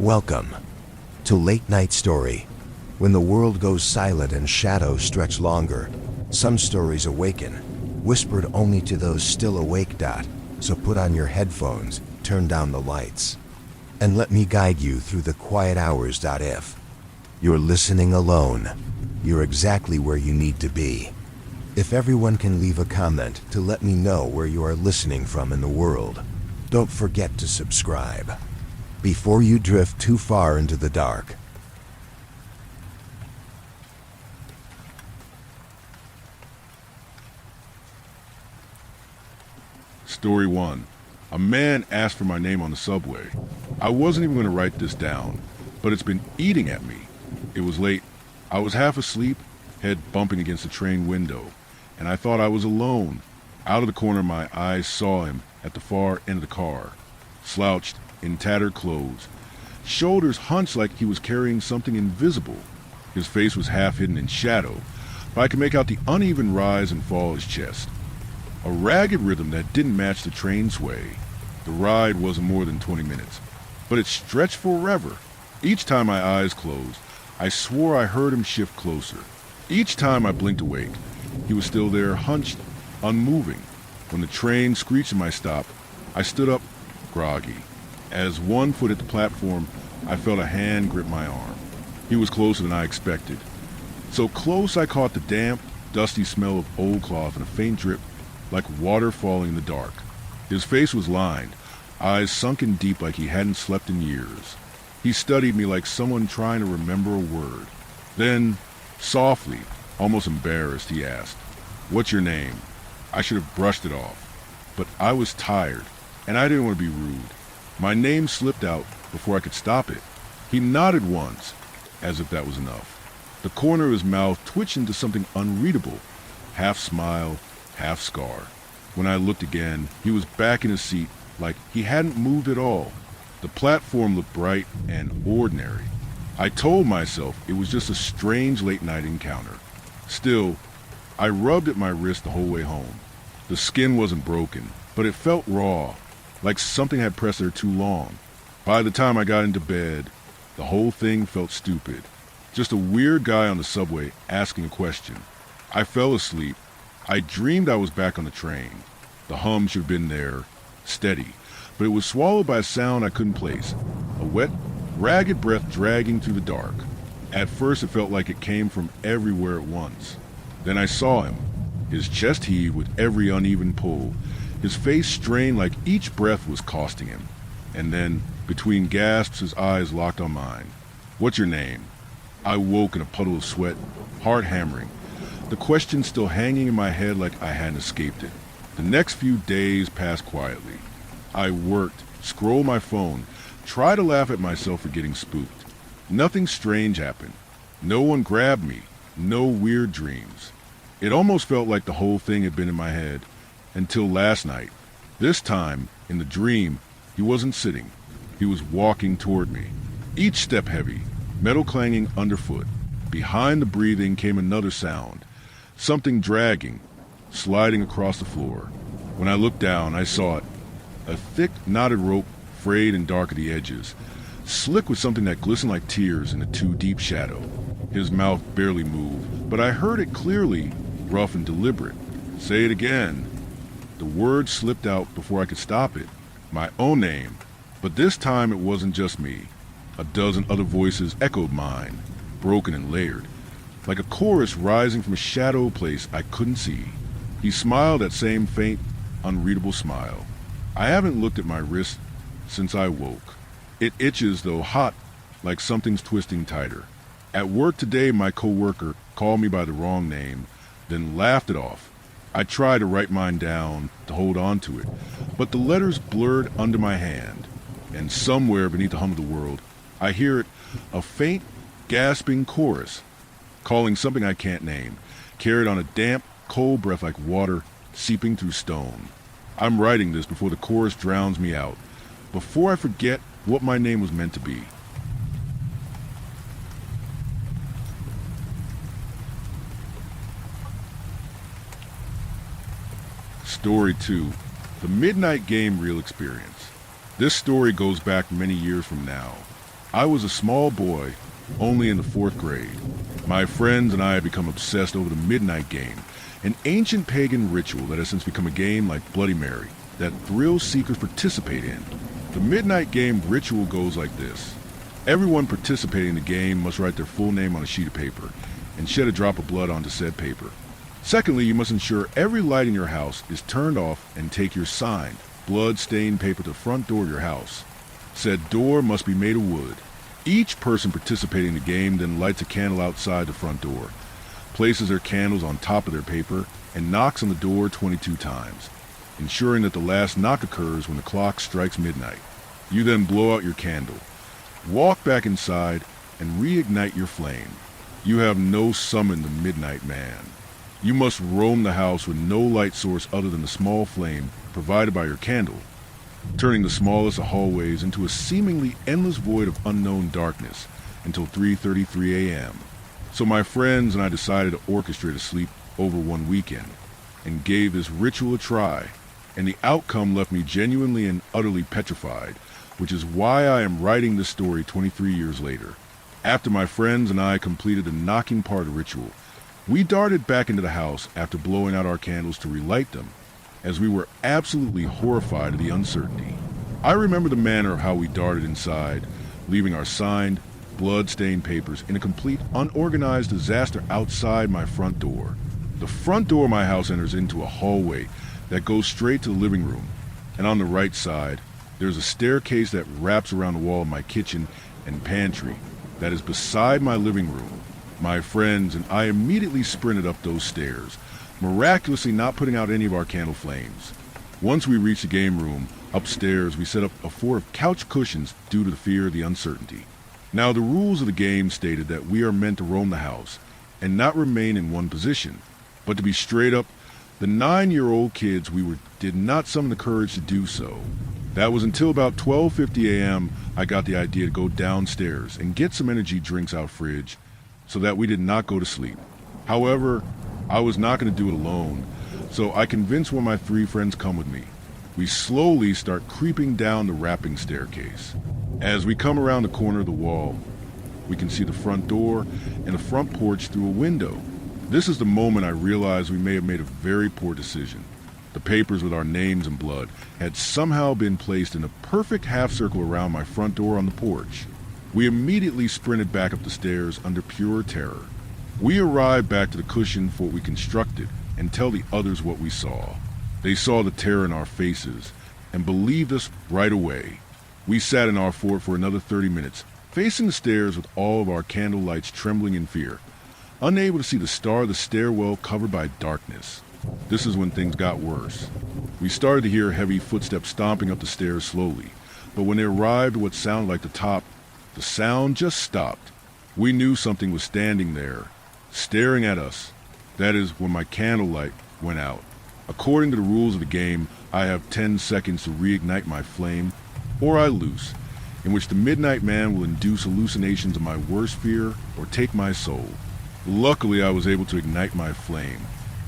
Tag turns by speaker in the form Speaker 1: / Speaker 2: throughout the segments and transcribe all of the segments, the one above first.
Speaker 1: Welcome to Late Night Story. When the world goes silent and shadows stretch longer, some stories awaken, whispered only to those still awake. So put on your headphones, turn down the lights, and let me guide you through the quiet hours. If you're listening alone, you're exactly where you need to be. If everyone can leave a comment to let me know where you are listening from in the world, don't forget to subscribe before you drift too far into the dark.
Speaker 2: Story 1. A man asked for my name on the subway. I wasn't even going to write this down, but it's been eating at me. It was late. I was half asleep, head bumping against the train window, and I thought I was alone. Out of the corner of my eyes saw him at the far end of the car, slouched in tattered clothes, shoulders hunched like he was carrying something invisible. His face was half hidden in shadow, but I could make out the uneven rise and fall of his chest. A ragged rhythm that didn't match the train sway. The ride wasn't more than 20 minutes, but it stretched forever. Each time my eyes closed, I swore I heard him shift closer. Each time I blinked awake, he was still there, hunched, unmoving. When the train screeched at my stop, I stood up, groggy. As one foot hit the platform, I felt a hand grip my arm. He was closer than I expected. So close I caught the damp, dusty smell of old cloth and a faint drip like water falling in the dark. His face was lined, eyes sunken deep like he hadn't slept in years. He studied me like someone trying to remember a word. Then, softly, almost embarrassed, he asked, "What's your name?" I should have brushed it off, but I was tired, and I didn't want to be rude. My name slipped out before I could stop it. He nodded once, as if that was enough. The corner of his mouth twitched into something unreadable, half smile, half scar. When I looked again, he was back in his seat like he hadn't moved at all. The platform looked bright and ordinary. I told myself it was just a strange late-night encounter. Still, I rubbed at my wrist the whole way home. The skin wasn't broken, but it felt raw, like something had pressed there too long. By the time I got into bed, the whole thing felt stupid. Just a weird guy on the subway asking a question. I fell asleep. I dreamed I was back on the train. The hum should have been there, steady, but it was swallowed by a sound I couldn't place. A wet, ragged breath dragging through the dark. At first it felt like it came from everywhere at once. Then I saw him. His chest heaved with every uneven pull. His face strained like each breath was costing him. And then, between gasps, his eyes locked on mine. "What's your name?" I woke in a puddle of sweat, heart hammering. The question still hanging in my head like I hadn't escaped it. The next few days passed quietly. I worked, scrolled my phone, tried to laugh at myself for getting spooked. Nothing strange happened. No one grabbed me. No weird dreams. It almost felt like the whole thing had been in my head. Until last night. This time, in the dream, he wasn't sitting. He was walking toward me. Each step heavy, metal clanging underfoot. Behind the breathing came another sound. Something dragging, sliding across the floor. When I looked down, I saw it. A thick, knotted rope, frayed and dark at the edges. Slick with something that glistened like tears in a too-deep shadow. His mouth barely moved, but I heard it clearly, rough and deliberate. "Say it again." The word slipped out before I could stop it. My own name. But this time it wasn't just me. A dozen other voices echoed mine, broken and layered, like a chorus rising from a shadow place I couldn't see. He smiled that same faint, unreadable smile. I haven't looked at my wrist since I woke. It itches, though hot, like something's twisting tighter. At work today, my coworker called me by the wrong name, then laughed it off. I tried to write mine down, to hold on to it, but the letters blurred under my hand, and somewhere beneath the hum of the world, I hear it, a faint, gasping chorus, calling something I can't name, carried on a damp, cold breath like water seeping through stone. I'm writing this before the chorus drowns me out, before I forget what my name was meant to be. Story 2. The Midnight Game Real Experience. This story goes back many years from now. I was a small boy, only in the 4th grade. My friends and I had become obsessed over the midnight game, an ancient pagan ritual that has since become a game like Bloody Mary that thrill seekers participate in. The midnight game ritual goes like this. Everyone participating in the game must write their full name on a sheet of paper and shed a drop of blood onto said paper. Secondly, you must ensure every light in your house is turned off and take your signed, blood-stained paper to the front door of your house. Said door must be made of wood. Each person participating in the game then lights a candle outside the front door, places their candles on top of their paper, and knocks on the door 22 times, ensuring that the last knock occurs when the clock strikes midnight. You then blow out your candle, walk back inside, and reignite your flame. You have no summon the midnight man. You must roam the house with no light source other than the small flame provided by your candle, turning the smallest of hallways into a seemingly endless void of unknown darkness until 3:33 a.m. So my friends and I decided to orchestrate a sleep over one weekend and gave this ritual a try, and the outcome left me genuinely and utterly petrified, which is why I am writing this story 23 years later. After my friends and I completed the knocking part of the ritual, we darted back into the house after blowing out our candles to relight them, as we were absolutely horrified of the uncertainty. I remember the manner of how we darted inside, leaving our signed, blood-stained papers in a complete unorganized disaster outside my front door. The front door of my house enters into a hallway that goes straight to the living room, and on the right side, there's a staircase that wraps around the wall of my kitchen and pantry that is beside my living room. My friends and I immediately sprinted up those stairs, miraculously not putting out any of our candle flames. Once we reached the game room, upstairs we set up a fort of couch cushions due to the fear of the uncertainty. Now the rules of the game stated that we are meant to roam the house and not remain in one position, but to be straight up, the 9-year-old kids did not summon the courage to do so. That was until about 12:50 a.m. I got the idea to go downstairs and get some energy drinks out fridge so that we did not go to sleep. However, I was not going to do it alone, so I convinced one of my 3 friends come with me. We slowly start creeping down the wrapping staircase. As we come around the corner of the wall, we can see the front door and the front porch through a window. This is the moment I realized we may have made a very poor decision. The papers with our names and blood had somehow been placed in a perfect half circle around my front door on the porch. We immediately sprinted back up the stairs under pure terror. We arrived back to the cushion fort we constructed and tell the others what we saw. They saw the terror in our faces and believed us right away. We sat in our fort for another 30 minutes, facing the stairs with all of our candle lights trembling in fear, unable to see the star of the stairwell covered by darkness. This is when things got worse. We started to hear heavy footsteps stomping up the stairs slowly, but when they arrived at what sounded like the top, the sound just stopped. We knew something was standing there, staring at us. That is when my candlelight went out. According to the rules of the game, I have 10 seconds to reignite my flame, or I lose, in which the Midnight Man will induce hallucinations of my worst fear or take my soul. Luckily, I was able to ignite my flame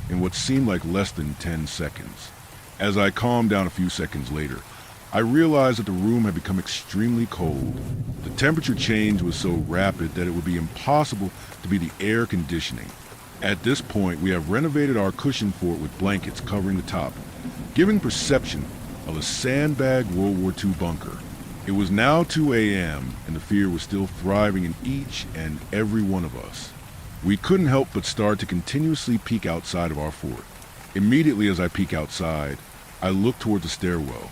Speaker 2: in what seemed like less than 10 seconds. As I calmed down a few seconds later, I realized that the room had become extremely cold. The temperature change was so rapid that it would be impossible to be the air conditioning. At this point, we have renovated our cushion fort with blankets covering the top, giving perception of a sandbag World War II bunker. It was now 2 a.m., and the fear was still thriving in each and every one of us. We couldn't help but start to continuously peek outside of our fort. Immediately as I peek outside, I look toward the stairwell.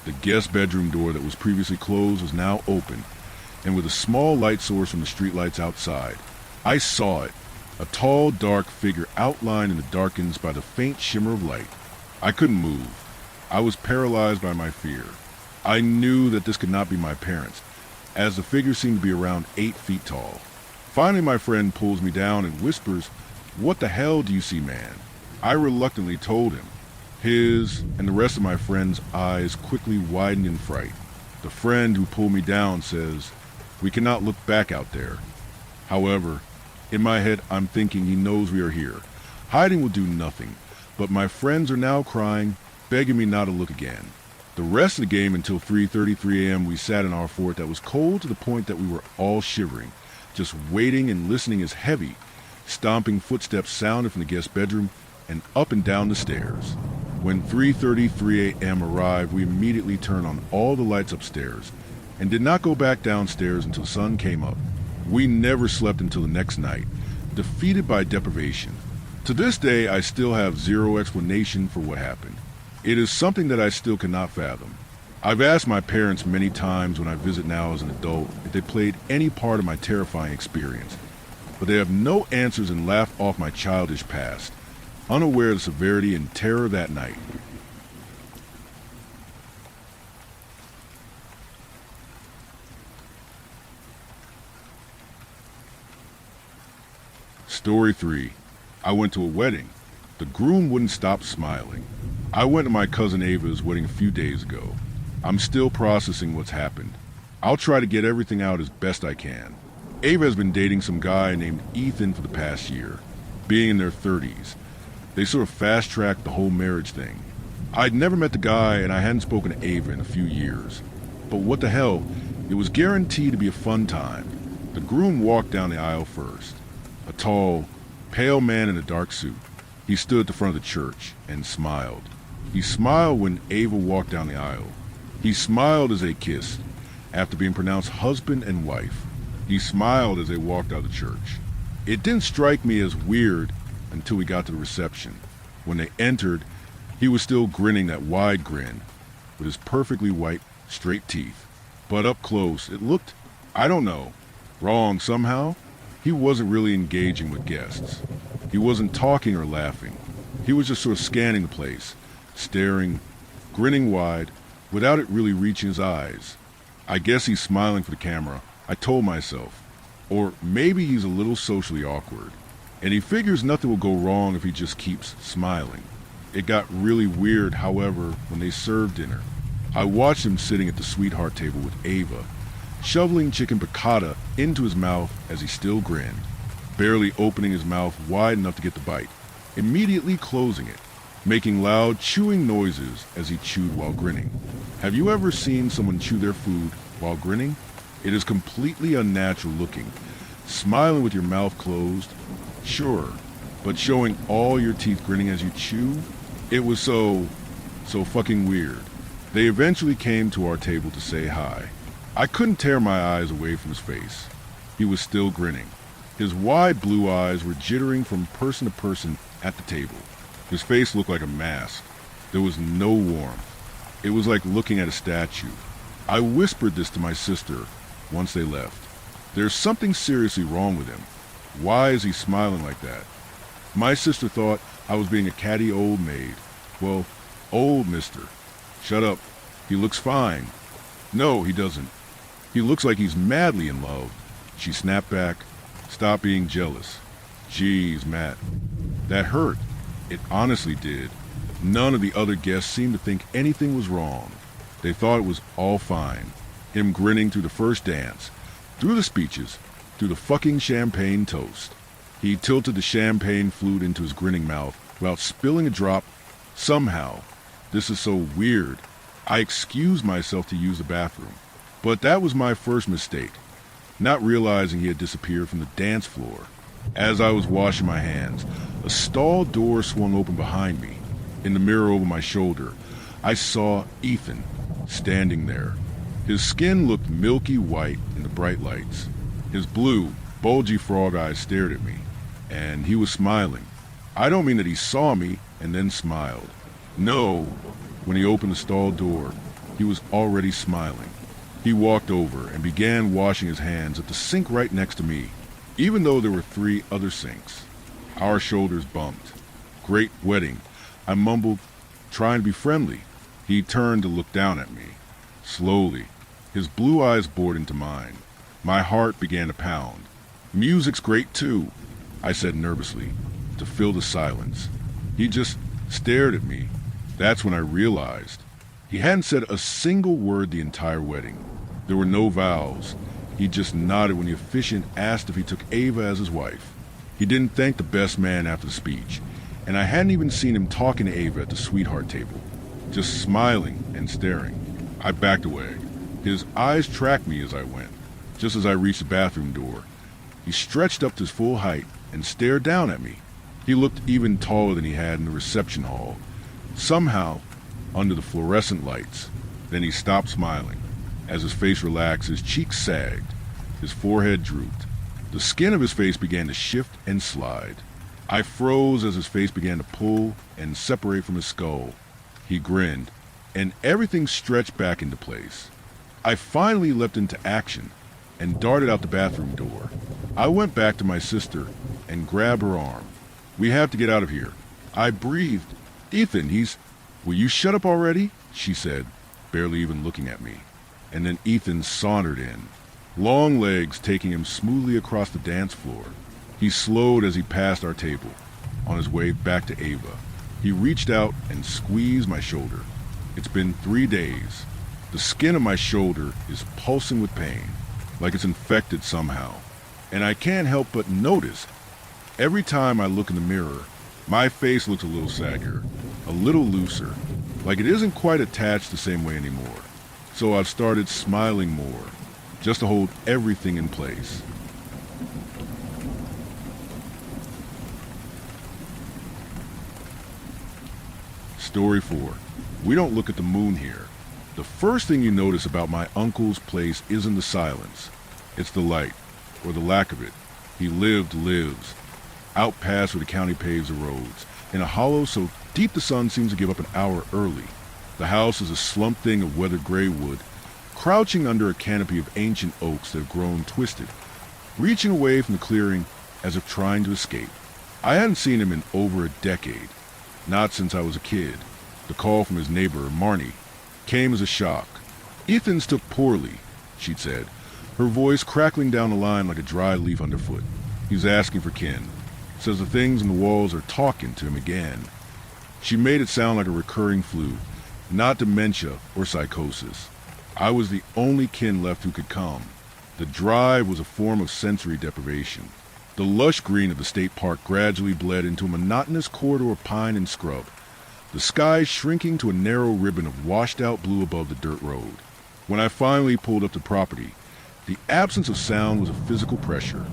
Speaker 2: The guest bedroom door that was previously closed was now open, and with a small light source from the streetlights outside, I saw it, a tall, dark figure outlined in the darkness by the faint shimmer of light. I couldn't move. I was paralyzed by my fear. I knew that this could not be my parents, as the figure seemed to be around 8 feet tall. Finally, my friend pulls me down and whispers, "What the hell do you see, man?" I reluctantly told him. His and the rest of my friend's eyes quickly widened in fright. The friend who pulled me down says, "We cannot look back out there." However, in my head, I'm thinking he knows we are here. Hiding will do nothing, but my friends are now crying, begging me not to look again. The rest of the game until 3:33 a.m. we sat in our fort that was cold to the point that we were all shivering. Just waiting and listening as heavy, stomping footsteps sounded from the guest bedroom and up and down the stairs. When 3:33 a.m. arrived, we immediately turned on all the lights upstairs and did not go back downstairs until sun came up. We never slept until the next night, defeated by deprivation. To this day, I still have zero explanation for what happened. It is something that I still cannot fathom. I've asked my parents many times when I visit now as an adult if they played any part of my terrifying experience, but they have no answers and laugh off my childish past, unaware of the severity and terror that night. Story 3. I went to a wedding. The groom wouldn't stop smiling. I went to my cousin Ava's wedding a few days ago. I'm still processing what's happened. I'll try to get everything out as best I can. Ava has been dating some guy named Ethan for the past year, being in their 30s. They sort of fast-tracked the whole marriage thing. I'd never met the guy and I hadn't spoken to Ava in a few years. But what the hell, it was guaranteed to be a fun time. The groom walked down the aisle first. A tall, pale man in a dark suit. He stood at the front of the church and smiled. He smiled when Ava walked down the aisle. He smiled as they kissed, after being pronounced husband and wife. He smiled as they walked out of the church. It didn't strike me as weird until we got to the reception. When they entered, he was still grinning that wide grin, with his perfectly white, straight teeth. But up close, it looked, I don't know, wrong somehow. He wasn't really engaging with guests. He wasn't talking or laughing. He was just sort of scanning the place, staring, grinning wide, without it really reaching his eyes. I guess he's smiling for the camera, I told myself. Or maybe he's a little socially awkward, and he figures nothing will go wrong if he just keeps smiling. It got really weird, however, when they served dinner. I watched him sitting at the sweetheart table with Ava, shoveling chicken piccata into his mouth as he still grinned, barely opening his mouth wide enough to get the bite, immediately closing it, making loud chewing noises as he chewed while grinning. Have you ever seen someone chew their food while grinning? It is completely unnatural looking. Smiling with your mouth closed, sure, but showing all your teeth grinning as you chew? It was so fucking weird. They eventually came to our table to say hi. I couldn't tear my eyes away from his face. He was still grinning. His wide blue eyes were jittering from person to person at the table. His face looked like a mask. There was no warmth. It was like looking at a statue. I whispered this to my sister once they left. There's something seriously wrong with him. Why is he smiling like that? My sister thought I was being a catty old maid. Well, old mister. Shut up. He looks fine. No, he doesn't. He looks like he's madly in love. She snapped back. Stop being jealous. Jeez, Matt. That hurt. It honestly did. None of the other guests seemed to think anything was wrong. They thought it was all fine. Him grinning through the first dance, through the speeches, through the fucking champagne toast. He tilted the champagne flute into his grinning mouth without spilling a drop. Somehow. This is so weird. I excused myself to use the bathroom. But that was my first mistake, not realizing he had disappeared from the dance floor. As I was washing my hands, a stall door swung open behind me. In the mirror over my shoulder, I saw Ethan standing there. His skin looked milky white in the bright lights. His blue, bulgy frog eyes stared at me, and he was smiling. I don't mean that he saw me and then smiled. No, when he opened the stall door, he was already smiling. He walked over and began washing his hands at the sink right next to me, even though there were 3 other sinks. Our shoulders bumped. Great wedding, I mumbled, trying to be friendly. He turned to look down at me. Slowly, his blue eyes bored into mine. My heart began to pound. Music's great too, I said nervously, to fill the silence. He just stared at me. That's when I realized. He hadn't said a single word the entire wedding. There were no vows. He just nodded when the officiant asked if he took Ava as his wife. He didn't thank the best man after the speech, and I hadn't even seen him talking to Ava at the sweetheart table. just smiling and staring. I backed away. His eyes tracked me as I went. Just as I reached the bathroom door, he stretched up to his full height and stared down at me. He looked even taller than he had in the reception hall, somehow under the fluorescent lights. Then he stopped smiling. As his face relaxed, his cheeks sagged, his forehead drooped. The skin of his face began to shift and slide. I froze as his face began to pull and separate from his skull. He grinned, and everything stretched back into place. I finally leapt into action and darted out the bathroom door. I went back to my sister and grabbed her arm. "We have to get out of here." I breathed. "Ethan, Will you shut up already?" she said, barely even looking at me. And then Ethan sauntered in, long legs taking him smoothly across the dance floor. He slowed as he passed our table, on his way back to Ava. He reached out and squeezed my shoulder. It's been 3 days. The skin of my shoulder is pulsing with pain, like it's infected somehow. And I can't help but notice, every time I look in the mirror, my face looks a little saggier, a little looser, like it isn't quite attached the same way anymore. So I've started smiling more, just to hold everything in place. Story 4. We don't look at the moon here. The first thing you notice about my uncle's place isn't the silence. It's the light, or the lack of it. He lives, out past where the county paves the roads, in a hollow so deep the sun seems to give up an hour early. The house is a slumped thing of weathered gray wood, crouching under a canopy of ancient oaks that have grown twisted, reaching away from the clearing as if trying to escape. I hadn't seen him in over a decade, not since I was a kid. The call from his neighbor, Marnie, came as a shock. "Ethan's took poorly," she'd said, her voice crackling down the line like a dry leaf underfoot. "He's asking for kin. Says the things on the walls are talking to him again." She made it sound like a recurring flu, not dementia or psychosis. I was the only kin left who could come. The drive was a form of sensory deprivation. The lush green of the state park gradually bled into a monotonous corridor of pine and scrub, the sky shrinking to a narrow ribbon of washed-out blue above the dirt road. When I finally pulled up the property, the absence of sound was a physical pressure.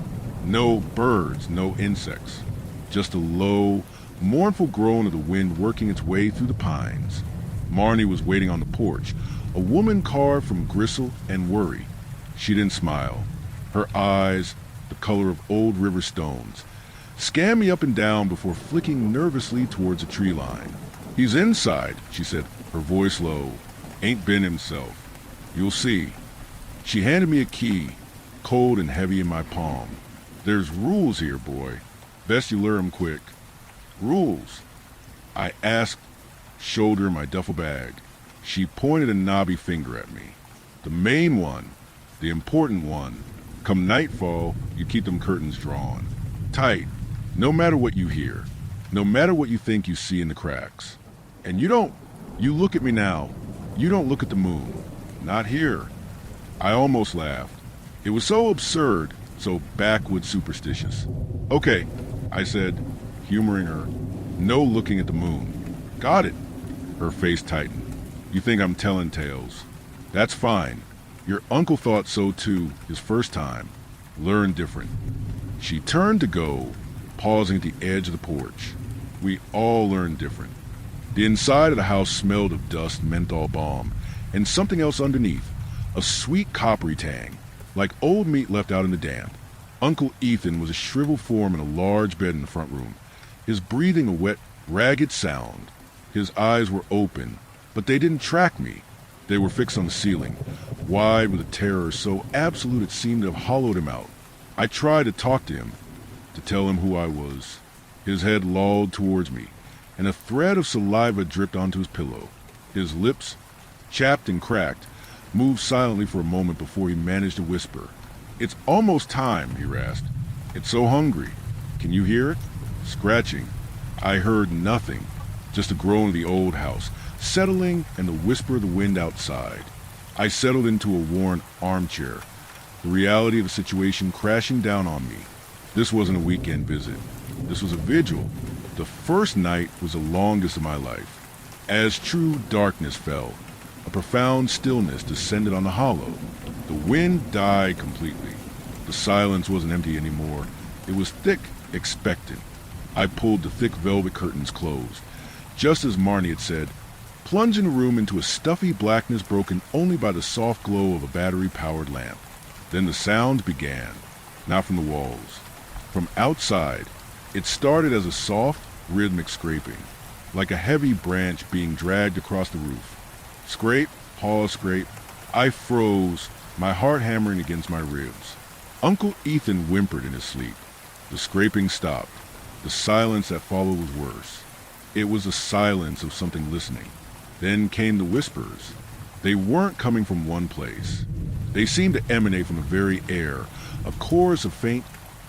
Speaker 2: No birds, no insects. Just a low, mournful groan of the wind working its way through the pines. Marnie was waiting on the porch, a woman carved from gristle and worry. She didn't smile. Her eyes, the color of old river stones, scanned me up and down before flicking nervously towards a tree line. "He's inside," she said, her voice low. "Ain't been himself. You'll see." She handed me a key, cold and heavy in my palm. "There's rules here, boy. Best you learn 'em quick." "Rules?" I asked, shoulder my duffel bag. She pointed a knobby finger at me. "The main one, the important one. Come nightfall, you keep them curtains drawn. Tight, no matter what you hear, no matter what you think you see in the cracks. And you look at me now, you don't look at the moon. Not here." I almost laughed. It was so absurd, so backwoods superstitious. "Okay," I said, humoring her. "No looking at the moon." "Got it." Her face tightened. "You think I'm telling tales? That's fine. Your uncle thought so too, his first time. Learn different." She turned to go, pausing at the edge of the porch. We all learned different. The inside of the house smelled of dust, menthol balm, and something else underneath, a sweet coppery tang, like old meat left out in the damp. Uncle Ethan was a shriveled form in a large bed in the front room, his breathing a wet, ragged sound. His eyes were open, but they didn't track me. They were fixed on the ceiling, wide with a terror so absolute it seemed to have hollowed him out. I tried to talk to him, to tell him who I was. His head lolled towards me, and a thread of saliva dripped onto his pillow. His lips, chapped and cracked, moved silently for a moment before he managed to whisper. "It's almost time," he rasped. "It's so hungry. Can you hear it?" Scratching. I heard nothing, just a groan of the old house, settling, and the whisper of the wind outside. I settled into a worn armchair, the reality of the situation crashing down on me. This wasn't a weekend visit. This was a vigil. The first night was the longest of my life. As true darkness fell, a profound stillness descended on the hollow. The wind died completely. The silence wasn't empty anymore. It was thick, expectant. I pulled the thick velvet curtains closed. Just as Marnie had said, plunging the room into a stuffy blackness broken only by the soft glow of a battery-powered lamp. Then the sounds began, not from the walls. From outside, it started as a soft, rhythmic scraping, like a heavy branch being dragged across the roof. Scrape, pause, scrape. I froze, my heart hammering against my ribs. Uncle Ethan whimpered in his sleep. The scraping stopped. The silence that followed was worse. It was the silence of something listening. Then came the whispers. They weren't coming from one place. They seemed to emanate from the very air, a chorus of faint,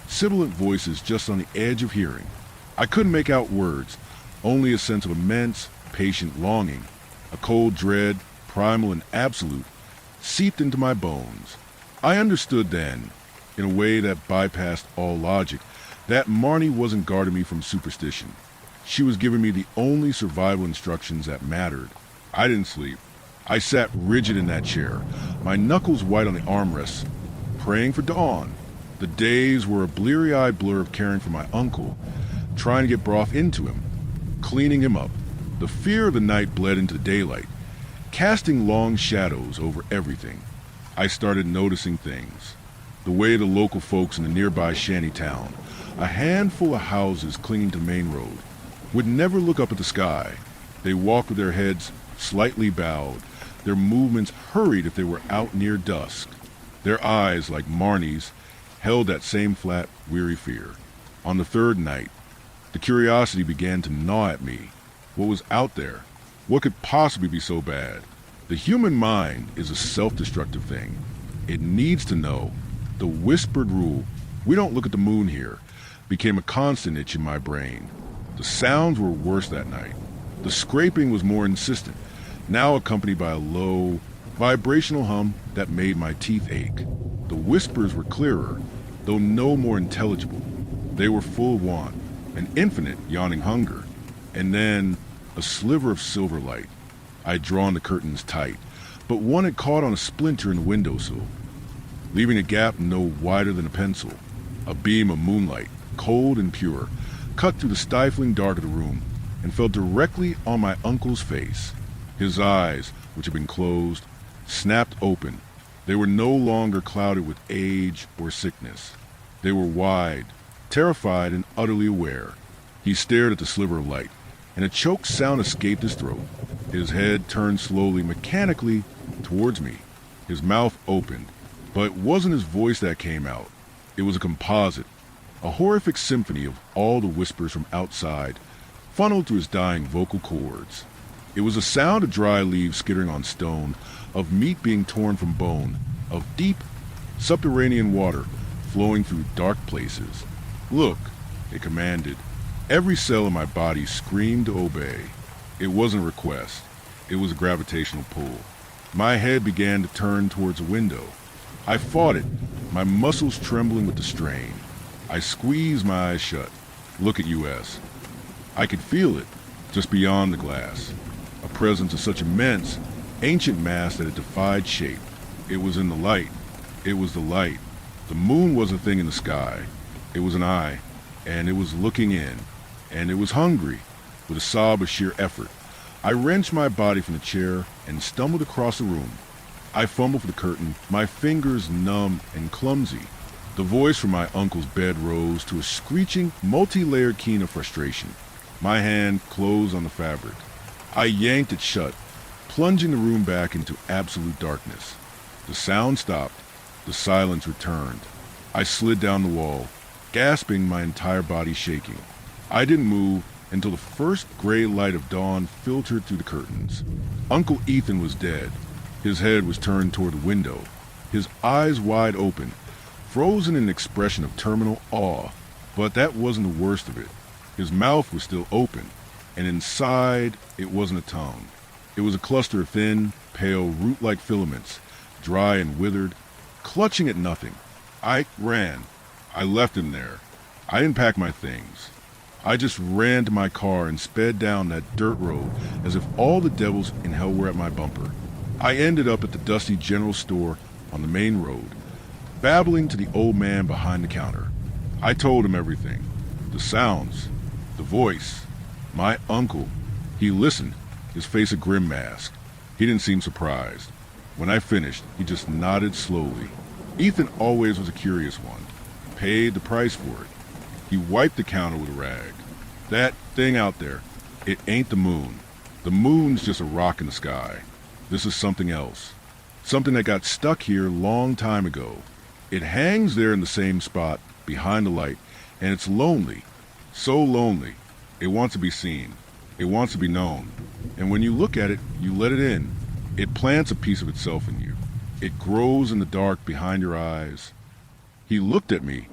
Speaker 2: sibilant voices just on the edge of hearing. I couldn't make out words, only a sense of immense, patient longing. A cold dread, primal and absolute, seeped into my bones. I understood then, in a way that bypassed all logic, that Marnie wasn't guarding me from superstition. She was giving me the only survival instructions that mattered. I didn't sleep. I sat rigid in that chair, my knuckles white on the armrests, praying for dawn. The days were a bleary-eyed blur of caring for my uncle, trying to get broth into him, cleaning him up. The fear of the night bled into daylight, casting long shadows over everything. I started noticing things. The way the local folks in the nearby shanty town, a handful of houses clinging to the main road, would never look up at the sky. They walked with their heads slightly bowed, their movements hurried if they were out near dusk. Their eyes, like Marnie's, held that same flat, weary fear. On the third night, the curiosity began to gnaw at me. What was out there? What could possibly be so bad? The human mind is a self-destructive thing. It needs to know. The whispered rule, we don't look at the moon here, became a constant itch in my brain. The sounds were worse that night. The scraping was more insistent, now accompanied by a low, vibrational hum that made my teeth ache. The whispers were clearer, though no more intelligible. They were full of want, an infinite yawning hunger, and then a sliver of silver light. I had drawn the curtains tight, but one had caught on a splinter in the windowsill, leaving a gap no wider than a pencil. A beam of moonlight, cold and pure, cut through the stifling dark of the room and fell directly on my uncle's face. His eyes, which had been closed, snapped open. They were no longer clouded with age or sickness. They were wide, terrified and utterly aware. He stared at the sliver of light, and a choked sound escaped his throat. His head turned slowly, mechanically, towards me. His mouth opened, but it wasn't his voice that came out. It was a composite, a horrific symphony of all the whispers from outside, funneled through his dying vocal cords. It was a sound of dry leaves skittering on stone, of meat being torn from bone, of deep, subterranean water flowing through dark places. Look, it commanded. Every cell in my body screamed to obey. It wasn't a request. It was a gravitational pull. My head began to turn towards a window. I fought it, my muscles trembling with the strain. I squeezed my eyes shut. Look at US. I could feel it, just beyond the glass. A presence of such immense, ancient mass that it defied shape. It was in the light. It was the light. The moon was a thing in the sky. It was an eye, and it was looking in, and it was hungry. With a sob of sheer effort, I wrenched my body from the chair and stumbled across the room. I fumbled for the curtain, my fingers numb and clumsy. The voice from my uncle's bed rose to a screeching, multi-layered keen of frustration. My hand closed on the fabric. I yanked it shut, plunging the room back into absolute darkness. The sound stopped. The silence returned. I slid down the wall, gasping, my entire body shaking. I didn't move until the first gray light of dawn filtered through the curtains. Uncle Ethan was dead. His head was turned toward the window, his eyes wide open, frozen in an expression of terminal awe. But that wasn't the worst of it. His mouth was still open, and inside it wasn't a tongue. It was a cluster of thin, pale, root-like filaments, dry and withered, clutching at nothing. I ran. I left him there. I didn't pack my things. I just ran to my car and sped down that dirt road as if all the devils in hell were at my bumper. I ended up at the dusty general store on the main road, babbling to the old man behind the counter. I told him everything. The sounds, the voice, my uncle. He listened, his face a grim mask. He didn't seem surprised. When I finished, he just nodded slowly. Ethan always was a curious one. Paid the price for it. He wiped the counter with a rag. That thing out there, it ain't the moon. The moon's just a rock in the sky. This is something else. Something that got stuck here a long time ago. It hangs there in the same spot, behind the light, and it's lonely. So lonely. It wants to be seen. It wants to be known. And when you look at it, you let it in. It plants a piece of itself in you. It grows in the dark behind your eyes. He looked at me,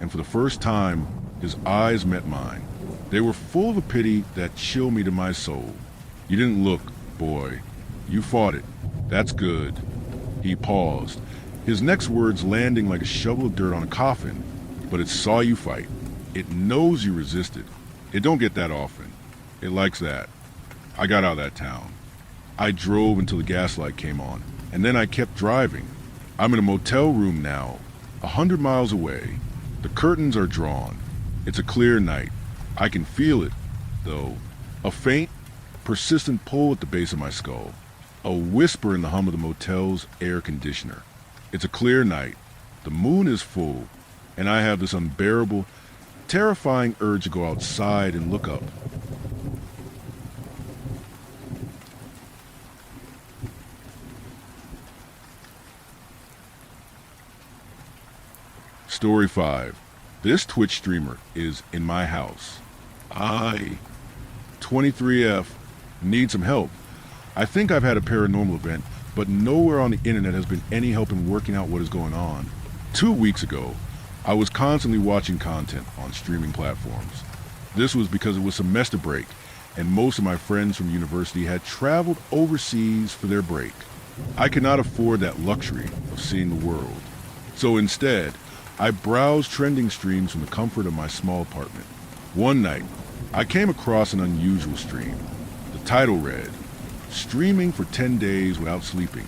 Speaker 2: and for the first time, his eyes met mine. They were full of a pity that chilled me to my soul. You didn't look, boy. You fought it. That's good. He paused, his next words landing like a shovel of dirt on a coffin. But it saw you fight. It knows you resisted. It don't get that often. It likes that. I got out of that town. I drove until the gaslight came on, and then I kept driving. I'm in a motel room now, 100 miles away. The curtains are drawn. It's a clear night. I can feel it, though. A faint, persistent pull at the base of my skull. A whisper in the hum of the motel's air conditioner. It's a clear night. The moon is full, and I have this unbearable, terrifying urge to go outside and look up. Story 5. This Twitch streamer is in my house. 23F, need some help. I think I've had a paranormal event, but nowhere on the internet has been any help in working out what is going on. 2 weeks ago, I was constantly watching content on streaming platforms. This was because it was semester break, and most of my friends from university had traveled overseas for their break. I could not afford that luxury of seeing the world. So instead, I browsed trending streams from the comfort of my small apartment. One night, I came across an unusual stream. The title read, "Streaming for 10 days without sleeping."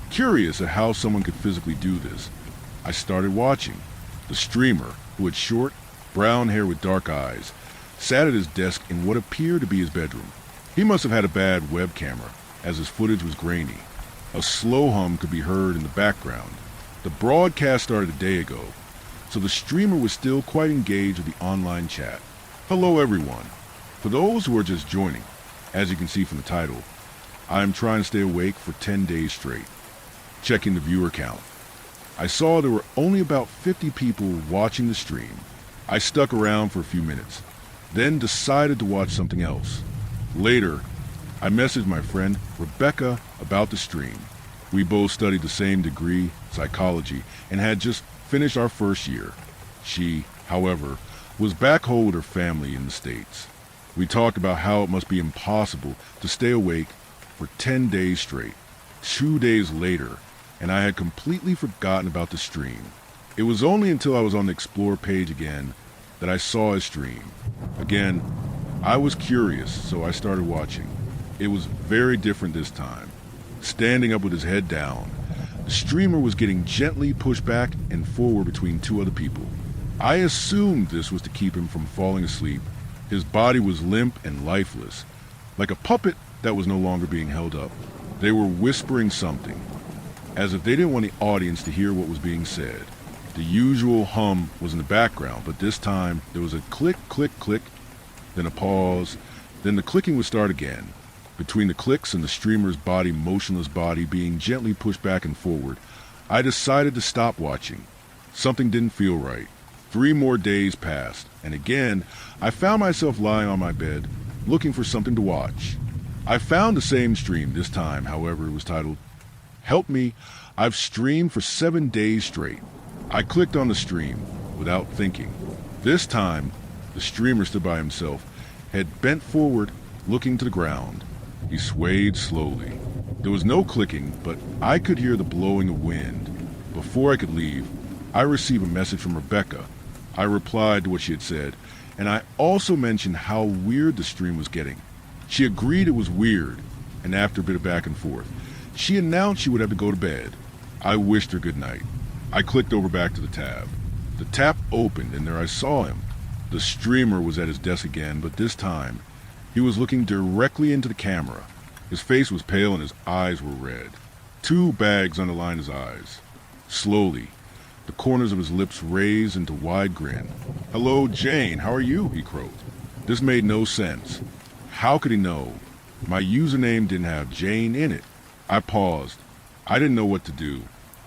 Speaker 2: Curious at how someone could physically do this, I started watching. The streamer, who had short, brown hair with dark eyes, sat at his desk in what appeared to be his bedroom. He must have had a bad web camera, as his footage was grainy. A slow hum could be heard in the background. The broadcast started a day ago, so the streamer was still quite engaged with the online chat. Hello everyone. For those who are just joining, as you can see from the title, I am trying to stay awake for 10 days straight. Checking the viewer count. I saw there were only about 50 people watching the stream. I stuck around for a few minutes, then decided to watch something else. Later, I messaged my friend Rebecca about the stream. We both studied the same degree, psychology, and had just finished our first year. She, however, was back home with her family in the States. We talked about how it must be impossible to stay awake for 10 days straight. 2 days later, and I had completely forgotten about the stream. It was only until I was on the Explore page again that I saw his stream. Again, I was curious, so I started watching. It was very different this time. Standing up with his head down, the streamer was getting gently pushed back and forward between two other people. I assumed this was to keep him from falling asleep. His body was limp and lifeless, like a puppet that was no longer being held up. They were whispering something, as if they didn't want the audience to hear what was being said. The usual hum was in the background, but this time there was a click, click, click, then a pause, then the clicking would start again. Between the clicks and the streamer's motionless body being gently pushed back and forward, I decided to stop watching. Something didn't feel right. 3 more days passed, and again, I found myself lying on my bed, looking for something to watch. I found the same stream. This time, however, it was titled, "Help Me, I've streamed for 7 days straight." I clicked on the stream without thinking. This time, the streamer stood by himself, head bent forward, looking to the ground. He swayed slowly. There was no clicking, but I could hear the blowing of wind. Before I could leave, I received a message from Rebecca. I replied to what she had said, and I also mentioned how weird the stream was getting. She agreed it was weird, and after a bit of back and forth, she announced she would have to go to bed. I wished her good night. I clicked over back to the tab. The tab opened, and there I saw him. The streamer was at his desk again, but this time, he was looking directly into the camera. His face was pale and his eyes were red. 2 bags underlined his eyes. Slowly, the corners of his lips raised into a wide grin. "Hello, Jane, how are you?" he croaked. This made no sense. How could he know? My username didn't have Jane in it. I paused. I didn't know what to do.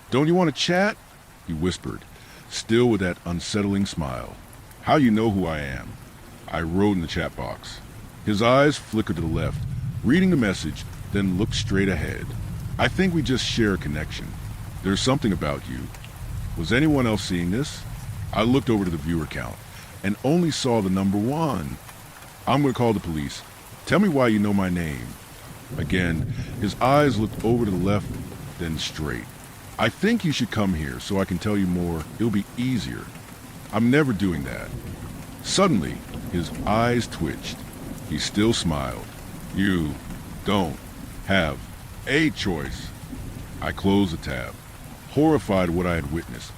Speaker 2: "Don't you want to chat?" he whispered, still with that unsettling smile. "How you know who I am?" I wrote in the chat box. His eyes flickered to the left, reading the message, then looked straight ahead. "I think we just share a connection. There's something about you. Was anyone else seeing this?" I looked over to the viewer count and only saw the number 1. "I'm going to call the police. Tell me why you know my name." Again, his eyes looked over to the left, then straight. "I think you should come here so I can tell you more. It'll be easier." "I'm never doing that." Suddenly, his eyes twitched. He still smiled. "You don't have a choice." I closed the tab, horrified at what I had witnessed.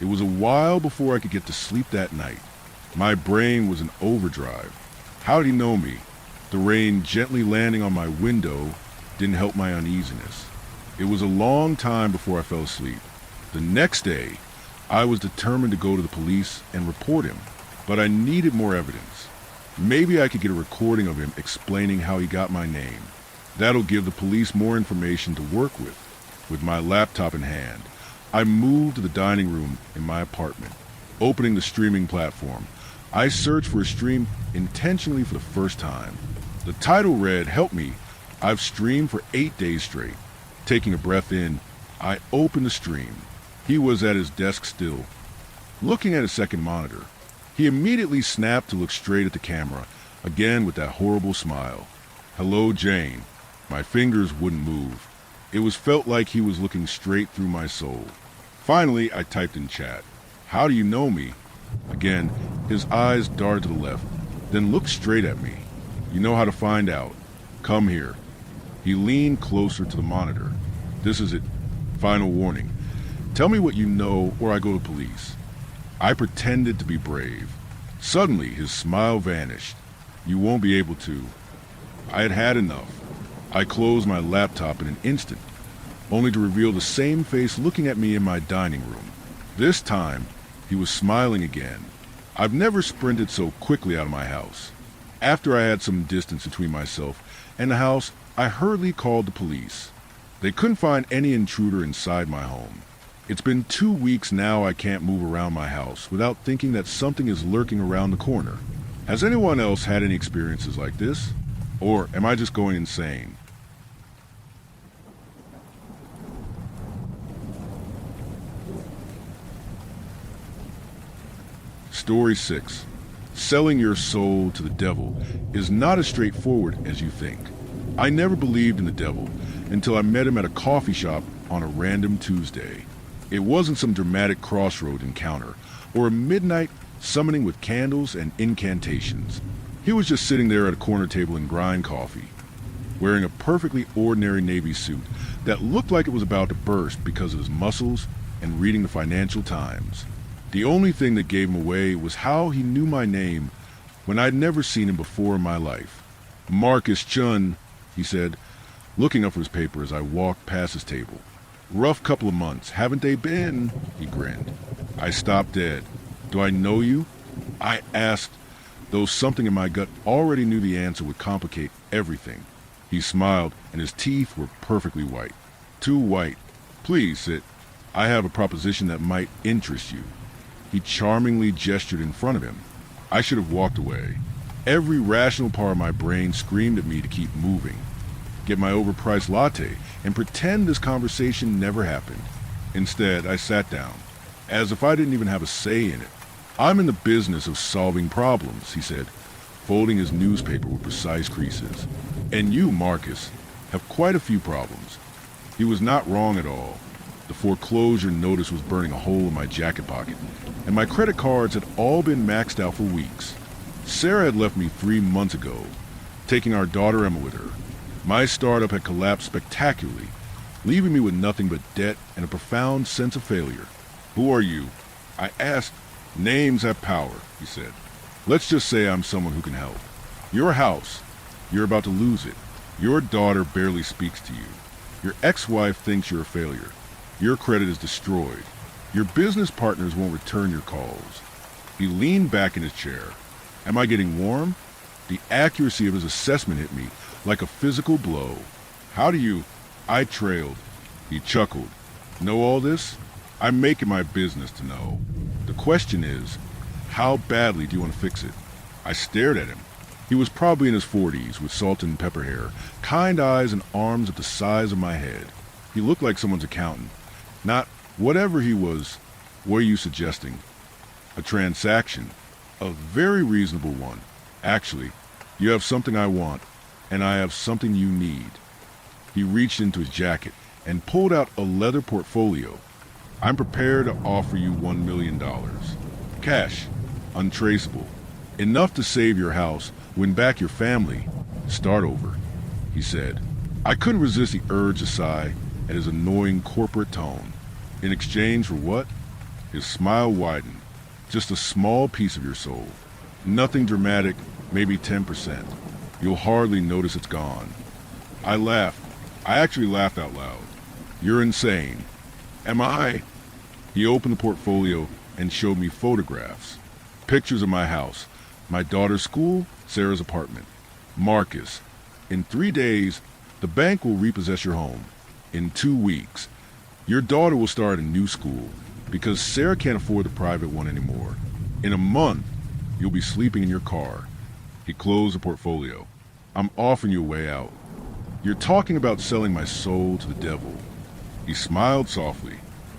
Speaker 2: It was a while before I could get to sleep that night. My brain was in overdrive. How did he know me? The rain gently landing on my window didn't help my uneasiness. It was a long time before I fell asleep. The next day, I was determined to go to the police and report him, but I needed more evidence. Maybe I could get a recording of him explaining how he got my name. That'll give the police more information to work with. With my laptop in hand, I moved to the dining room in my apartment. Opening the streaming platform, I searched for a stream intentionally for the first time. The title read, "Help me, I've streamed for 8 days straight." Taking a breath in, I opened the stream. He was at his desk still, looking at his second monitor. He immediately snapped to look straight at the camera, again with that horrible smile. "Hello, Jane." My fingers wouldn't move. It felt like he was looking straight through my soul. Finally, I typed in chat, "How do you know me?" Again, his eyes darted to the left, then looked straight at me. "You know how to find out. Come here." He leaned closer to the monitor. "This is it. Final warning. Tell me what you know or I go to police." I pretended to be brave. Suddenly, his smile vanished. "You won't be able to." I had had enough. I closed my laptop in an instant, only to reveal the same face looking at me in my dining room. This time, he was smiling again. I've never sprinted so quickly out of my house. After I had some distance between myself and the house, I hurriedly called the police. They couldn't find any intruder inside my home. It's been 2 weeks now I can't move around my house without thinking that something is lurking around the corner. Has anyone else had any experiences like this? Or am I just going insane? Story 6. Selling your soul to the devil is not as straightforward as you think. I never believed in the devil until I met him at a coffee shop on a random Tuesday. It wasn't some dramatic crossroad encounter or a midnight summoning with candles and incantations. He was just sitting there at a corner table and grind coffee, wearing a perfectly ordinary navy suit that looked like it was about to burst because of his muscles and reading the Financial Times. The only thing that gave him away was how he knew my name when I'd never seen him before in my life. "Marcus Chun," he said, looking up from his paper as I walked past his table. "Rough couple of months, haven't they been?" he grinned. I stopped dead. "Do I know you?" I asked, though something in my gut already knew the answer would complicate everything. He smiled, and his teeth were perfectly white. "Too white. Please sit. I have a proposition that might interest you." He charmingly gestured in front of him. I should have walked away. Every rational part of my brain screamed at me to keep moving, get my overpriced latte, and pretend this conversation never happened. Instead, I sat down, as if I didn't even have a say in it. "I'm in the business of solving problems," he said, folding his newspaper with precise creases. "And you, Marcus, have quite a few problems." He was not wrong at all. The foreclosure notice was burning a hole in my jacket pocket, and my credit cards had all been maxed out for weeks. Sarah had left me 3 months ago, taking our daughter Emma with her. My startup had collapsed spectacularly, leaving me with nothing but debt and a profound sense of failure. Who are you? I asked. Names have power, he said. Let's just say I'm someone who can help. Your house, you're about to lose it. Your daughter barely speaks to you. Your ex-wife thinks you're a failure. Your credit is destroyed. Your business partners won't return your calls. He leaned back in his chair. Am I getting warm? The accuracy of his assessment hit me like a physical blow. How do you... I trailed. He chuckled. Know all this? I'm making my business to know. The question is, how badly do you want to fix it? I stared at him. He was probably in his 40s with salt and pepper hair, kind eyes and arms of the size of my head. He looked like someone's accountant. Not whatever he was. What are you suggesting? A transaction. A very reasonable one. Actually, you have something I want, and I have something you need. He reached into his jacket and pulled out a leather portfolio. I'm prepared to offer you $1 million. Cash. Untraceable. Enough to save your house, win back your family, start over, he said. I couldn't resist the urge to sigh at his annoying corporate tone. In exchange for what? His smile widened. Just a small piece of your soul. Nothing dramatic, maybe 10%. You'll hardly notice it's gone. I laughed. I actually laughed out loud. You're insane. Am I? He opened the portfolio and showed me photographs. Pictures of my house, my daughter's school, Sarah's apartment. Marcus, in 3 days, the bank will repossess your home. In 2 weeks, your daughter will start a new school because Sarah can't afford the private one anymore. In a month, you'll be sleeping in your car. He closed the portfolio. I'm offering you a way out. You're talking about selling my soul to the devil. He smiled softly.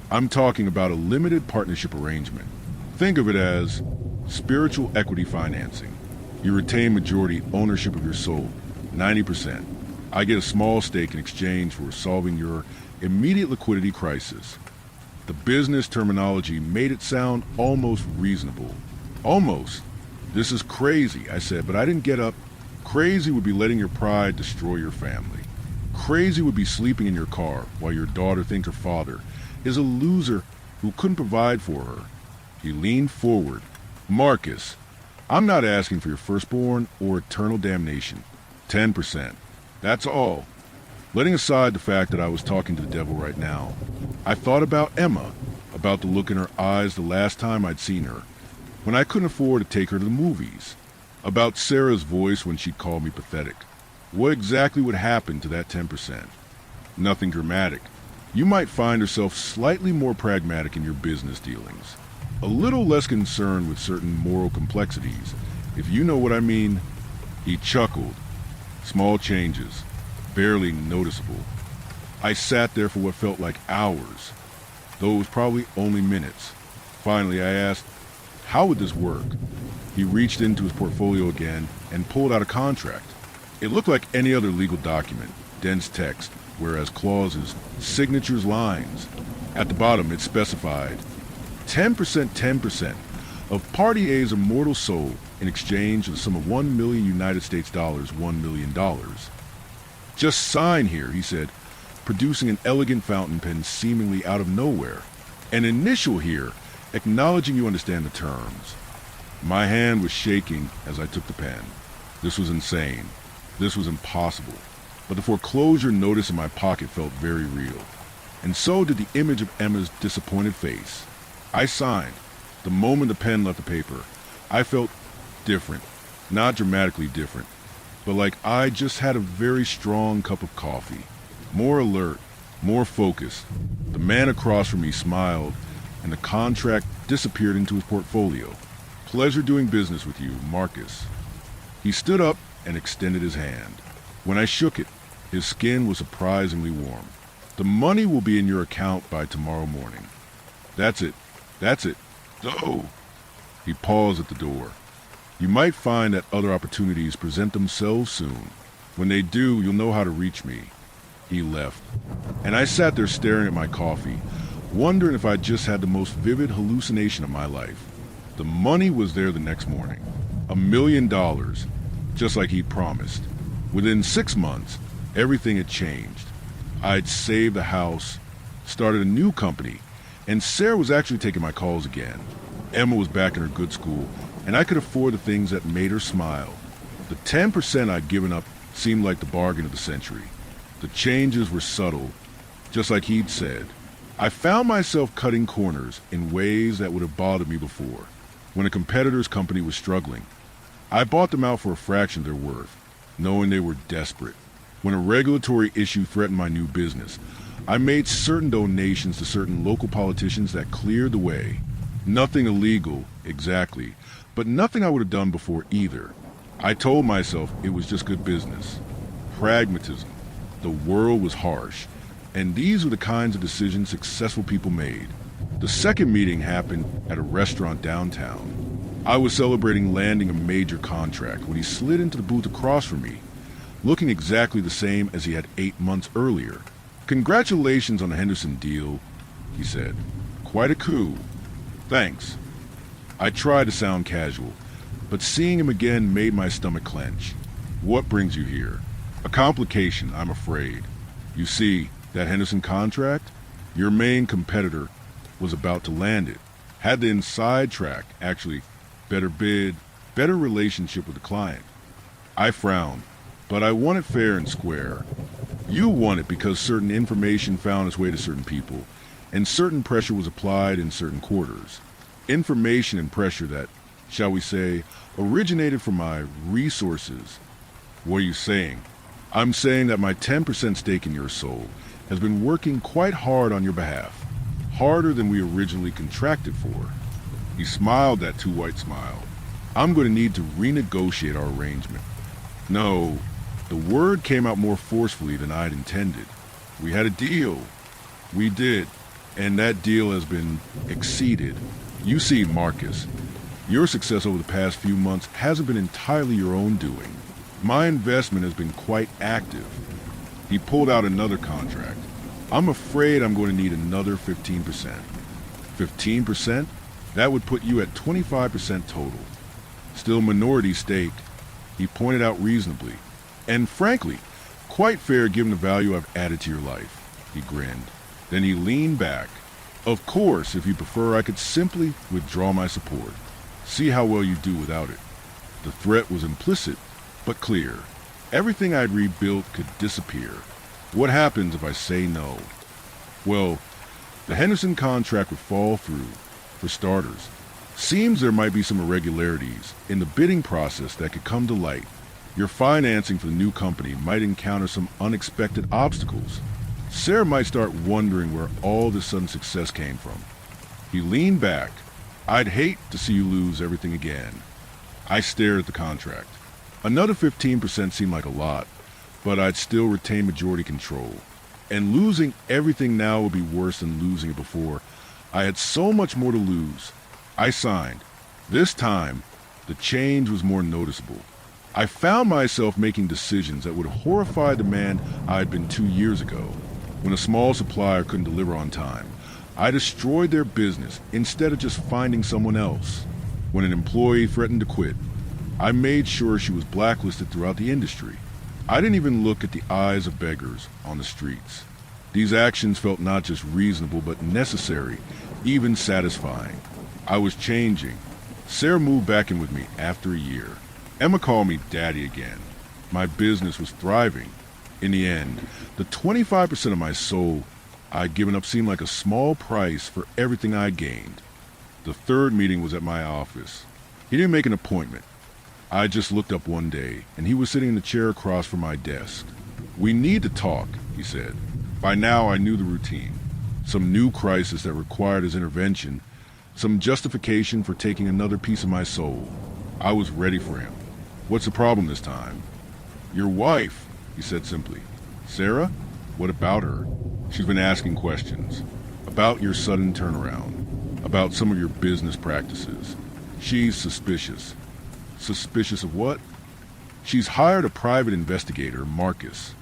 Speaker 2: I'm talking about a limited partnership arrangement. Think of it as spiritual equity financing. You retain majority ownership of your soul, 90%. I get a small stake in exchange for solving your immediate liquidity crisis. The business terminology made it sound almost reasonable. Almost. This is crazy, I said, but I didn't get up. Crazy would be letting your pride destroy your family. Crazy would be sleeping in your car while your daughter thinks her father is a loser who couldn't provide for her. He leaned forward. Marcus, I'm not asking for your firstborn or eternal damnation. 10%. That's all. Letting aside the fact that I was talking to the devil right now, I thought about Emma, about the look in her eyes the last time I'd seen her, when I couldn't afford to take her to the movies, about Sarah's voice when she'd call me pathetic. What exactly would happen to that 10%? Nothing dramatic. You might find yourself slightly more pragmatic in your business dealings, a little less concerned with certain moral complexities, if you know what I mean. He chuckled. Small changes, barely noticeable. I sat there for what felt like hours, though it was probably only minutes. Finally, I asked, how would this work? He reached into his portfolio again and pulled out a contract. It looked like any other legal document, dense text, whereas clauses, signatures, lines. At the bottom, it specified 10% of Party A's immortal soul in exchange for the sum of $1 million United States dollars, $1 million. Just sign here, he said, producing an elegant fountain pen seemingly out of nowhere. An initial here, acknowledging you understand the terms. My hand was shaking as I took the pen. This was insane. This was impossible. But the foreclosure notice in my pocket felt very real. And so did the image of Emma's disappointed face. I signed. The moment the pen left the paper, I felt different. Not dramatically different, but like I just had a very strong cup of coffee. More alert, more focused. The man across from me smiled, and the contract disappeared into his portfolio. Pleasure doing business with you, Marcus. He stood up and extended his hand. When I shook it, his skin was surprisingly warm. The money will be in your account by tomorrow morning. That's it. That's it. Oh! He paused at the door. You might find that other opportunities present themselves soon. When they do, you'll know how to reach me. He left, and I sat there staring at my coffee, wondering if I'd just had the most vivid hallucination of my life. The money was there the next morning. $1 million, just like he'd promised. Within 6 months, everything had changed. I'd saved the house, started a new company, and Sarah was actually taking my calls again. Emma was back in her good school, and I could afford the things that made her smile. The 10% I'd given up seemed like the bargain of the century. The changes were subtle, just like he'd said. I found myself cutting corners in ways that would have bothered me before. When a competitor's company was struggling, I bought them out for a fraction of their worth, knowing they were desperate. When a regulatory issue threatened my new business, I made certain donations to certain local politicians that cleared the way. Nothing illegal, exactly, but nothing I would have done before either. I told myself it was just good business. Pragmatism. The world was harsh, and these were the kinds of decisions successful people made. The second meeting happened at a restaurant downtown. I was celebrating landing a major contract when he slid into the booth across from me, looking exactly the same as he had 8 months earlier. "Congratulations on the Henderson deal," he said. "Quite a coup." "Thanks." I tried to sound casual, but seeing him again made my stomach clench. "What brings you here?" "A complication, I'm afraid. You see, that Henderson contract? Your main competitor was about to land it. Had the inside track, actually, better bid, better relationship with the client." I frowned, but I won it fair and square. You won it because certain information found its way to certain people, and certain pressure was applied in certain quarters. Information and pressure that, shall we say, originated from my resources. What are you saying? I'm saying that my 10% stake in your soul has been working quite hard on your behalf, harder than we originally contracted for. He smiled that too white smile. "I'm going to need to renegotiate our arrangement." No, the word came out more forcefully than I'd intended. "We had a deal." "We did, and that deal has been exceeded. You see, Marcus, your success over the past few months hasn't been entirely your own doing. My investment has been quite active." He pulled out another contract. "I'm afraid I'm going to need another 15%. 15%? That would put you at 25% total. Still minority stake," he pointed out reasonably. "And frankly, quite fair given the value I've added to your life." He grinned. Then he leaned back. "Of course, if you prefer, I could simply withdraw my support. See how well you do without it." The threat was implicit, but clear. Everything I'd rebuilt could disappear. What happens if I say no? Well, the Henderson contract would fall through, for starters. Seems there might be some irregularities in the bidding process that could come to light. Your financing for the new company might encounter some unexpected obstacles. Sarah might start wondering where all this sudden success came from. He leaned back. "I'd hate to see you lose everything again." I stared at the contract. Another 15% seemed like a lot, but I'd still retain majority control. And losing everything now would be worse than losing it before. I had so much more to lose. I signed. This time, the change was more noticeable. I found myself making decisions that would horrify the man I had been 2 years ago. When a small supplier couldn't deliver on time, I destroyed their business instead of just finding someone else. When an employee threatened to quit, I made sure she was blacklisted throughout the industry. I didn't even look at the eyes of beggars on the streets. These actions felt not just reasonable, but necessary, even satisfying. I was changing. Sarah moved back in with me after a year. Emma called me daddy again. My business was thriving. In the end, the 25% of my soul I'd given up seemed like a small price for everything I gained. The third meeting was at my office. He didn't make an appointment. I just looked up one day, and he was sitting in the chair across from my desk. "We need to talk," he said. By now I knew the routine. Some new crisis that required his intervention, some justification for taking another piece of my soul. I was ready for him. "What's the problem this time?" "Your wife," he said simply. "Sarah? What about her?" "She's been asking questions. About your sudden turnaround. About some of your business practices. She's suspicious." "Suspicious of what?" "She's hired a private investigator, Marcus.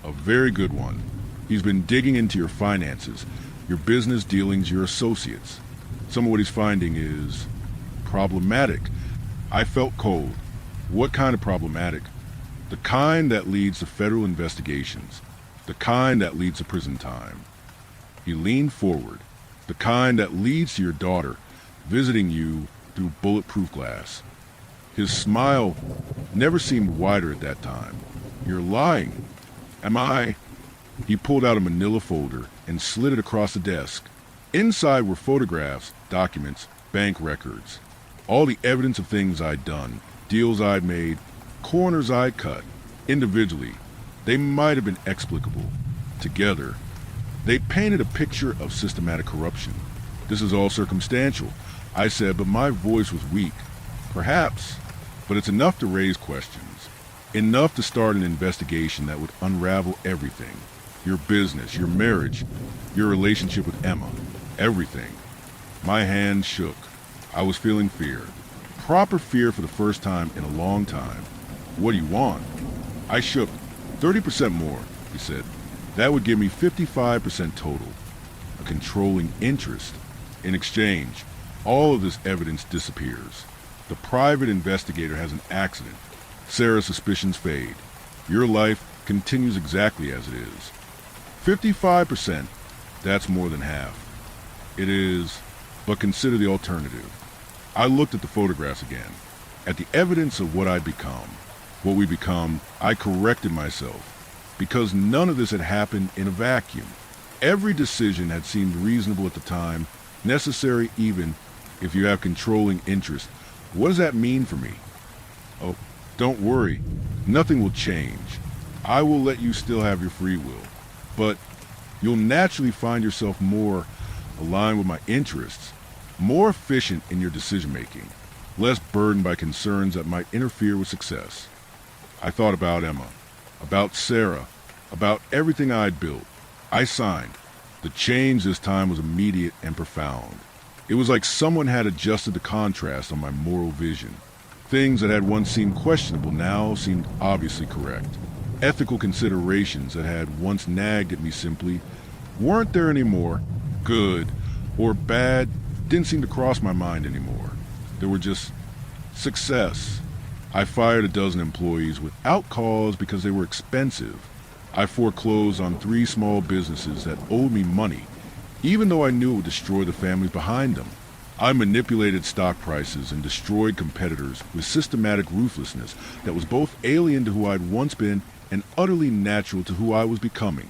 Speaker 2: A very good one. He's been digging into your finances, your business dealings, your associates. Some of what he's finding is problematic. I felt cold. What kind of problematic? The kind that leads to federal investigations. The kind that leads to prison time. He leaned forward. The kind that leads to your daughter visiting you through bulletproof glass. His smile never seemed wider at that time. You're lying. Am I? He pulled out a manila folder and slid it across the desk. Inside were photographs, documents, bank records. All the evidence of things I'd done, deals I'd made, corners I'd cut. Individually, they might have been explicable. Together, they painted a picture of systematic corruption. This is all circumstantial, I said, but my voice was weak. Perhaps, but it's enough to raise questions. Enough to start an investigation that would unravel everything. Your business, your marriage, your relationship with Emma, everything. My hand shook. I was feeling fear. Proper fear for the first time in a long time. What do you want? I shook. 30% more, he said. That would give me 55% total. A controlling interest. In exchange, all of this evidence disappears. The private investigator has an accident. Sarah's suspicions fade. Your life continues exactly as it is. 55%, that's more than half. It is, but consider the alternative. I looked at the photographs again, at the evidence of what I'd become. What we become, I corrected myself, because none of this had happened in a vacuum. Every decision had seemed reasonable at the time, necessary even if you have controlling interest. What does that mean for me? Oh, don't worry. Nothing will change. I will let you still have your free will. But you'll naturally find yourself more aligned with my interests, more efficient in your decision-making, less burdened by concerns that might interfere with success. I thought about Emma, about Sarah, about everything I'd built. I signed. The change this time was immediate and profound. It was like someone had adjusted the contrast on my moral vision. Things that had once seemed questionable now seemed obviously correct. Ethical considerations that had once nagged at me simply weren't there anymore. Good or bad didn't seem to cross my mind anymore. There were just success. I fired a dozen employees without cause because they were expensive. I foreclosed on 3 small businesses that owed me money, even though I knew it would destroy the families behind them. I manipulated stock prices and destroyed competitors with systematic ruthlessness that was both alien to who I'd once been and utterly natural to who I was becoming.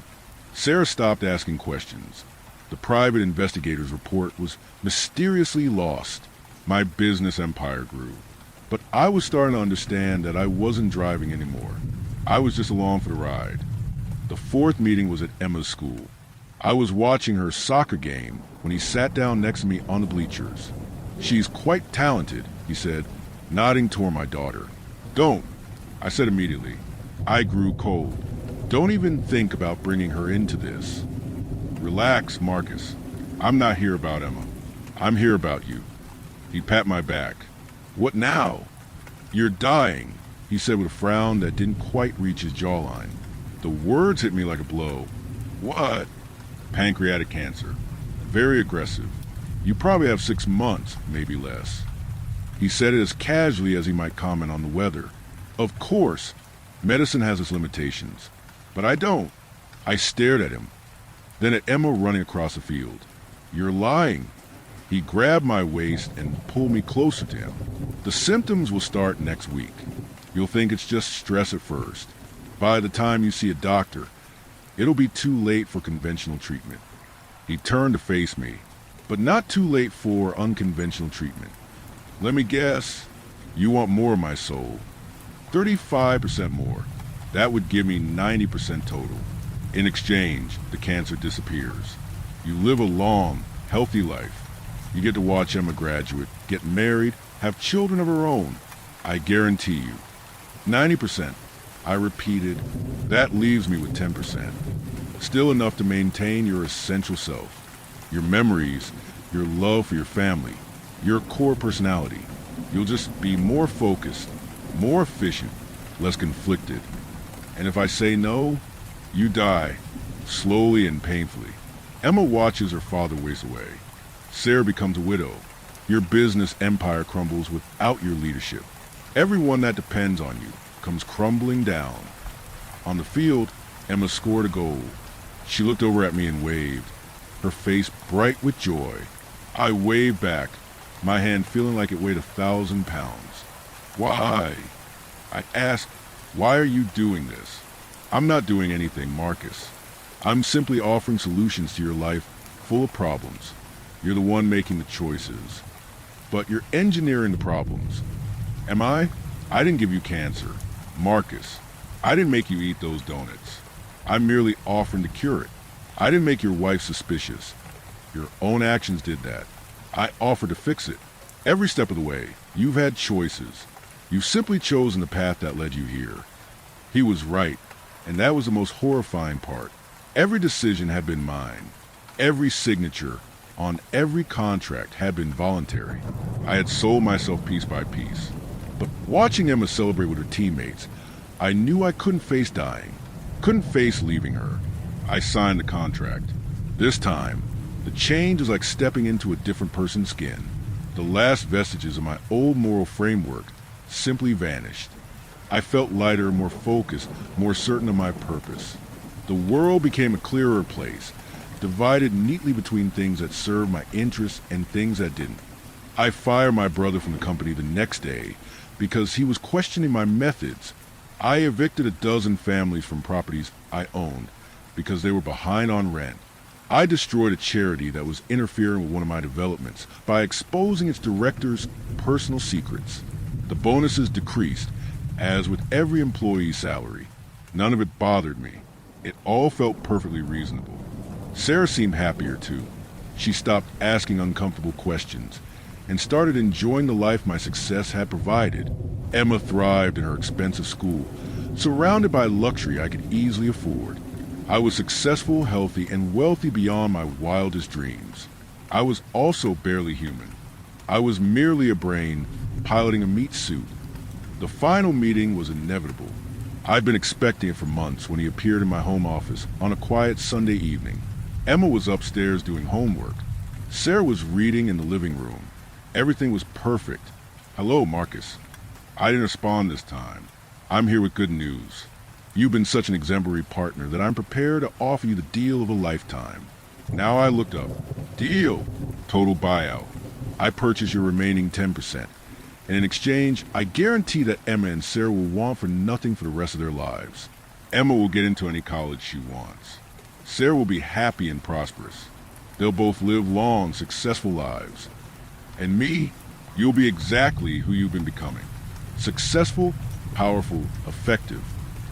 Speaker 2: Sarah stopped asking questions. The private investigator's report was mysteriously lost. My business empire grew. But I was starting to understand that I wasn't driving anymore. I was just along for the ride. The 4th meeting was at Emma's school. I was watching her soccer game when he sat down next to me on the bleachers. She's quite talented, he said, nodding toward my daughter. Don't, I said immediately. I grew cold. Don't even think about bringing her into this. Relax, Marcus. I'm not here about Emma. I'm here about you. He pat my back. What now? You're dying, he said with a frown that didn't quite reach his jawline. The words hit me like a blow. What? Pancreatic cancer. Very aggressive. You probably have 6 months, maybe less. He said it as casually as he might comment on the weather. Of course, medicine has its limitations. But I don't. I stared at him. Then at Emma running across the field. You're lying. He grabbed my waist and pulled me closer to him. The symptoms will start next week. You'll think it's just stress at first. By the time you see a doctor, it'll be too late for conventional treatment. He turned to face me, but not too late for unconventional treatment. Let me guess, you want more of my soul. 35% more. That would give me 90% total. In exchange, the cancer disappears. You live a long, healthy life. You get to watch Emma graduate, get married, have children of her own. I guarantee you. 90%. I repeated, that leaves me with 10%. Still enough to maintain your essential self. Your memories, your love for your family, your core personality. You'll just be more focused, more efficient, less conflicted. And if I say no, you die, slowly and painfully. Emma watches her father waste away. Sarah becomes a widow. Your business empire crumbles without your leadership. Everyone that depends on you comes crumbling down. On the field, Emma scored a goal. She looked over at me and waved, her face bright with joy. I waved back, my hand feeling like it weighed 1,000 pounds. Why? I asked, why are you doing this? I'm not doing anything, Marcus. I'm simply offering solutions to your life full of problems. You're the one making the choices. But you're engineering the problems. Am I? I didn't give you cancer. Marcus, I didn't make you eat those donuts. I'm merely offering to cure it. I didn't make your wife suspicious. Your own actions did that. I offered to fix it. Every step of the way, you've had choices. You've simply chosen the path that led you here. He was right, and that was the most horrifying part. Every decision had been mine. Every signature on every contract had been voluntary. I had sold myself piece by piece. But watching Emma celebrate with her teammates, I knew I couldn't face dying, couldn't face leaving her. I signed the contract. This time, the change was like stepping into a different person's skin. The last vestiges of my old moral framework simply vanished. I felt lighter, more focused, more certain of my purpose. The world became a clearer place, divided neatly between things that served my interests and things that didn't. I fired my brother from the company the next day because he was questioning my methods. I evicted a dozen families from properties I owned because they were behind on rent. I destroyed a charity that was interfering with one of my developments by exposing its director's personal secrets. The bonuses decreased, as with every employee's salary. None of it bothered me. It all felt perfectly reasonable. Sarah seemed happier too. She stopped asking uncomfortable questions and started enjoying the life my success had provided. Emma thrived in her expensive school, surrounded by luxury I could easily afford. I was successful, healthy, and wealthy beyond my wildest dreams. I was also barely human. I was merely a brain piloting a meat suit. The final meeting was inevitable. I'd been expecting it for months when he appeared in my home office on a quiet Sunday evening. Emma was upstairs doing homework. Sarah was reading in the living room. Everything was perfect. Hello, Marcus. I didn't respond this time. I'm here with good news. You've been such an exemplary partner that I'm prepared to offer you the deal of a lifetime. Now I looked up. Deal! Total buyout. I purchase your remaining 10%. And in exchange, I guarantee that Emma and Sarah will want for nothing for the rest of their lives. Emma will get into any college she wants. Sarah will be happy and prosperous. They'll both live long, successful lives. And me, you'll be exactly who you've been becoming. Successful, powerful, effective.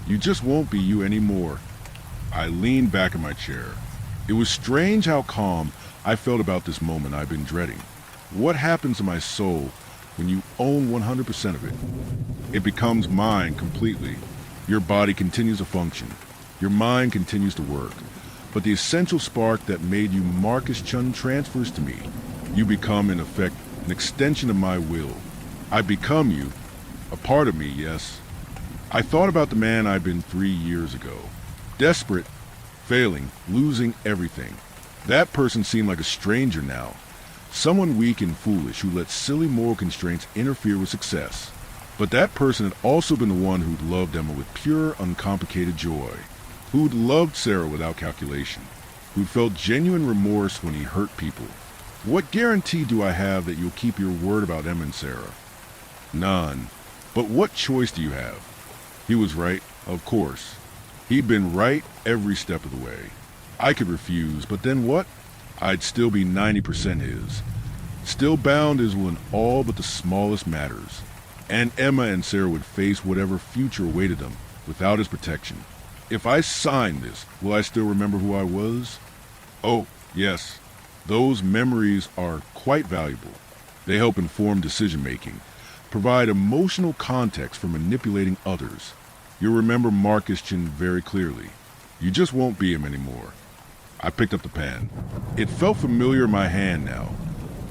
Speaker 2: You just won't be you anymore. I leaned back in my chair. It was strange how calm I felt about this moment I've been dreading. What happens to my soul when you own 100% of it? It becomes mine completely. Your body continues to function. Your mind continues to work. But the essential spark that made you Marcus Chun transfers to me. You become, in effect, an extension of my will. I become you. A part of me, yes. I thought about the man I'd been 3 years ago. Desperate, failing, losing everything. That person seemed like a stranger now. Someone weak and foolish who let silly moral constraints interfere with success. But that person had also been the one who'd loved Emma with pure, uncomplicated joy. Who'd loved Sarah without calculation. Who'd felt genuine remorse when he hurt people. What guarantee do I have that you'll keep your word about Emma and Sarah? None. But what choice do you have? He was right, of course. He'd been right every step of the way. I could refuse, but then what? I'd still be 90% his. Still bound as will in all but the smallest matters. And Emma and Sarah would face whatever future awaited them without his protection. If I signed this, will I still remember who I was? Oh, yes. Those memories are quite valuable. They help inform decision-making, provide emotional context for manipulating others. You'll remember Marcus Chin very clearly. You just won't be him anymore. I picked up the pen. It felt familiar in my hand now,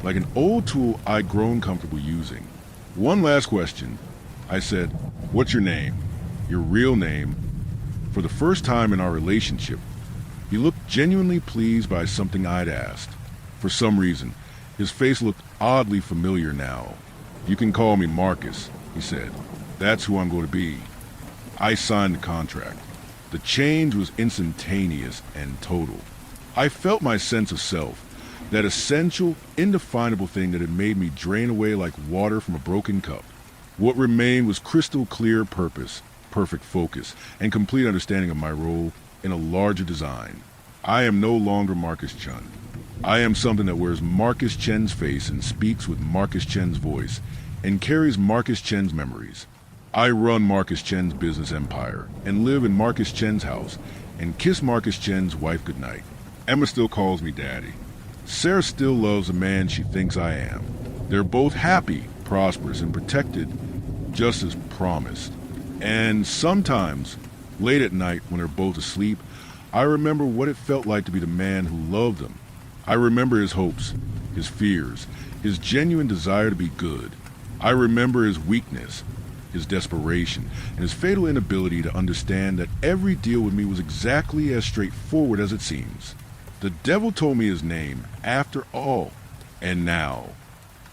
Speaker 2: like an old tool I'd grown comfortable using. One last question. I said, "What's your name?" Your real name. For the first time in our relationship, he looked genuinely pleased by something I'd asked. For some reason, His face looked oddly familiar now. "You can call me Marcus," he said. "That's who I'm going to be." I signed the contract. The change was instantaneous and total. I felt my sense of self, that essential, indefinable thing that had made me drain away like water from a broken cup. What remained was crystal clear purpose, perfect focus, and complete understanding of my role in a larger design. I am no longer Marcus Chun. I am something that wears Marcus Chen's face and speaks with Marcus Chen's voice and carries Marcus Chen's memories. I run Marcus Chen's business empire and live in Marcus Chen's house and kiss Marcus Chen's wife goodnight. Emma still calls me daddy. Sarah still loves the man she thinks I am. They're both happy, prosperous, and protected, just as promised. And sometimes, late at night when they're both asleep, I remember what it felt like to be the man who loved them. I remember his hopes, his fears, his genuine desire to be good. I remember his weakness, his desperation, and his fatal inability to understand that every deal with me was exactly as straightforward as it seems. The devil told me his name, after all. And now,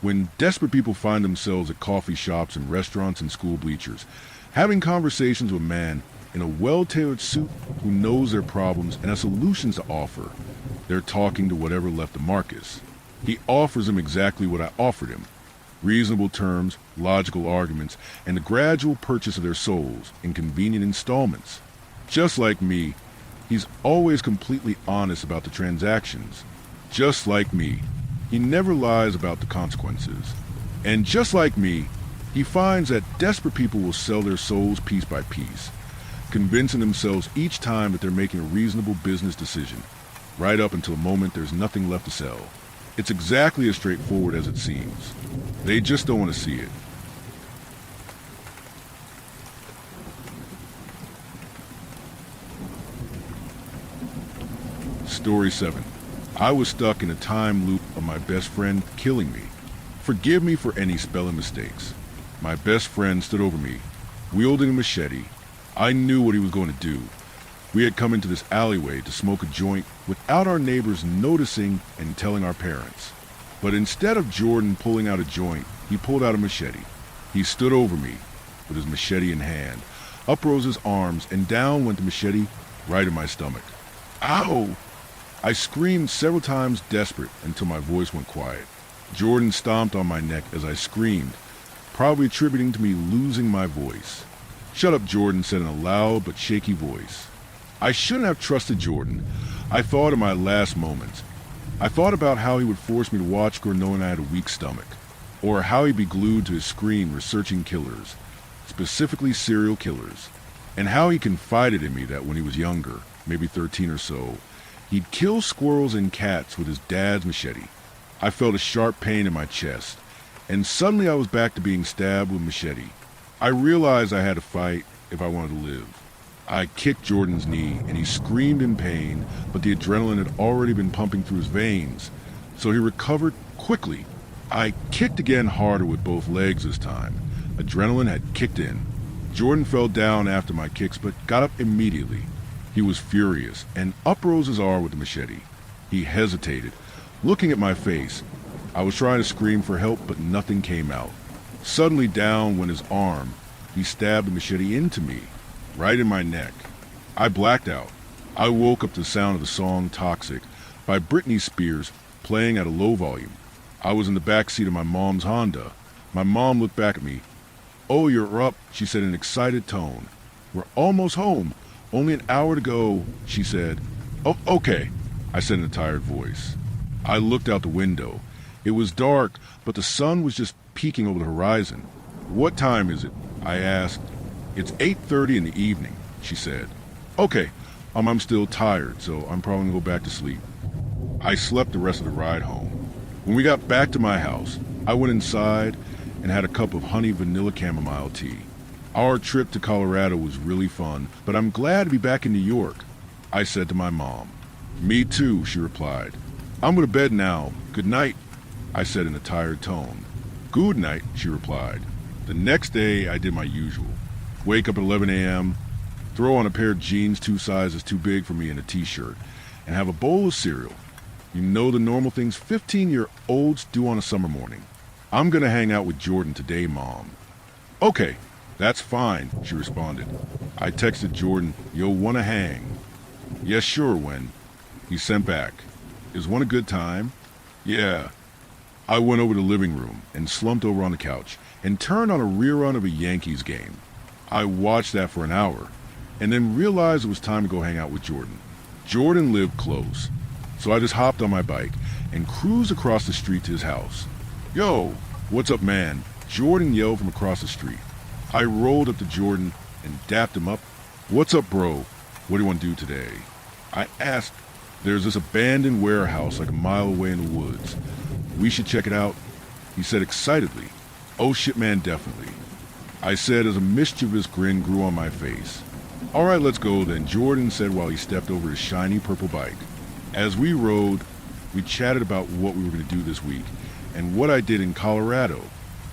Speaker 2: when desperate people find themselves at coffee shops and restaurants and school bleachers, having conversations with a man in a well-tailored suit who knows their problems and has solutions to offer, they're talking to whatever left of Marcus. He offers them exactly what I offered him: reasonable terms, logical arguments, and the gradual purchase of their souls in convenient installments. Just like me, he's always completely honest about the transactions. Just like me, he never lies about the consequences. And just like me, he finds that desperate people will sell their souls piece by piece, convincing themselves each time that they're making a reasonable business decision, right up until the moment there's nothing left to sell. It's exactly as straightforward as it seems. They just don't want to see it. Story 7. I was stuck in a time loop of my best friend killing me. Forgive me for any spelling mistakes. My best friend stood over me, wielding a machete. I knew what he was going to do. We had come into this alleyway to smoke a joint without our neighbors noticing and telling our parents. But instead of Jordan pulling out a joint, he pulled out a machete. He stood over me with his machete in hand. Up rose his arms, and down went the machete right in my stomach. Ow! I screamed several times, desperate, until my voice went quiet. Jordan stomped on my neck as I screamed, probably attributing to me losing my voice. "Shut up," Jordan said in a loud but shaky voice. I shouldn't have trusted Jordan. I thought in my last moments. I thought about how he would force me to watch Gore knowing I had a weak stomach, or how he'd be glued to his screen researching killers, specifically serial killers, and how he confided in me that when he was younger, maybe 13 or so, he'd kill squirrels and cats with his dad's machete. I felt a sharp pain in my chest, and suddenly I was back to being stabbed with machete. I realized I had to fight if I wanted to live. I kicked Jordan's knee, and he screamed in pain, but the adrenaline had already been pumping through his veins, so he recovered quickly. I kicked again, harder with both legs this time. Adrenaline had kicked in. Jordan fell down after my kicks, but got up immediately. He was furious, and up rose his arm with the machete. He hesitated, looking at my face. I was trying to scream for help, but nothing came out. Suddenly down went his arm. He stabbed the machete into me, right in my neck. I blacked out. I woke up to the sound of the song Toxic by Britney Spears playing at a low volume. I was in the back seat of my mom's Honda. My mom looked back at me. "Oh, you're up," she said in an excited tone. "We're almost home. Only an hour to go," she said. "Oh, okay," I said in a tired voice. I looked out the window. It was dark, but the sun was just peeking over the horizon. "What time is it?" I asked. "It's 8:30 in the evening," she said. "Okay, I'm still tired, so I'm probably going to go back to sleep." I slept the rest of the ride home. When we got back to my house, I went inside and had a cup of honey vanilla chamomile tea. Our trip to Colorado was really fun, but I'm glad to be back in New York, I said to my mom. "Me too," she replied. "I'm going to bed now. Good night," I said in a tired tone. "Good night," she replied. The next day, I did my usual. Wake up at 11 a.m., throw on a pair of jeans 2 sizes too big for me and a t-shirt, and have a bowl of cereal. You know, the normal things 15-year-olds do on a summer morning. I'm gonna hang out with Jordan today, Mom. Okay, that's fine, she responded. I texted Jordan, yo, wanna hang? Yes, sure, when? He sent back, is one a good time? Yeah. I went over to the living room and slumped over on the couch and turned on a rerun of a Yankees game. I watched that for an hour and then realized it was time to go hang out with Jordan. Jordan lived close, so I just hopped on my bike and cruised across the street to his house. Yo, what's up, man? Jordan yelled from across the street. I rolled up to Jordan and dapped him up. What's up, bro? What do you want to do today? I asked. There's this abandoned warehouse like a mile away in the woods. We should check it out. He said excitedly. Oh shit, man, definitely. I said as a mischievous grin grew on my face. All right, let's go then, Jordan said while he stepped over his shiny purple bike. As we rode, we chatted about what we were going to do this week and what I did in Colorado.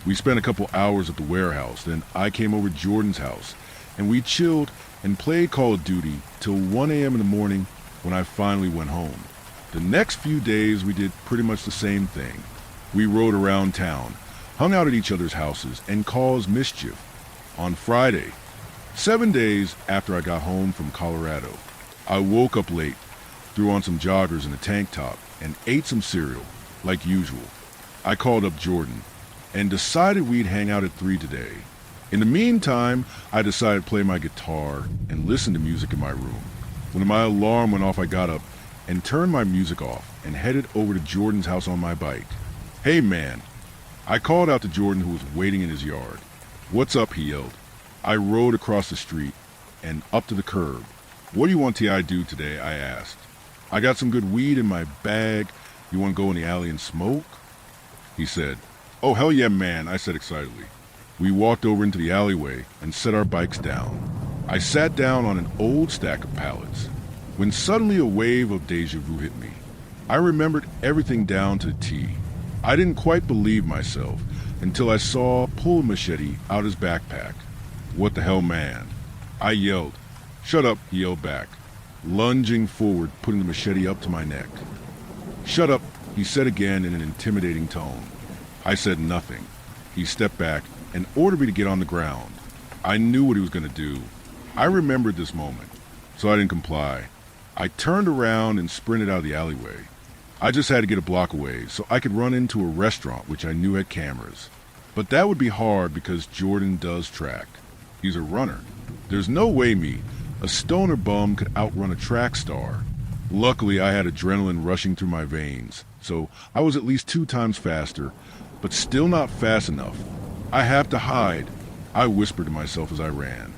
Speaker 2: We spent a couple hours at the warehouse, then I came over to Jordan's house, and we chilled and played Call of Duty till 1 a.m. in the morning when I finally went home. The next few days we did pretty much the same thing. We rode around town, hung out at each other's houses, and caused mischief. On Friday, 7 days after I got home from Colorado, I woke up late, threw on some joggers and a tank top, and ate some cereal, like usual. I called up Jordan and decided we'd hang out at 3 today. In the meantime, I decided to play my guitar and listen to music in my room. When my alarm went off, I got up and turned my music off and headed over to Jordan's house on my bike. Hey, man. I called out to Jordan, who was waiting in his yard. What's up, he yelled. I rode across the street and up to the curb. What do you want T.I. do today? I asked. I got some good weed in my bag. You want to go in the alley and smoke? He said. Oh, hell yeah, man, I said excitedly. We walked over into the alleyway and set our bikes down. I sat down on an old stack of pallets when suddenly a wave of deja vu hit me. I remembered everything down to the T. I didn't quite believe myself until I saw pull a machete out his backpack. What the hell, man? I yelled. Shut up, he yelled back, lunging forward, putting the machete up to my neck. Shut up, he said again in an intimidating tone. I said nothing. He stepped back and ordered me to get on the ground. I knew what he was going to do. I remembered this moment, so I didn't comply. I turned around and sprinted out of the alleyway. I just had to get a block away so I could run into a restaurant which I knew had cameras. But that would be hard because Jordan does track. He's a runner. There's no way me, a stoner bum, could outrun a track star. Luckily, I had adrenaline rushing through my veins, so I was at least 2 times faster, but still not fast enough. I have to hide, I whispered to myself as I ran.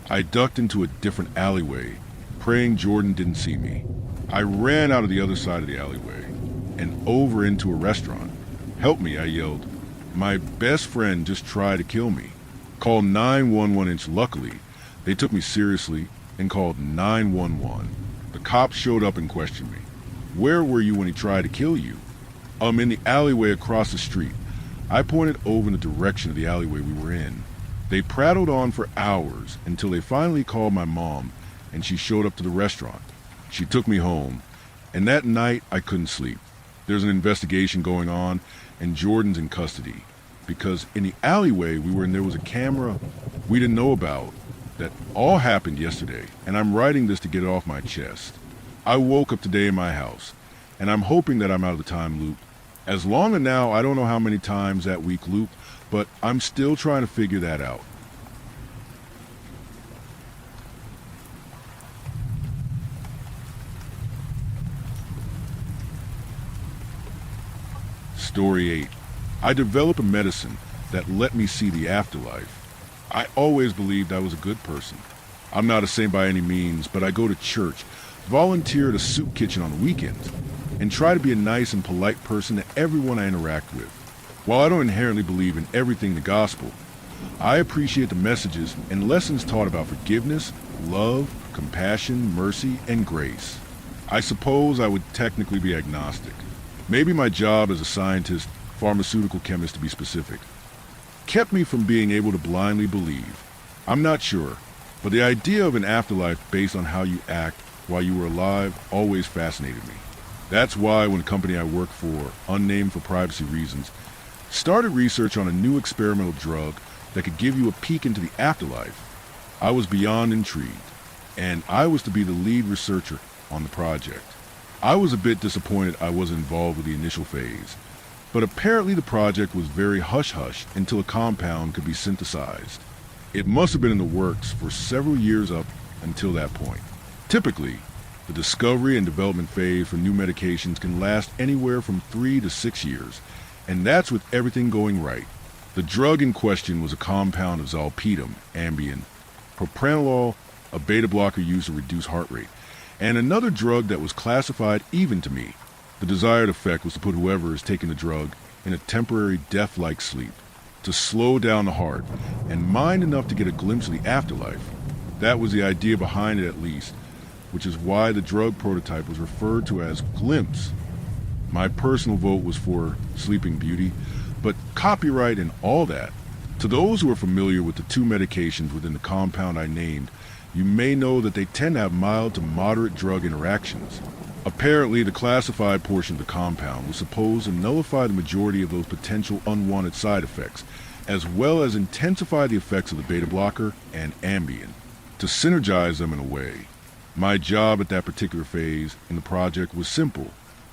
Speaker 2: I ducked into a different alleyway, praying Jordan didn't see me. I ran out of the other side of the alleyway and over into a restaurant. Help me, I yelled. My best friend just tried to kill me. Call 911. Luckily, they took me seriously and called 911. The cops showed up and questioned me. Where were you when he tried to kill you? In the alleyway across the street. I pointed over in the direction of the alleyway we were in. They prattled on for hours until they finally called my mom, and she showed up to the restaurant. She took me home, and that night I couldn't sleep. There's an investigation going on, and Jordan's in custody, because in the alleyway we were in there was a camera we didn't know about. That all happened yesterday, and I'm writing this to get it off my chest. I woke up today in my house, and I'm hoping that I'm out of the time loop. As long as now, I don't know how many times that week looped, but I'm still trying to figure that out. Story 8. I developed a medicine that let me see the afterlife. I always believed I was a good person. I'm not a saint by any means, but I go to church, volunteer at a soup kitchen on the weekends, and try to be a nice and polite person to everyone I interact with. While I don't inherently believe in everything in the gospel, I appreciate the messages and lessons taught about forgiveness, love, compassion, mercy, and grace. I suppose I would technically be agnostic. Maybe my job as a scientist, pharmaceutical chemist to be specific, kept me from being able to blindly believe. I'm not sure, but the idea of an afterlife based on how you act while you were alive always fascinated me. That's why when the company I work for, unnamed for privacy reasons, started research on a new experimental drug that could give you a peek into the afterlife, I was beyond intrigued, and I was to be the lead researcher on the project. I was a bit disappointed I wasn't involved with the initial phase, but apparently the project was very hush-hush until a compound could be synthesized. It must have been in the works for several years up until that point. Typically, the discovery and development phase for new medications can last anywhere from 3 to 6 years, and that's with everything going right. The drug in question was a compound of zolpidem, Ambien, propranolol, a beta blocker used to reduce heart rate, and another drug that was classified even to me. The desired effect was to put whoever is taking the drug in a temporary death-like sleep, to slow down the heart, and mind enough to get a glimpse of the afterlife. That was the idea behind it at least, which is why the drug prototype was referred to as Glimpse. My personal vote was for Sleeping Beauty, but copyright and all that. To those who are familiar with the two medications within the compound I named, you may know that they tend to have mild to moderate drug interactions. Apparently, the classified portion of the compound was supposed to nullify the majority of those potential unwanted side effects, as well as intensify the effects of the beta blocker and Ambien, to synergize them in a way. My job at that particular phase in the project was simple: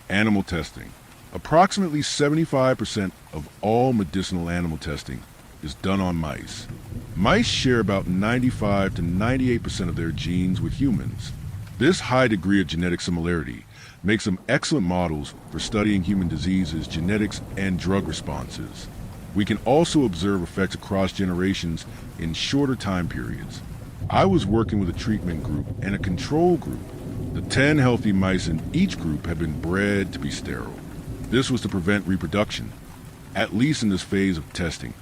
Speaker 2: animal testing. Approximately 75% of all medicinal animal testing is done on mice. Mice share about 95 to 98% of their genes with humans. This high degree of genetic similarity makes them excellent models for studying human diseases, genetics, and drug responses. We can also observe effects across generations in shorter time periods. I was working with a treatment group and a control group. The 10 healthy mice in each group had been bred to be sterile. This was to prevent reproduction, at least in this phase of testing,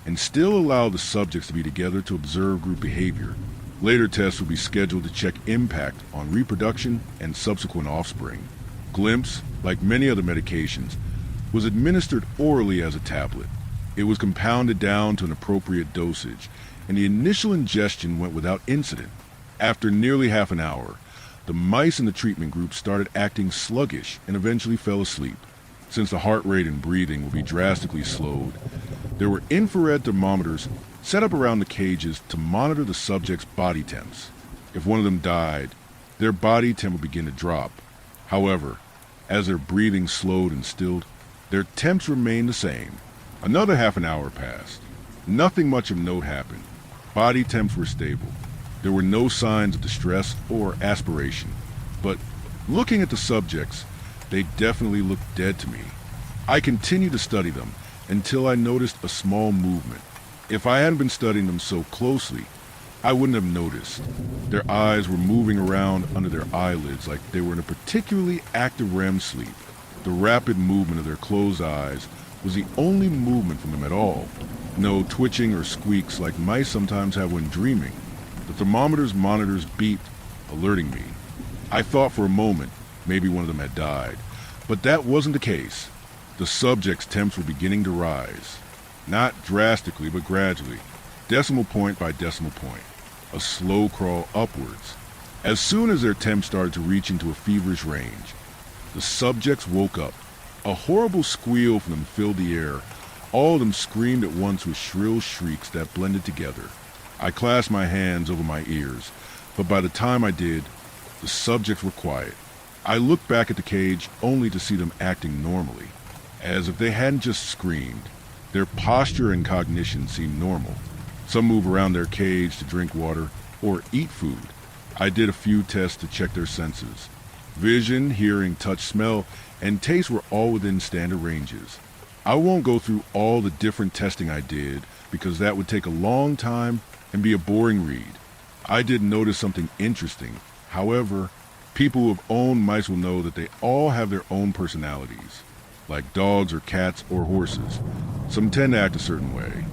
Speaker 2: and still allow the subjects to be together to observe group behavior. Later tests would be scheduled to check impact on reproduction and subsequent offspring. Glimpse, like many other medications, was administered orally as a tablet. It was compounded down to an appropriate dosage, and the initial ingestion went without incident. After nearly half an hour, the mice in the treatment group started acting sluggish and eventually fell asleep. Since the heart rate and breathing would be drastically slowed, there were infrared thermometers set up around the cages to monitor the subjects' body temps. If one of them died, their body temp would begin to drop. However, as their breathing slowed and stilled, their temps remained the same. Another half an hour passed. Nothing much of note happened. Body temps were stable. There were no signs of distress or aspiration. But looking at the subjects, they definitely looked dead to me. I continued to study them until I noticed a small movement. If I hadn't been studying them so closely, I wouldn't have noticed. Their eyes were moving around under their eyelids like they were in a particularly active REM sleep. The rapid movement of their closed eyes was the only movement from them at all. No twitching or squeaks like mice sometimes have when dreaming. The thermometer's monitors beeped, alerting me. I thought for a moment maybe one of them had died, but that wasn't the case. The subject's temps were beginning to rise. Not drastically, but gradually, decimal point by decimal point, a slow crawl upwards. As soon as their temps started to reach into a feverish range, the subjects woke up. A horrible squeal from them filled the air. All of them screamed at once with shrill shrieks that blended together. I clasped my hands over my ears, but by the time I did, the subjects were quiet. I looked back at the cage only to see them acting normally, as if they hadn't just screamed. Their posture and cognition seemed normal. Some move around their cage to drink water or eat food. I did a few tests to check their senses. Vision, hearing, touch, smell, and taste were all within standard ranges. I won't go through all the different testing I did because that would take a long time and be a boring read. I did notice something interesting. However, people who have owned mice will know that they all have their own personalities, like dogs or cats or horses. Some tend to act a certain way.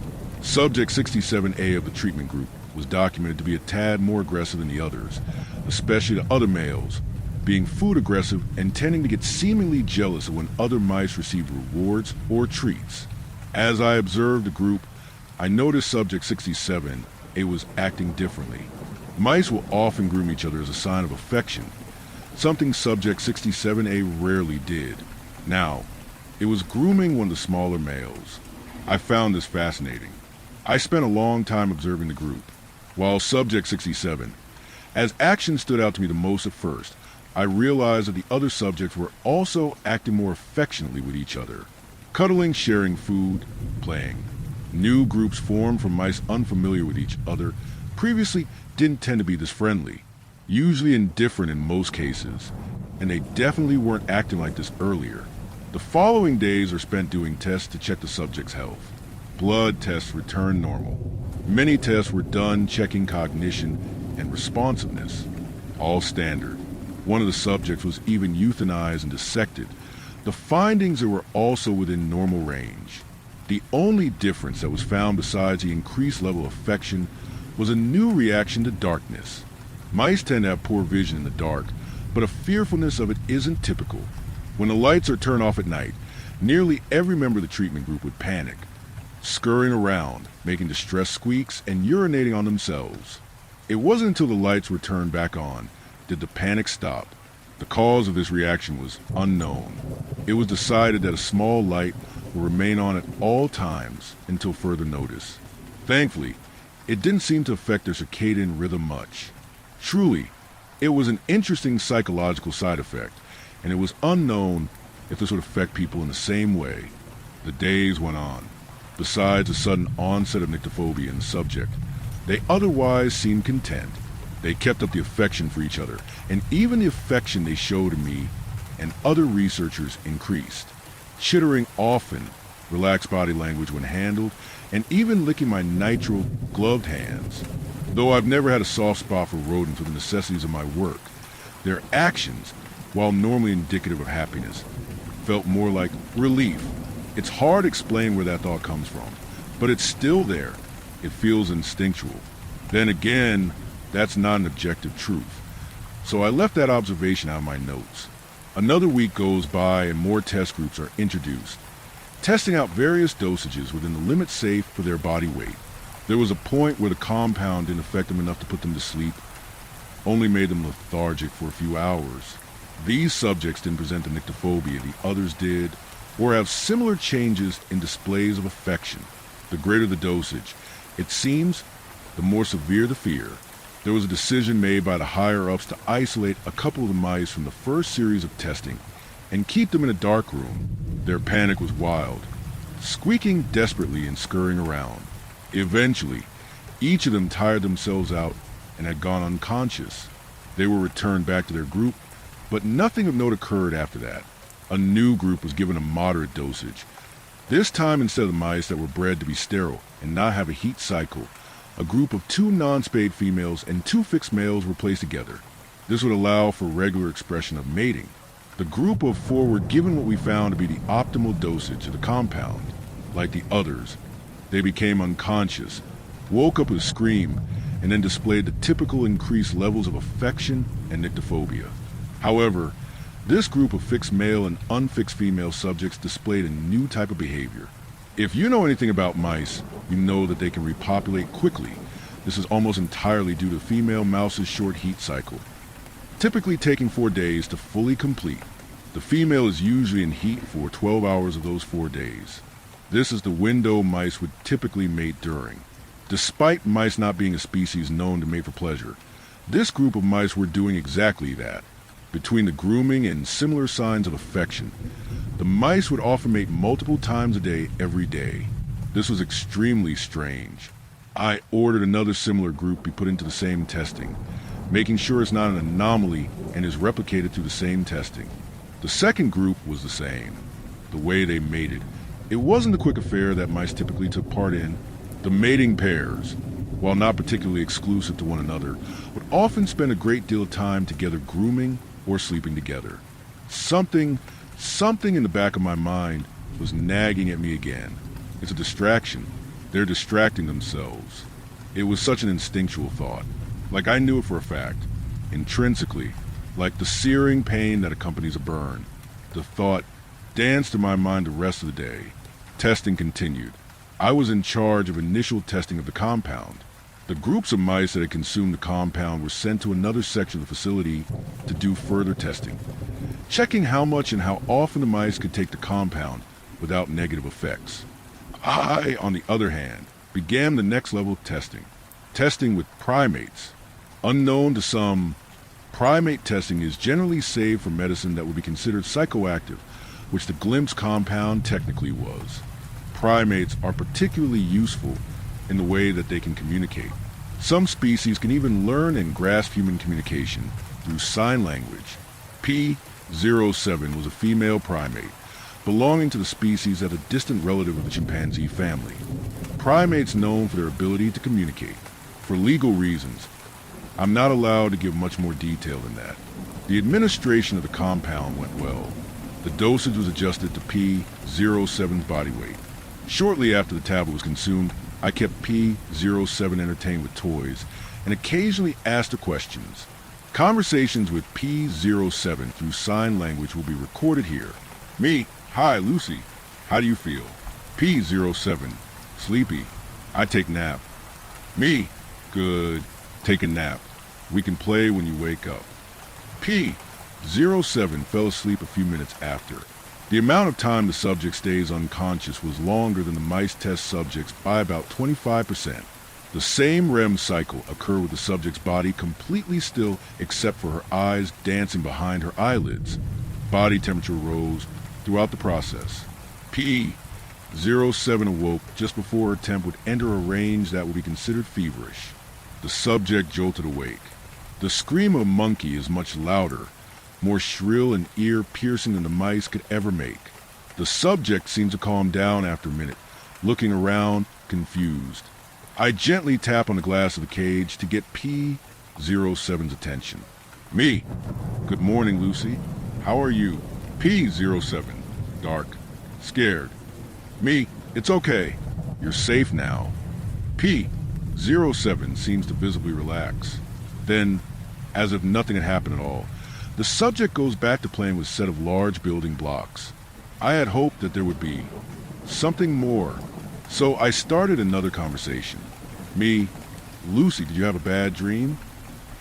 Speaker 2: Subject 67A of the treatment group was documented to be a tad more aggressive than the others, especially the other males, being food aggressive and tending to get seemingly jealous of when other mice received rewards or treats. As I observed the group, I noticed Subject 67A was acting differently. Mice will often groom each other as a sign of affection. something Subject 67A rarely did. Now, it was grooming one of the smaller males. I found this fascinating. I spent a long time observing the group, while Subject 67, as action stood out to me the most at first, I realized that the other subjects were also acting more affectionately with each other. Cuddling, sharing food, playing. New groups formed from mice unfamiliar with each other previously didn't tend to be this friendly, usually indifferent in most cases, and they definitely weren't acting like this earlier. The following days are spent doing tests to check the subject's health. Blood tests returned normal. Many tests were done checking cognition and responsiveness, all standard. One of the subjects was even euthanized and dissected. The findings were also within normal range. The only difference that was found besides the increased level of affection was a new reaction to darkness. Mice tend to have poor vision in the dark, but a fearfulness of it isn't typical. When the lights are turned off at night, nearly every member of the treatment group would panic, scurrying around, making distressed squeaks, and urinating on themselves. It wasn't until the lights were turned back on did the panic stop. The cause of this reaction was unknown. It was decided that a small light will remain on at all times until further notice. Thankfully, it didn't seem to affect their circadian rhythm much. Truly, it was an interesting psychological side effect, and it was unknown if this would affect people in the same way. The days went on. Besides a sudden onset of nyctophobia in the subject, they otherwise seemed content. They kept up the affection for each other, and even the affection they showed to me and other researchers increased. Chittering often, relaxed body language when handled, and even licking my nitro gloved hands. Though I've never had a soft spot for rodents for the necessities of my work, their actions, while normally indicative of happiness, felt more like relief. It's hard to explain where that thought comes from, but it's still there. It feels instinctual. Then again, that's not an objective truth. So I left that observation out of my notes. Another week goes by and more test groups are introduced, testing out various dosages within the limits safe for their body weight. There was a point where the compound didn't affect them enough to put them to sleep, only made them lethargic for a few hours. These subjects didn't present the nyctophobia the others did, or have similar changes in displays of affection. The greater the dosage, it seems, the more severe the fear. There was a decision made by the higher-ups to isolate a couple of the mice from the first series of testing and keep them in a dark room. Their panic was wild, squeaking desperately and scurrying around. Eventually, each of them tired themselves out and had gone unconscious. They were returned back to their group, but nothing of note occurred after that. A new group was given a moderate dosage. This time, instead of the mice that were bred to be sterile and not have a heat cycle, a group of 2 non-spayed females and 2 fixed males were placed together. This would allow for regular expression of mating. The group of 4 were given what we found to be the optimal dosage of the compound. Like the others, they became unconscious, woke up with a scream, and then displayed the typical increased levels of affection and nyctophobia. However, this group of fixed male and unfixed female subjects displayed a new type of behavior. If you know anything about mice, you know that they can repopulate quickly. This is almost entirely due to the female mouse's short heat cycle, typically taking 4 days to fully complete. The female is usually in heat for 12 hours of those 4 days. This is the window mice would typically mate during. Despite mice not being a species known to mate for pleasure, this group of mice were doing exactly that. Between the grooming and similar signs of affection, the mice would often mate multiple times a day every day. This was extremely strange. I ordered another similar group be put into the same testing, making sure it's not an anomaly and is replicated through the same testing. The second group was the same. The way they mated. It wasn't the quick affair that mice typically took part in. The mating pairs, while not particularly exclusive to one another, would often spend a great deal of time together grooming or sleeping together. Something in the back of my mind was nagging at me again. It's a distraction. They're distracting themselves. It was such an instinctual thought. Like I knew it for a fact. Intrinsically, like the searing pain that accompanies a burn. The thought danced in my mind the rest of the day. Testing continued. I was in charge of initial testing of the compound. The groups of mice that had consumed the compound were sent to another section of the facility to do further testing, checking how much and how often the mice could take the compound without negative effects. I, on the other hand, began the next level of testing with primates. Unknown to some, primate testing is generally saved for medicine that would be considered psychoactive, which the glimpse compound technically was. Primates are particularly useful in the way that they can communicate. Some species can even learn and grasp human communication through sign language. P07 was a female primate, belonging to the species as a distant relative of the chimpanzee family. Primates known for their ability to communicate. For legal reasons, I'm not allowed to give much more detail than that. The administration of the compound went well. The dosage was adjusted to P07's body weight. Shortly after the tablet was consumed, I kept P07 entertained with toys and occasionally asked her questions. Conversations with P07 through sign language will be recorded here. Me, hi Lucy, how do you feel? P07, sleepy, I take nap. Me, good, take a nap. We can play when you wake up. P07 fell asleep a few minutes after. The amount of time the subject stays unconscious was longer than the mice test subjects by about 25%. The same REM cycle occurred with the subject's body completely still except for her eyes dancing behind her eyelids. Body temperature rose throughout the process. P07 awoke just before her temp would enter a range that would be considered feverish. The subject jolted awake. The scream of a monkey is much louder, more shrill and ear-piercing than the mice could ever make. The subject seemed to calm down after a minute, looking around, confused. I gently tap on the glass of the cage to get P07's attention. Me. Good morning, Lucy. How are you? P07. Dark. Scared. Me. It's okay. You're safe now. P07 seems to visibly relax. Then, as if nothing had happened at all, the subject goes back to playing with a set of large building blocks. I had hoped that there would be something more, so I started another conversation. Me, Lucy, did you have a bad dream?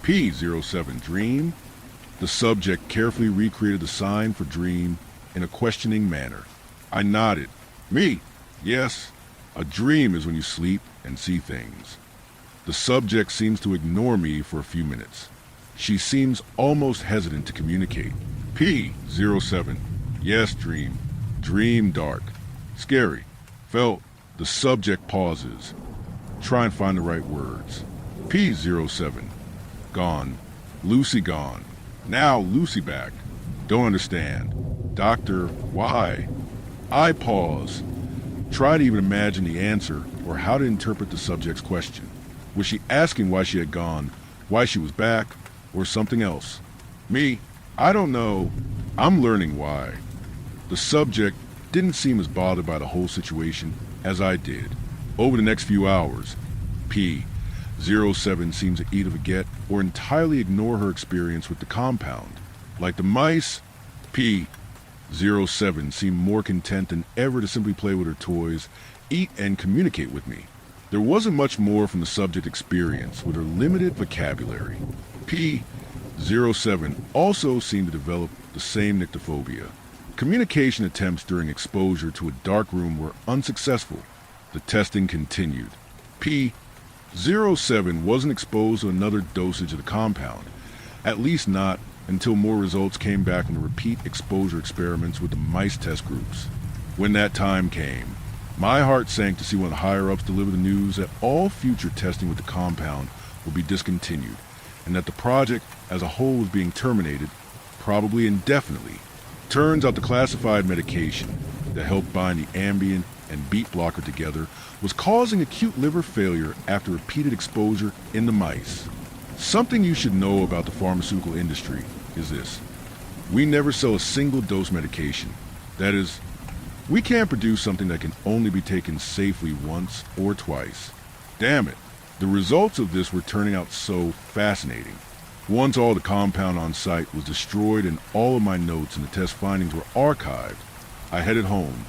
Speaker 2: P07, dream? The subject carefully recreated the sign for dream in a questioning manner. I nodded. Me, yes, a dream is when you sleep and see things. The subject seems to ignore me for a few minutes. She seems almost hesitant to communicate. P07. Yes, dream. Dream dark. Scary. Felt. The subject pauses. Try and find the right words. P07. Gone. Lucy gone. Now Lucy back. Don't understand. Doctor, why? I pause. Try to even imagine the answer or how to interpret the subject's question. Was she asking why she had gone, why she was back, or something else? Me, I don't know. I'm learning why. The subject didn't seem as bothered by the whole situation as I did. Over the next few hours, P07 seems to either forget or entirely ignore her experience with the compound. Like the mice, P07 seemed more content than ever to simply play with her toys, eat, and communicate with me. There wasn't much more from the subject experience with her limited vocabulary. P07 also seemed to develop the same nyctophobia. Communication attempts during exposure to a dark room were unsuccessful. The testing continued. P07 wasn't exposed to another dosage of the compound, at least not until more results came back from the repeat exposure experiments with the mice test groups. When that time came, my heart sank to see one of the higher-ups deliver the news that all future testing with the compound would be discontinued, and that the project as a whole was being terminated, probably indefinitely. Turns out the classified medication that helped bind the Ambien and beat blocker together was causing acute liver failure after repeated exposure in the mice. Something you should know about the pharmaceutical industry is this. We never sell a single dose medication. That is, we can't produce something that can only be taken safely once or twice. Damn it, the results of this were turning out so fascinating. Once all the compound on site was destroyed and all of my notes and the test findings were archived, I headed home,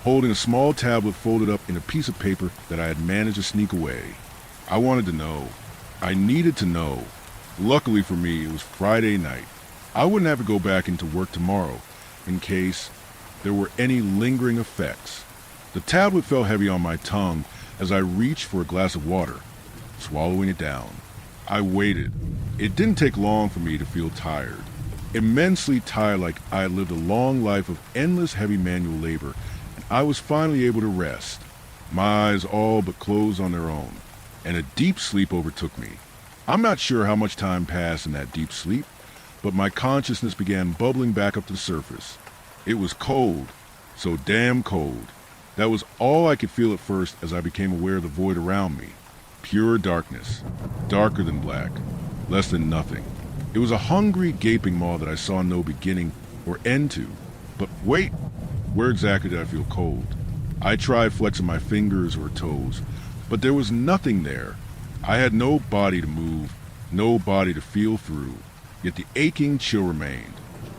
Speaker 2: holding a small tablet folded up in a piece of paper that I had managed to sneak away. I wanted to know. I needed to know. Luckily for me, it was Friday night. I wouldn't have to go back into work tomorrow in case there were any lingering effects. The tablet fell heavy on my tongue as I reached for a glass of water, swallowing it down. I waited. It didn't take long for me to feel tired. Immensely tired, like I had lived a long life of endless heavy manual labor, and I was finally able to rest. My eyes all but closed on their own, and a deep sleep overtook me. I'm not sure how much time passed in that deep sleep, but my consciousness began bubbling back up to the surface. It was cold, so damn cold. That was all I could feel at first as I became aware of the void around me. Pure darkness, darker than black, less than nothing. It was a hungry, gaping maw that I saw no beginning or end to. But wait, where exactly did I feel cold? I tried flexing my fingers or toes, but there was nothing there. I had no body to move, no body to feel through, yet the aching chill remained.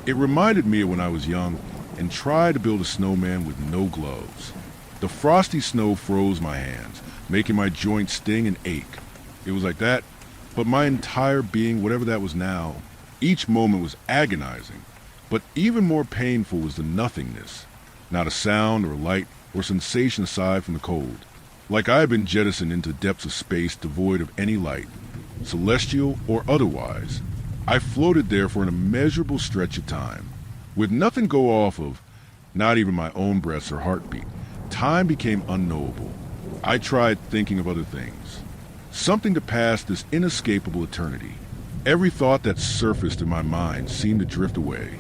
Speaker 2: It reminded me of when I was young and tried to build a snowman with no gloves. The frosty snow froze my hands, making my joints sting and ache. It was like that, but my entire being, whatever that was now, each moment was agonizing. But even more painful was the nothingness. Not a sound or light or sensation aside from the cold. Like I had been jettisoned into depths of space devoid of any light, celestial or otherwise. I floated there for an immeasurable stretch of time, with nothing to go off of, not even my own breaths or heartbeat. Time became unknowable. I tried thinking of other things, something to pass this inescapable eternity. Every thought that surfaced in my mind seemed to drift away.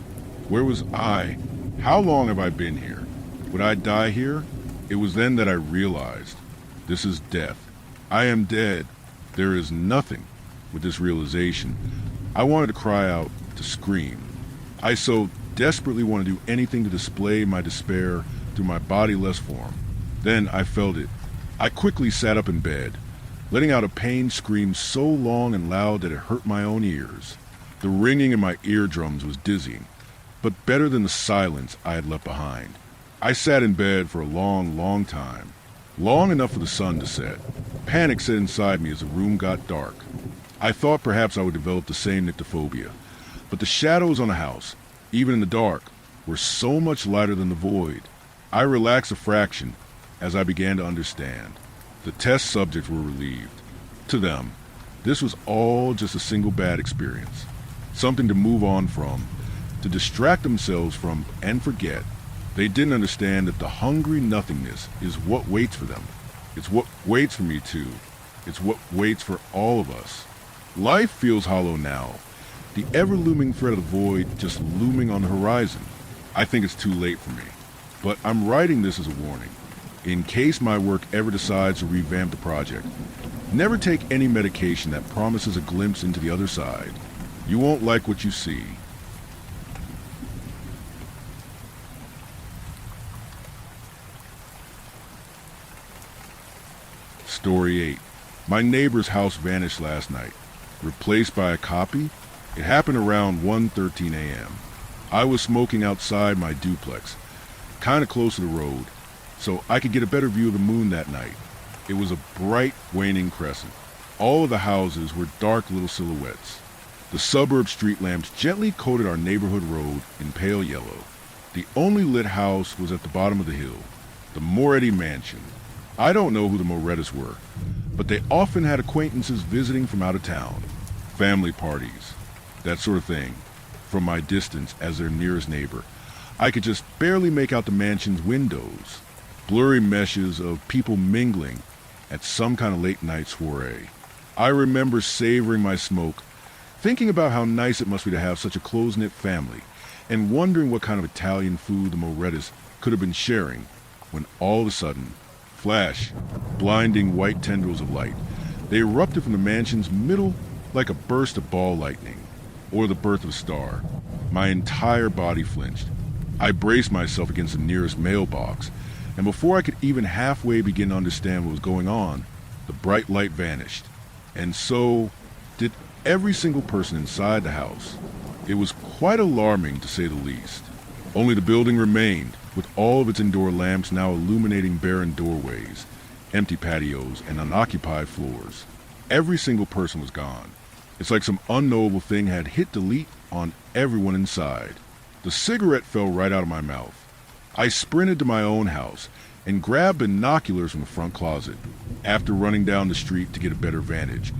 Speaker 2: Where was I? How long have I been here? Would I die here? It was then that I realized, this is death. I am dead. There is nothing. With this realization, I wanted to cry out, to scream. I so desperately wanted to do anything to display my despair through my bodiless form. Then I felt it. I quickly sat up in bed, letting out a pain scream so long and loud that it hurt my own ears. The ringing in my eardrums was dizzying, but better than the silence I had left behind. I sat in bed for a long time, long enough for the sun to set. Panic set inside me as the room got dark. I thought perhaps I would develop the same nyctophobia, but the shadows on the house, even in the dark, were so much lighter than the void. I relaxed a fraction as I began to understand. The test subjects were relieved. To them, this was all just a single bad experience, something to move on from, to distract themselves from and forget. They didn't understand that the hungry nothingness is what waits for them. It's what waits for me too. It's what waits for all of us. Life feels hollow now, the ever-looming threat of the void just looming on the horizon. I think it's too late for me, but I'm writing this as a warning. In case my work ever decides to revamp the project, never take any medication that promises a glimpse into the other side. You won't like what you see. Story 8. My neighbor's house vanished last night, replaced by a copy. It happened around 1:13 a.m. I was smoking outside my duplex, kind of close to the road, so I could get a better view of the moon that night. It was a bright, waning crescent. All of the houses were dark little silhouettes. The suburb street lamps gently coated our neighborhood road in pale yellow. The only lit house was at the bottom of the hill, the Moretti mansion. I don't know who the Morettas were, but they often had acquaintances visiting from out of town, family parties, that sort of thing. From my distance as their nearest neighbor, I could just barely make out the mansion's windows, blurry meshes of people mingling at some kind of late night soiree. I remember savoring my smoke, thinking about how nice it must be to have such a close-knit family, and wondering what kind of Italian food the Morettas could have been sharing, when all of a sudden, flash, blinding white tendrils of light. They erupted from the mansion's middle like a burst of ball lightning, or the birth of a star. My entire body flinched. I braced myself against the nearest mailbox, and before I could even halfway begin to understand what was going on, the bright light vanished. And so did every single person inside the house. It was quite alarming, to say the least. Only the building remained, with all of its indoor lamps now illuminating barren doorways, empty patios, and unoccupied floors. Every single person was gone. It's like some unknowable thing had hit delete on everyone inside. The cigarette fell right out of my mouth. I sprinted to my own house and grabbed binoculars from the front closet after running down the street to get a better vantage.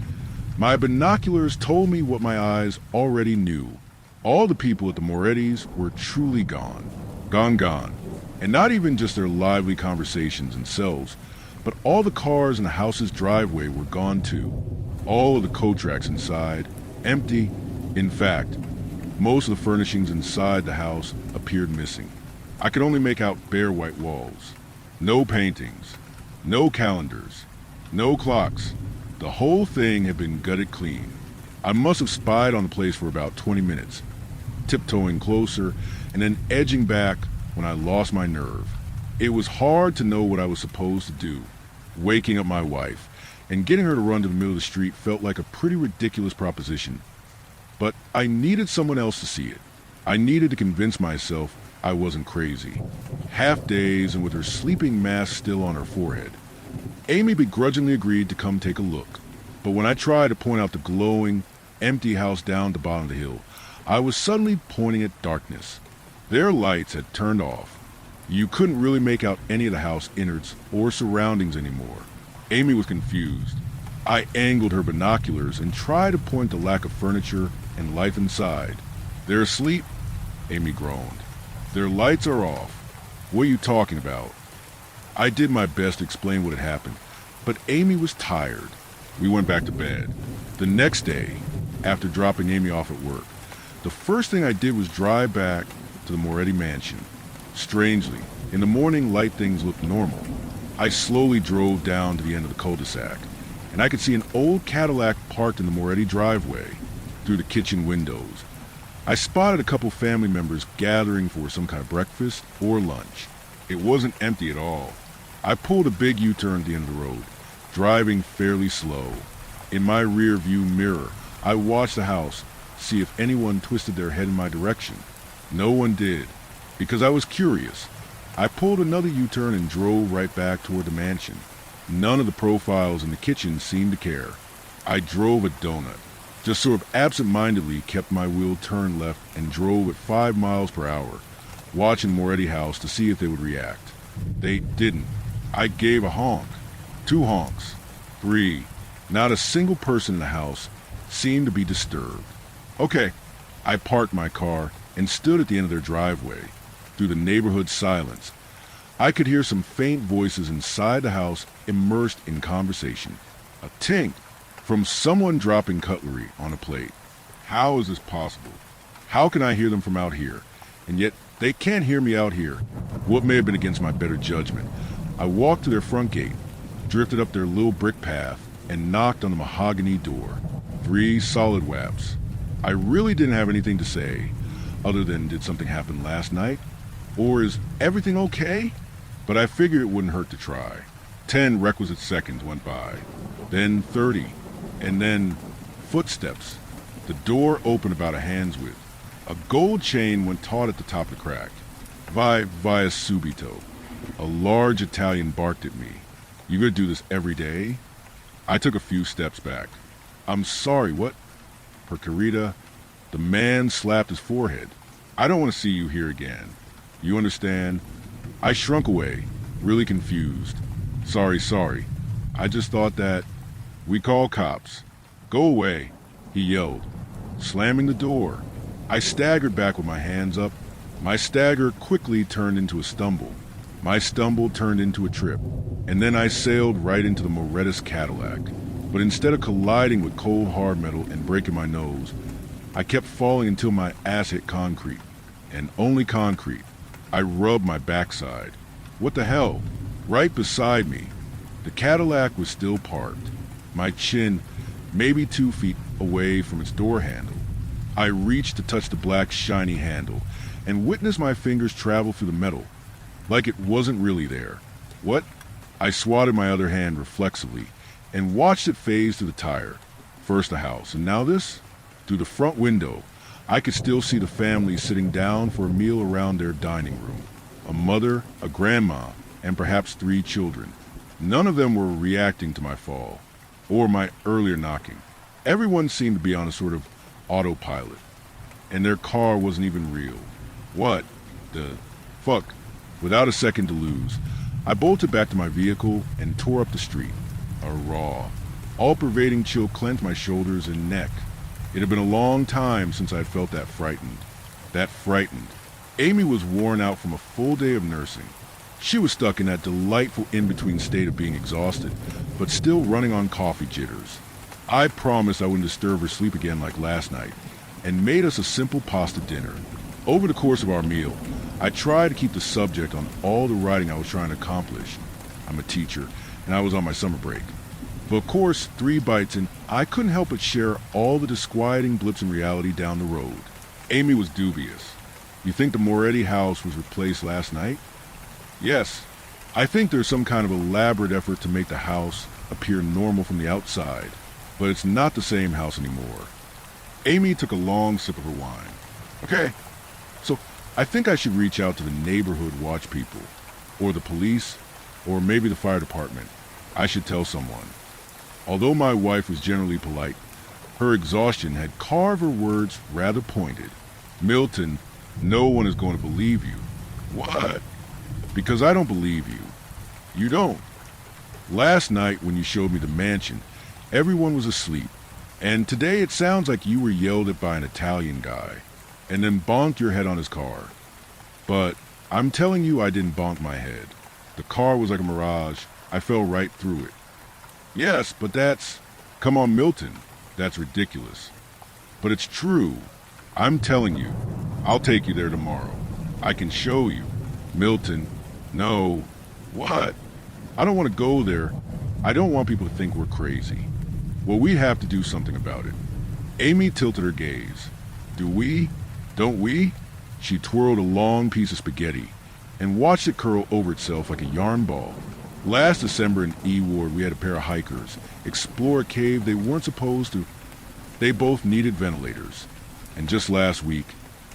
Speaker 2: My binoculars told me what my eyes already knew. All the people at the Moretti's were truly gone. Gone. And not even just their lively conversations and selves, but all the cars in the house's driveway were gone too. All of the coat racks inside, empty. In fact, most of the furnishings inside the house appeared missing. I could only make out bare white walls. No paintings, no calendars, no clocks. The whole thing had been gutted clean. I must have spied on the place for about 20 minutes, tiptoeing closer and then edging back when I lost my nerve. It was hard to know what I was supposed to do. Waking up my wife and getting her to run to the middle of the street felt like a pretty ridiculous proposition. But I needed someone else to see it. I needed to convince myself I wasn't crazy. Half-dazed and with her sleeping mask still on her forehead, Amy begrudgingly agreed to come take a look. But when I tried to point out the glowing, empty house down at the bottom of the hill, I was suddenly pointing at darkness. Their lights had turned off. You couldn't really make out any of the house innards or surroundings anymore. Amy was confused. I angled her binoculars and tried to point the lack of furniture and life inside. "They're asleep," Amy groaned. "Their lights are off. What are you talking about?" I did my best to explain what had happened, but Amy was tired. We went back to bed. The next day, after dropping Amy off at work, the first thing I did was drive back to the Moretti mansion. Strangely, in the morning light things looked normal. I slowly drove down to the end of the cul-de-sac, and I could see an old Cadillac parked in the Moretti driveway through the kitchen windows. I spotted a couple family members gathering for some kind of breakfast or lunch. It wasn't empty at all. I pulled a big U-turn at the end of the road, driving fairly slow. In my rear view mirror, I watched the house, see if anyone twisted their head in my direction. No one did, because I was curious. I pulled another U-turn and drove right back toward the mansion. None of the profiles in the kitchen seemed to care. I drove a donut, just sort of absent-mindedly kept my wheel turned left and drove at 5 miles per hour, watching Moretti House to see if they would react. They didn't. I gave a honk, 2 honks, 3. Not a single person in the house seemed to be disturbed. Okay, I parked my car and stood at the end of their driveway. Through the neighborhood silence, I could hear some faint voices inside the house immersed in conversation. A tink from someone dropping cutlery on a plate. How is this possible? How can I hear them from out here? And yet they can't hear me out here. What may have been against my better judgment. I walked to their front gate, drifted up their little brick path, and knocked on the mahogany door. 3 solid whaps. I really didn't have anything to say, other than did something happen last night? Or is everything okay? But I figured it wouldn't hurt to try. 10 requisite seconds went by, then 30, and then footsteps. The door opened about a hand's width. A gold chain went taut at the top of the crack. Via subito. A large Italian barked at me. "You gonna do this every day?" I took a few steps back. "I'm sorry, what?" "Per querida." The man slapped his forehead. "I don't want to see you here again. You understand?" I shrunk away, really confused. Sorry. I just thought that... We call cops." "Go away," he yelled, slamming the door. I staggered back with my hands up. My stagger quickly turned into a stumble. My stumble turned into a trip. And then I sailed right into the Moretti's Cadillac. But instead of colliding with cold hard metal and breaking my nose, I kept falling until my ass hit concrete. And only concrete. I rubbed my backside. What the hell? Right beside me. The Cadillac was still parked. My chin, maybe 2 feet away from its door handle. I reached to touch the black, shiny handle and witnessed my fingers travel through the metal, like it wasn't really there. What? I swatted my other hand reflexively and watched it phase through the tire. First the house, and now this? Through the front window, I could still see the family sitting down for a meal around their dining room. A mother, a grandma, and perhaps 3 children. None of them were reacting to my fall. or my earlier knocking. Everyone seemed to be on a sort of autopilot, and their car wasn't even real. What the fuck? Without a second to lose, I bolted back to my vehicle and tore up the street. A raw, all-pervading chill clenched my shoulders and neck. It had been a long time since I'd felt that frightened. That frightened. Amy was worn out from a full day of nursing. She was stuck in that delightful in-between state of being exhausted, but still running on coffee jitters. I promised I wouldn't disturb her sleep again like last night, and made us a simple pasta dinner. Over the course of our meal, I tried to keep the subject on all the writing I was trying to accomplish. I'm a teacher, and I was on my summer break. But of course, 3 bites in, I couldn't help but share all the disquieting blips in reality down the road. Amy was dubious. You think the Moretti house was replaced last night? Yes. I think there's some kind of elaborate effort to make the house appear normal from the outside, but it's not the same house anymore. Amy took a long sip of her wine. Okay, so I think I should reach out to the neighborhood watch people, or the police, or maybe the fire department. I should tell someone. Although my wife was generally polite, her exhaustion had carved her words rather pointed. Milton, no one is going to believe you. What? Because I don't believe you. You don't. Last night when you showed me the mansion, everyone was asleep. And today it sounds like you were yelled at by an Italian guy, and then bonked your head on his car. But I'm telling you I didn't bonk my head. The car was like a mirage. I fell right through it. Yes, but that's... Come on, Milton. That's ridiculous. But it's true. I'm telling you. I'll take you there tomorrow. I can show you. Milton. No. What? I don't want to go there. I don't want people to think we're crazy. Well, we have to do something about it. Amy tilted her gaze. Do we? Don't we? She twirled a long piece of spaghetti and watched it curl over itself like a yarn ball. Last December in E Ward, we had a pair of hikers explore a cave they weren't supposed to. They both needed ventilators. And just last week,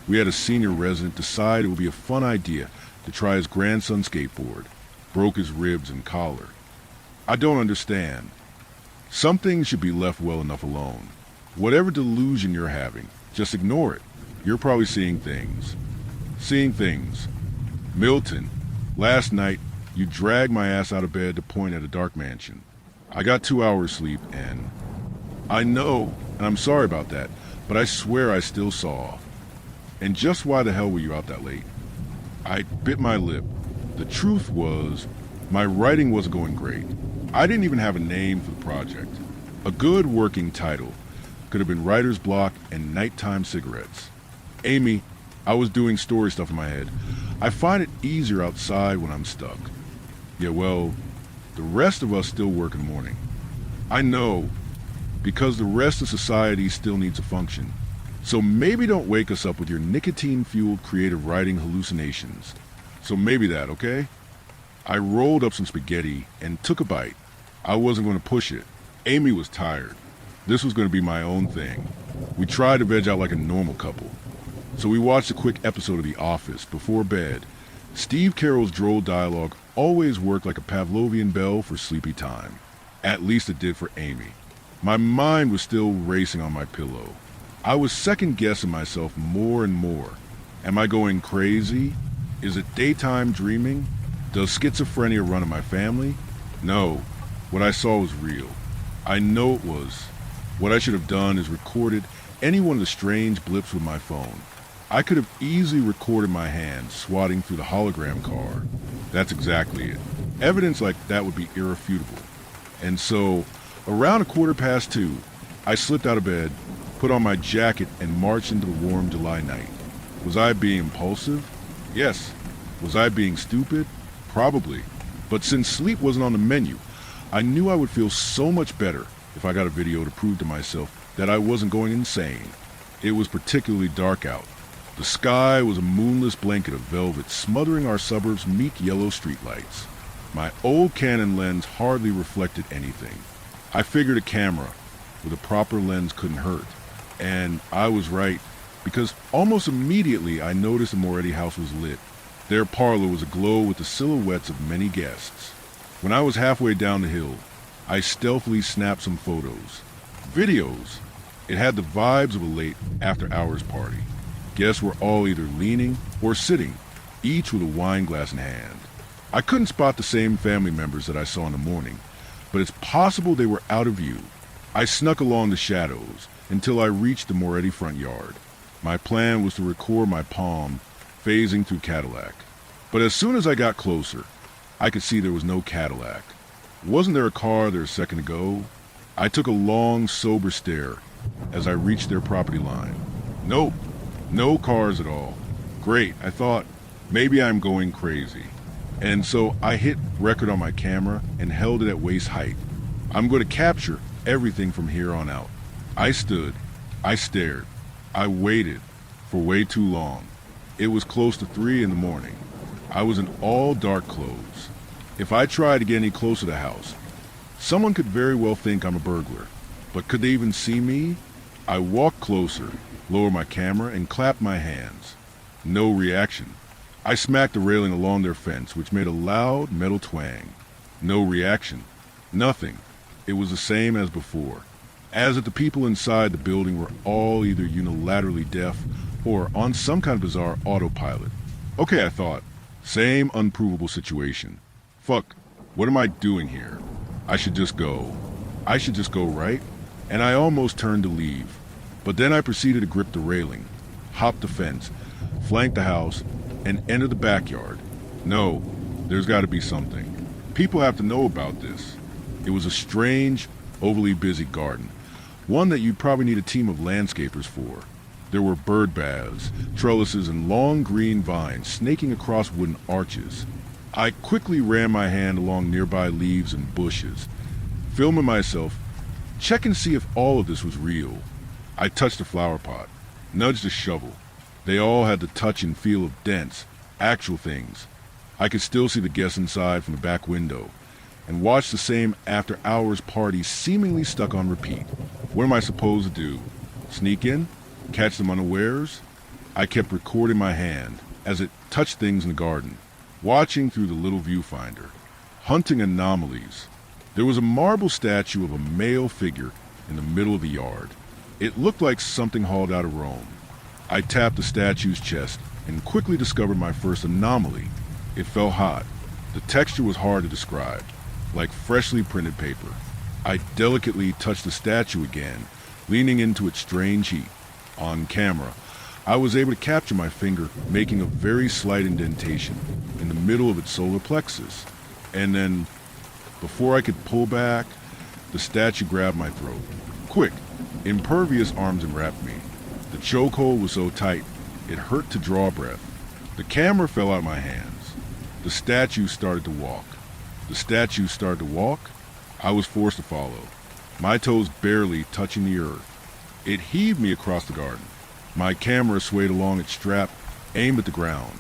Speaker 2: we had a senior resident decide it would be a fun idea to try his grandson's skateboard. Broke his ribs and collar. I don't understand. Some things should be left well enough alone. Whatever delusion you're having, just ignore it. You're probably seeing things. Seeing things. Milton, last night, you dragged my ass out of bed to point at a dark mansion. I got 2 hours sleep and... I know, and I'm sorry about that, but I swear I still saw. And just why the hell were you out that late? I bit my lip. The truth was, my writing wasn't going great. I didn't even have a name for the project. A good working title could have been Writer's Block and Nighttime Cigarettes. Amy, I was doing story stuff in my head. I find it easier outside when I'm stuck. Yeah, well, the rest of us still work in the morning. I know, because the rest of society still needs to function. So maybe don't wake us up with your nicotine-fueled creative writing hallucinations. So maybe that, okay? I rolled up some spaghetti and took a bite. I wasn't going to push it. Amy was tired. This was going to be my own thing. We tried to veg out like a normal couple. So we watched a quick episode of The Office before bed. Steve Carell's droll dialogue always worked like a Pavlovian bell for sleepy time. At least it did for Amy. My mind was still racing on my pillow. I was second-guessing myself more and more. Am I going crazy? Is it daytime dreaming? Does schizophrenia run in my family? No. What I saw was real. I know it was. What I should have done is recorded any one of the strange blips with my phone. I could have easily recorded my hand swatting through the hologram car. That's exactly it. Evidence like that would be irrefutable. And so, around 2:15, I slipped out of bed, put on my jacket, and marched into the warm July night. Was I being impulsive? Yes. Was I being stupid? Probably. But since sleep wasn't on the menu, I knew I would feel so much better if I got a video to prove to myself that I wasn't going insane. It was particularly dark out. The sky was a moonless blanket of velvet smothering our suburbs' meek yellow streetlights. My old Canon lens hardly reflected anything. I figured a camera with a proper lens couldn't hurt. And I was right, because almost immediately I noticed the Moretti house was lit. Their parlor was aglow with the silhouettes of many guests. When I was halfway down the hill, I stealthily snapped some photos. Videos. It had the vibes of a late after-hours party. Guests were all either leaning or sitting, each with a wine glass in hand. I couldn't spot the same family members that I saw in the morning, but it's possible they were out of view. I snuck along the shadows until I reached the Moretti front yard. My plan was to record my palm phasing through Cadillac. But as soon as I got closer, I could see there was no Cadillac. Wasn't there a car there a second ago? I took a long, sober stare as I reached their property line. Nope, no cars at all. Great, I thought, maybe I'm going crazy. And so I hit record on my camera and held it at waist height. I'm going to capture everything from here on out. I stood, I stared, I waited for way too long. It was close to 3 in the morning. I was in all dark clothes. If I tried to get any closer to the house, someone could very well think I'm a burglar. But could they even see me? I walked closer, lowered my camera, and clapped my hands. No reaction. I smacked the railing along their fence, which made a loud metal twang. No reaction. Nothing. It was the same as before. As if the people inside the building were all either unilaterally deaf or on some kind of bizarre autopilot. Okay, I thought. Same unprovable situation. Fuck, what am I doing here? I should just go. I should just go, right? And I almost turned to leave. But then I proceeded to grip the railing, hop the fence, flank the house, and enter the backyard. No, there's got to be something. People have to know about this. It was a strange, overly busy garden. One that you'd probably need a team of landscapers for. There were bird baths, trellises, and long green vines snaking across wooden arches. I quickly ran my hand along nearby leaves and bushes, filming myself, check and see if all of this was real. I touched a flower pot, nudged a shovel. They all had the touch and feel of dense, actual things. I could still see the guests inside from the back window, and watch the same after-hours party seemingly stuck on repeat. What am I supposed to do? Sneak in? Catch them unawares? I kept recording my hand as it touched things in the garden, watching through the little viewfinder, hunting anomalies. There was a marble statue of a male figure in the middle of the yard. It looked like something hauled out of Rome. I tapped the statue's chest and quickly discovered my first anomaly. It felt hot. The texture was hard to describe, like freshly printed paper. I delicately touched the statue again, leaning into its strange heat. On camera, I was able to capture my finger making a very slight indentation in the middle of its solar plexus. And then, before I could pull back, the statue grabbed my throat. Quick, impervious arms enwrapped me. The chokehold was so tight, it hurt to draw breath. The camera fell out of my hands. The statue started to walk. The statue started to walk. I was forced to follow, my toes barely touching the earth. It heaved me across the garden. My camera swayed along its strap, aimed at the ground.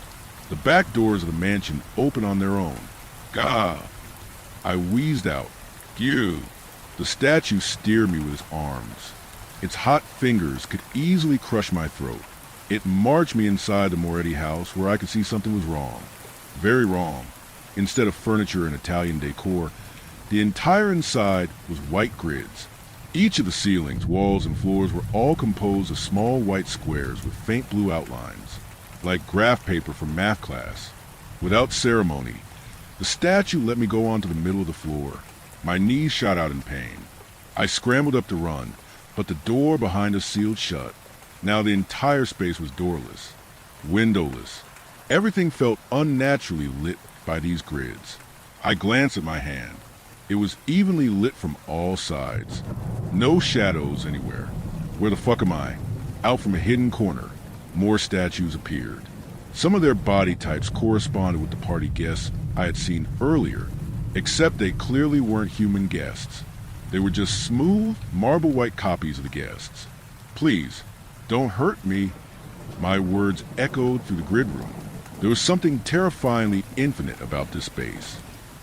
Speaker 2: The back doors of the mansion opened on their own. Gah! I wheezed out. Phew! The statue steered me with its arms. Its hot fingers could easily crush my throat. It marched me inside the Moretti house where I could see something was wrong. Very wrong. Instead of furniture and Italian decor, the entire inside was white grids. Each of the ceilings, walls, and floors were all composed of small white squares with faint blue outlines, like graph paper from math class. Without ceremony, the statue let me go onto the middle of the floor. My knees shot out in pain. I scrambled up to run, but the door behind us sealed shut. Now the entire space was doorless, windowless. Everything felt unnaturally lit by these grids. I glanced at my hand. It was evenly lit from all sides. No shadows anywhere. Where the fuck am I? Out from a hidden corner, more statues appeared. Some of their body types corresponded with the party guests I had seen earlier, except they clearly weren't human guests. They were just smooth, marble white copies of the guests. Please, don't hurt me. My words echoed through the grid room. There was something terrifyingly infinite about this space.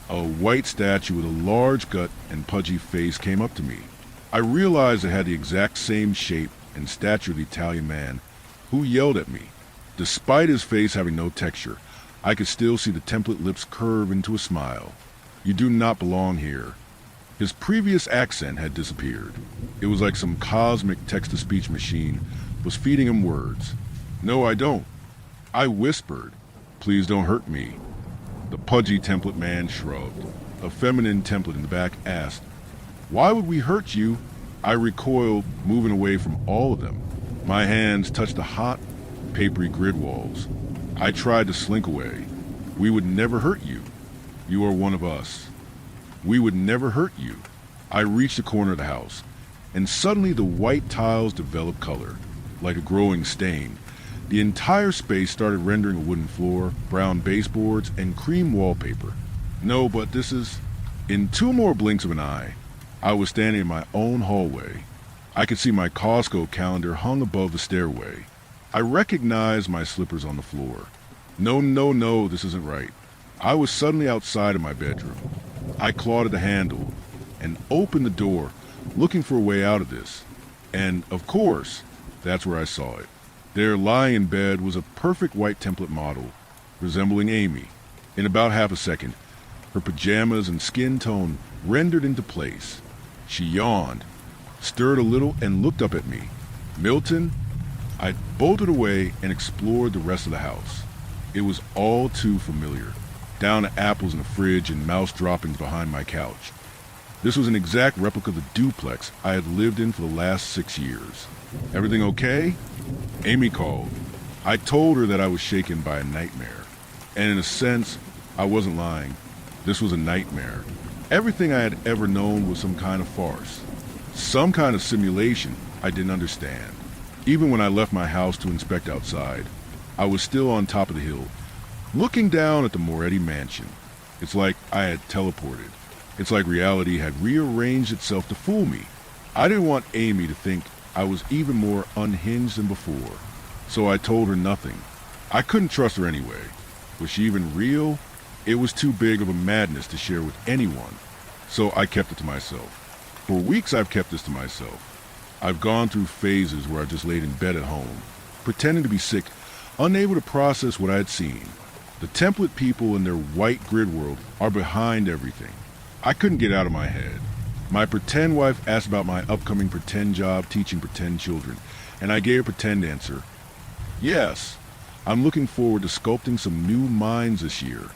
Speaker 2: A white statue with a large gut and pudgy face came up to me. I realized it had the exact same shape and stature of the Italian man who yelled at me. Despite his face having no texture, I could still see the template lips curve into a smile. You do not belong here. His previous accent had disappeared. It was like some cosmic text-to-speech machine was feeding him words. "No, I don't." I whispered, "Please don't hurt me." The pudgy template man shrugged. A feminine template in the back asked, "Why would we hurt you?" I recoiled, moving away from all of them. My hands touched the hot, papery grid walls. I tried to slink away. "We would never hurt you. You are one of us. We would never hurt you." I reached the corner of the house, and suddenly the white tiles developed color, like a growing stain. The entire space started rendering a wooden floor, brown baseboards, and cream wallpaper. No, but this is... In 2 more blinks of an eye, I was standing in my own hallway. I could see my Costco calendar hung above the stairway. I recognized my slippers on the floor. No, this isn't right. I was suddenly outside of my bedroom. I clawed at the handle and opened the door, looking for a way out of this. And, of course, that's where I saw it. There, lying in bed, was a perfect white template model, resembling Amy. In about half a second, her pajamas and skin tone rendered into place. She yawned, stirred a little, and looked up at me. "Milton?" I bolted away and explored the rest of the house. It was all too familiar, down to apples in the fridge and mouse droppings behind my couch. This was an exact replica of the duplex I had lived in for the last 6 years. "Everything okay?" Amy called. I told her that I was shaken by a nightmare. And in a sense, I wasn't lying. This was a nightmare. Everything I had ever known was some kind of farce. Some kind of simulation I didn't understand. Even when I left my house to inspect outside, I was still on top of the hill, looking down at the Moretti mansion. It's like I had teleported. It's like reality had rearranged itself to fool me. I didn't want Amy to think I was even more unhinged than before, so I told her nothing. I couldn't trust her anyway. Was she even real? It was too big of a madness to share with anyone, so I kept it to myself. For weeks I've kept this to myself. I've gone through phases where I just laid in bed at home, pretending to be sick, unable to process what I had seen. The template people in their white grid world are behind everything. I couldn't get out of my head. My pretend wife asked about my upcoming pretend job teaching pretend children, and I gave a pretend answer. Yes, I'm looking forward to sculpting some new minds this year.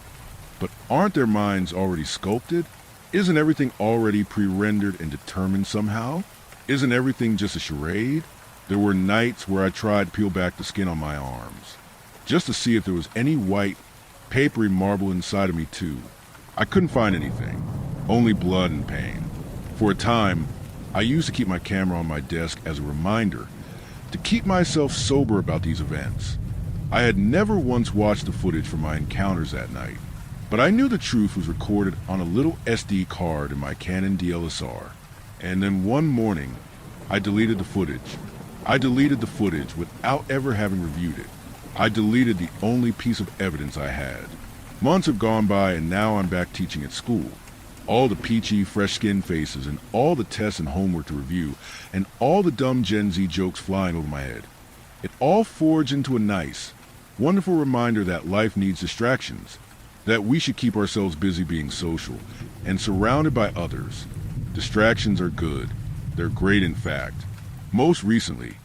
Speaker 2: But aren't their minds already sculpted? Isn't everything already pre-rendered and determined somehow? Isn't everything just a charade? There were nights where I tried to peel back the skin on my arms, just to see if there was any white, papery marble inside of me too. I couldn't find anything, only blood and pain. For a time, I used to keep my camera on my desk as a reminder to keep myself sober about these events. I had never once watched the footage from my encounters that night, but I knew the truth was recorded on a little SD card in my Canon DSLR. And then one morning, I deleted the footage. I deleted the footage without ever having reviewed it. I deleted the only piece of evidence I had. Months have gone by and now I'm back teaching at school. All the peachy, fresh-skinned faces and all the tests and homework to review and all the dumb Gen Z jokes flying over my head. It all forged into a nice, wonderful reminder that life needs distractions, that we should keep ourselves busy being social and surrounded by others. Distractions are good. They're great, in fact. Most recently,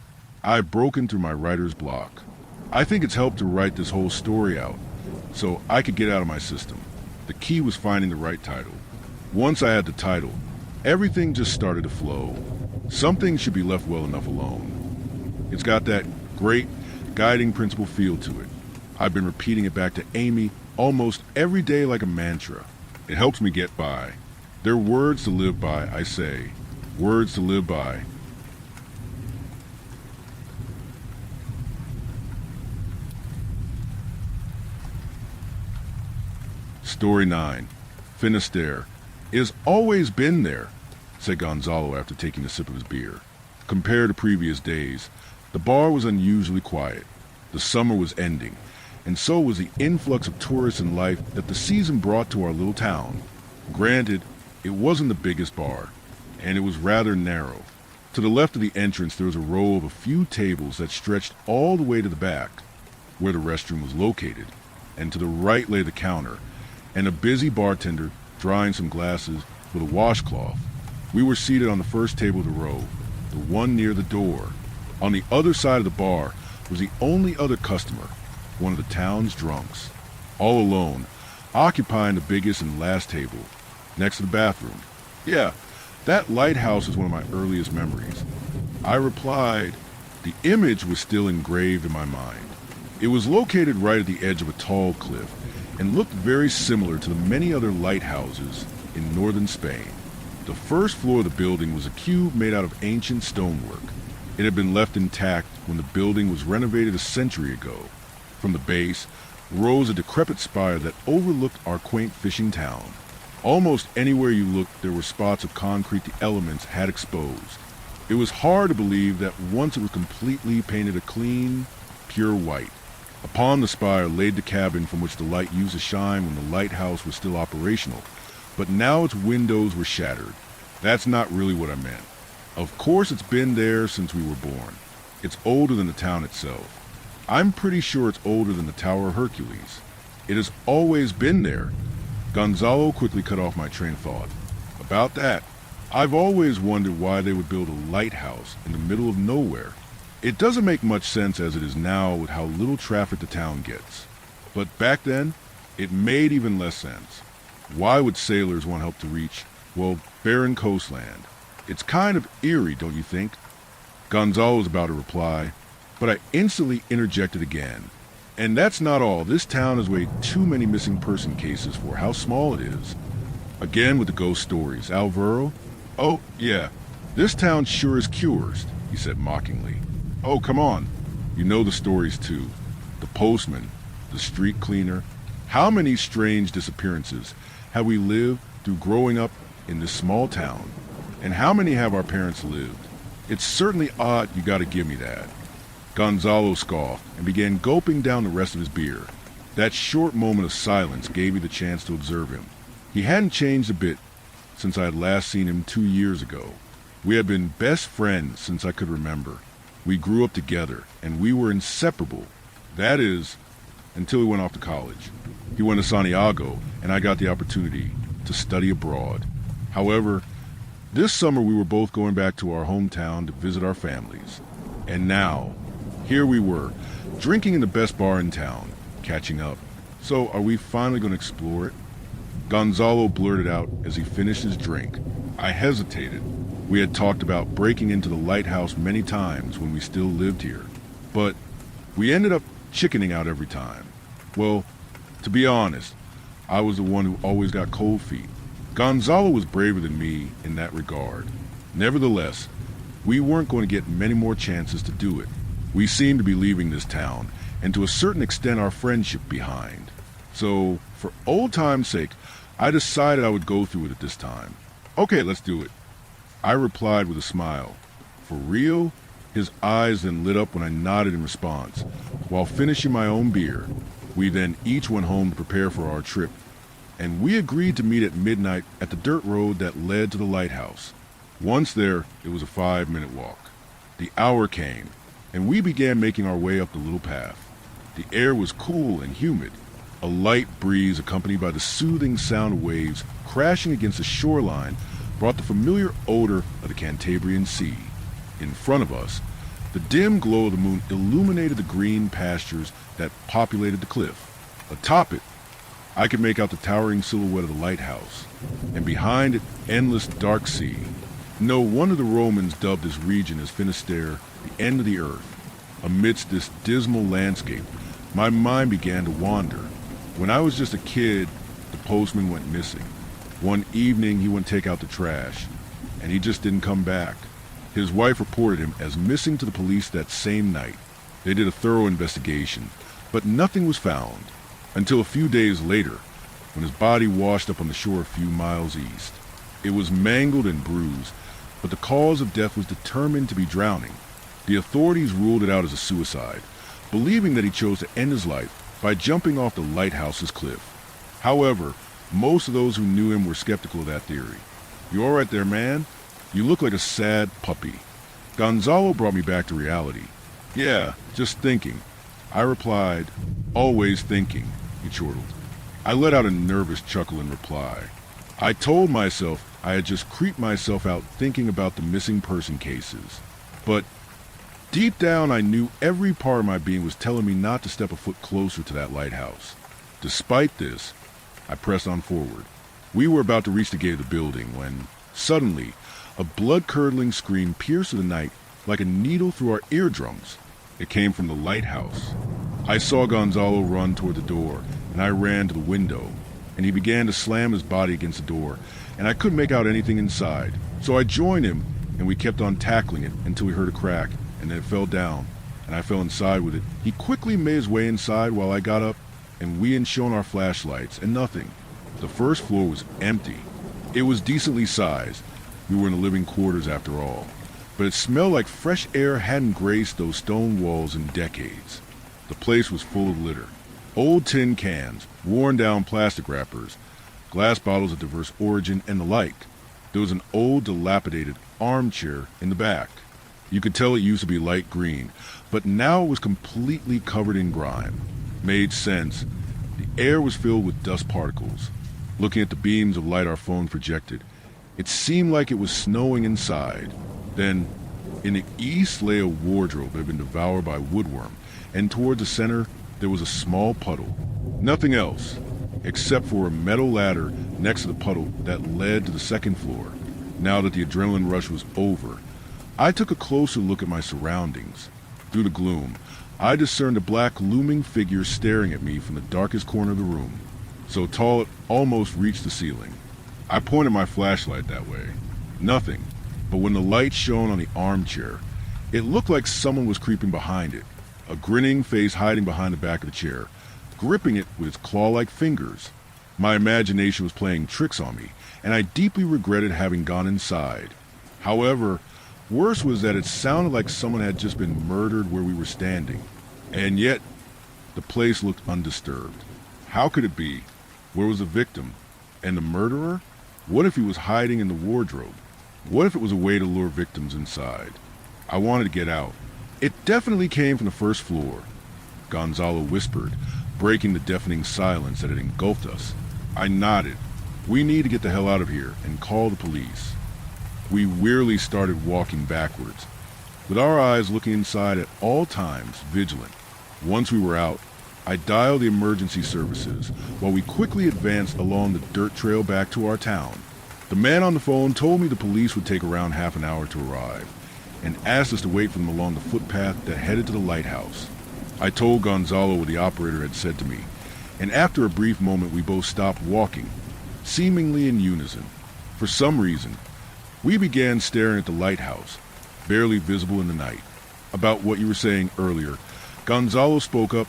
Speaker 2: I've broken through my writer's block. I think it's helped to write this whole story out, so I could get out of my system. The key was finding the right title. Once I had the title, everything just started to flow. Some things should be left well enough alone. It's got that great guiding principle feel to it. I've been repeating it back to Amy almost every day like a mantra. It helps me get by. They're words to live by, I say. Words to live by. Story 9. Finisterre. It has always been there, said Gonzalo after taking a sip of his beer. Compared to previous days, the bar was unusually quiet. The summer was ending, and so was the influx of tourists and life that the season brought to our little town. Granted, it wasn't the biggest bar, and it was rather narrow. To the left of the entrance there was a row of a few tables that stretched all the way to the back, where the restroom was located, and to the right lay the counter, and a busy bartender drying some glasses with a washcloth. We were seated on the first table of the row, the one near the door. On the other side of the bar was the only other customer, one of the town's drunks, all alone, occupying the biggest and last table, next to the bathroom. Yeah, that lighthouse is one of my earliest memories. I replied. The image was still engraved in my mind. It was located right at the edge of a tall cliff and looked very similar to the many other lighthouses in northern Spain. The first floor of the building was a cube made out of ancient stonework. It had been left intact when the building was renovated a century ago. From the base rose a decrepit spire that overlooked our quaint fishing town. Almost anywhere you looked, there were spots of concrete the elements had exposed. It was hard to believe that once it was completely painted a clean, pure white. Upon the spire laid the cabin from which the light used to shine when the lighthouse was still operational, but now its windows were shattered. That's not really what I meant. Of course it's been there since we were born. It's older than the town itself. I'm pretty sure it's older than the Tower of Hercules. It has always been there. Gonzalo quickly cut off my train of thought. About that, I've always wondered why they would build a lighthouse in the middle of nowhere. It doesn't make much sense as it is now with how little traffic the town gets. But back then, it made even less sense. Why would sailors want help to reach, well, barren coastland? It's kind of eerie, don't you think? Gonzalo was about to reply, but I instantly interjected again. And that's not all. This town has way too many missing person cases for how small it is. Again with the ghost stories. Alvaro? Oh, yeah. This town sure is curious, he said mockingly. Oh, come on. You know the stories too. The postman, the street cleaner. How many strange disappearances have we lived through growing up in this small town? And how many have our parents lived? It's certainly odd, you gotta give me that. Gonzalo scoffed and began gulping down the rest of his beer. That short moment of silence gave me the chance to observe him. He hadn't changed a bit since I had last seen him 2 years ago. We had been best friends since I could remember. We grew up together, and we were inseparable. That is, until he went off to college. He went to Santiago, and I got the opportunity to study abroad. However, this summer we were both going back to our hometown to visit our families. And now, here we were, drinking in the best bar in town, catching up. So, are we finally going to explore it? Gonzalo blurted out as he finished his drink. I hesitated. We had talked about breaking into the lighthouse many times when we still lived here. But we ended up chickening out every time. Well, to be honest, I was the one who always got cold feet. Gonzalo was braver than me in that regard. Nevertheless, we weren't going to get many more chances to do it. We seemed to be leaving this town, and to a certain extent our friendship behind. So, for old time's sake, I decided I would go through it at this time. Okay, let's do it. I replied with a smile. For real? His eyes then lit up when I nodded in response. While finishing my own beer, we then each went home to prepare for our trip. And we agreed to meet at midnight at the dirt road that led to the lighthouse. Once there, it was a 5-minute walk. The hour came, and we began making our way up the little path. The air was cool and humid. A light breeze accompanied by the soothing sound of waves crashing against the shoreline brought the familiar odor of the Cantabrian Sea. In front of us, the dim glow of the moon illuminated the green pastures that populated the cliff. Atop it, I could make out the towering silhouette of the lighthouse, and behind it, endless dark sea. No wonder the Romans dubbed this region as Finisterre, the end of the earth. Amidst this dismal landscape, my mind began to wander. When I was just a kid, the postman went missing. One evening, he went to take out the trash, and he just didn't come back. His wife reported him as missing to the police that same night. They did a thorough investigation, but nothing was found, until a few days later, when his body washed up on the shore a few miles east. It was mangled and bruised, but the cause of death was determined to be drowning. The authorities ruled it out as a suicide, believing that he chose to end his life by jumping off the lighthouse's cliff. However, most of those who knew him were skeptical of that theory. You all right there, man? You look like a sad puppy. Gonzalo brought me back to reality. Yeah, just thinking. I replied, always thinking, he chortled. I let out a nervous chuckle in reply. I told myself I had just creeped myself out thinking about the missing person cases. But deep down, I knew every part of my being was telling me not to step a foot closer to that lighthouse. Despite this, I pressed on forward. We were about to reach the gate of the building when, suddenly, a blood-curdling scream pierced the night like a needle through our eardrums. It came from the lighthouse. I saw Gonzalo run toward the door, and I ran to the window, and he began to slam his body against the door, and I couldn't make out anything inside. So I joined him, and we kept on tackling it until we heard a crack, and then it fell down, and I fell inside with it. He quickly made his way inside while I got up, and we had shone our flashlights, and nothing. The first floor was empty. It was decently sized. We were in the living quarters after all. But it smelled like fresh air hadn't graced those stone walls in decades. The place was full of litter. Old tin cans, worn down plastic wrappers, glass bottles of diverse origin, and the like. There was an old, dilapidated armchair in the back. You could tell it used to be light green, but now it was completely covered in grime. Made sense. The air was filled with dust particles. Looking at the beams of light our phone projected, it seemed like it was snowing inside. Then, in the east lay a wardrobe that had been devoured by woodworm, and toward the center there was a small puddle. Nothing else, except for a metal ladder next to the puddle that led to the second floor. Now that the adrenaline rush was over, I took a closer look at my surroundings. Through the gloom, I discerned a black looming figure staring at me from the darkest corner of the room, so tall it almost reached the ceiling. I pointed my flashlight that way. Nothing, but when the light shone on the armchair, it looked like someone was creeping behind it, a grinning face hiding behind the back of the chair, gripping it with its claw-like fingers. My imagination was playing tricks on me, and I deeply regretted having gone inside. However, worse was that it sounded like someone had just been murdered where we were standing, and yet the place looked undisturbed. How could it be? Where was the victim? And the murderer? What if he was hiding in the wardrobe? What if it was a way to lure victims inside? I wanted to get out. It definitely came from the first floor, Gonzalo whispered, breaking the deafening silence that had engulfed us. I nodded. We need to get the hell out of here and call the police. We wearily started walking backwards, with our eyes looking inside at all times, vigilant. Once we were out, I dialed the emergency services while we quickly advanced along the dirt trail back to our town. The man on the phone told me the police would take around half an hour to arrive, and asked us to wait for them along the footpath that headed to the lighthouse. I told Gonzalo what the operator had said to me, and after a brief moment we both stopped walking, seemingly in unison. For some reason, we began staring at the lighthouse, barely visible in the night. About what you were saying earlier, Gonzalo spoke up.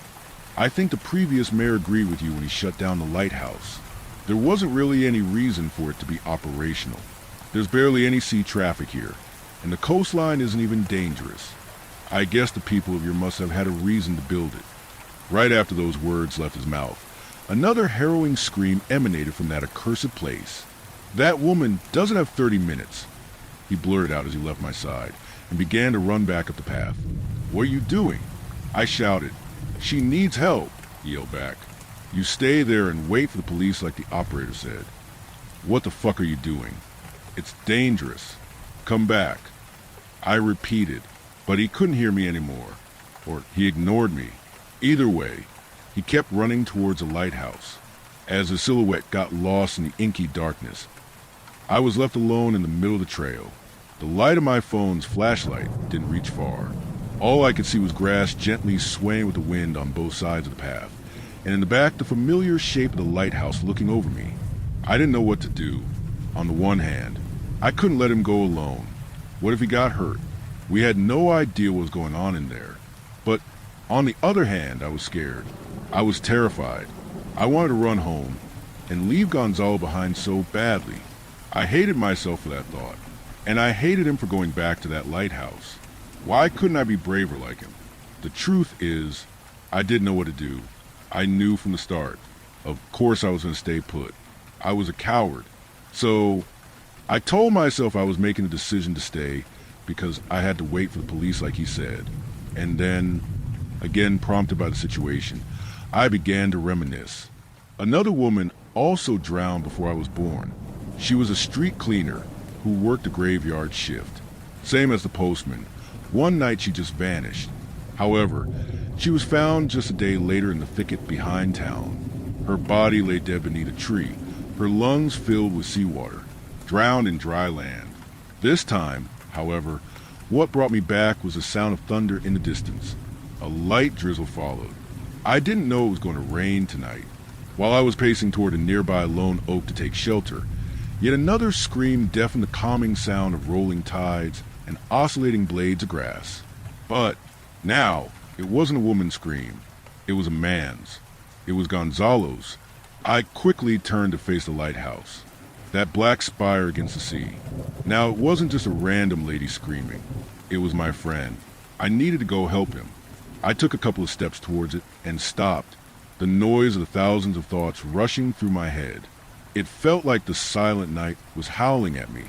Speaker 2: I think the previous mayor agreed with you when he shut down the lighthouse. There wasn't really any reason for it to be operational. There's barely any sea traffic here, and the coastline isn't even dangerous. I guess the people of here must have had a reason to build it. Right after those words left his mouth, another harrowing scream emanated from that accursed place. That woman doesn't have 30 minutes, he blurted out as he left my side, and began to run back up the path. What are you doing? I shouted. She needs help, he yelled back. You stay there and wait for the police like the operator said. What the fuck are you doing? It's dangerous. Come back. I repeated, but he couldn't hear me anymore, or he ignored me. Either way, he kept running towards the lighthouse. As the silhouette got lost in the inky darkness, I was left alone in the middle of the trail. The light of my phone's flashlight didn't reach far. All I could see was grass gently swaying with the wind on both sides of the path, and in the back the familiar shape of the lighthouse looking over me. I didn't know what to do. On the one hand, I couldn't let him go alone. What if he got hurt? We had no idea what was going on in there. But on the other hand, I was scared. I was terrified. I wanted to run home and leave Gonzalo behind so badly. I hated myself for that thought, and I hated him for going back to that lighthouse. Why couldn't I be braver like him? The truth is, I didn't know what to do. I knew from the start. Of course I was going to stay put. I was a coward. So I told myself I was making a decision to stay because I had to wait for the police like he said. And then, again prompted by the situation, I began to reminisce. Another woman also drowned before I was born. She was a street cleaner who worked a graveyard shift. Same as the postman. One night she just vanished. However, she was found just a day later in the thicket behind town. Her body lay dead beneath a tree, her lungs filled with seawater, drowned in dry land. This time, however, what brought me back was the sound of thunder in the distance. A light drizzle followed. I didn't know it was going to rain tonight. While I was pacing toward a nearby lone oak to take shelter, yet another scream deafened the calming sound of rolling tides and oscillating blades of grass. But now, it wasn't a woman's scream. It was a man's. It was Gonzalo's. I quickly turned to face the lighthouse, that black spire against the sea. Now, it wasn't just a random lady screaming. It was my friend. I needed to go help him. I took a couple of steps towards it and stopped, the noise of the thousands of thoughts rushing through my head. It felt like the silent night was howling at me.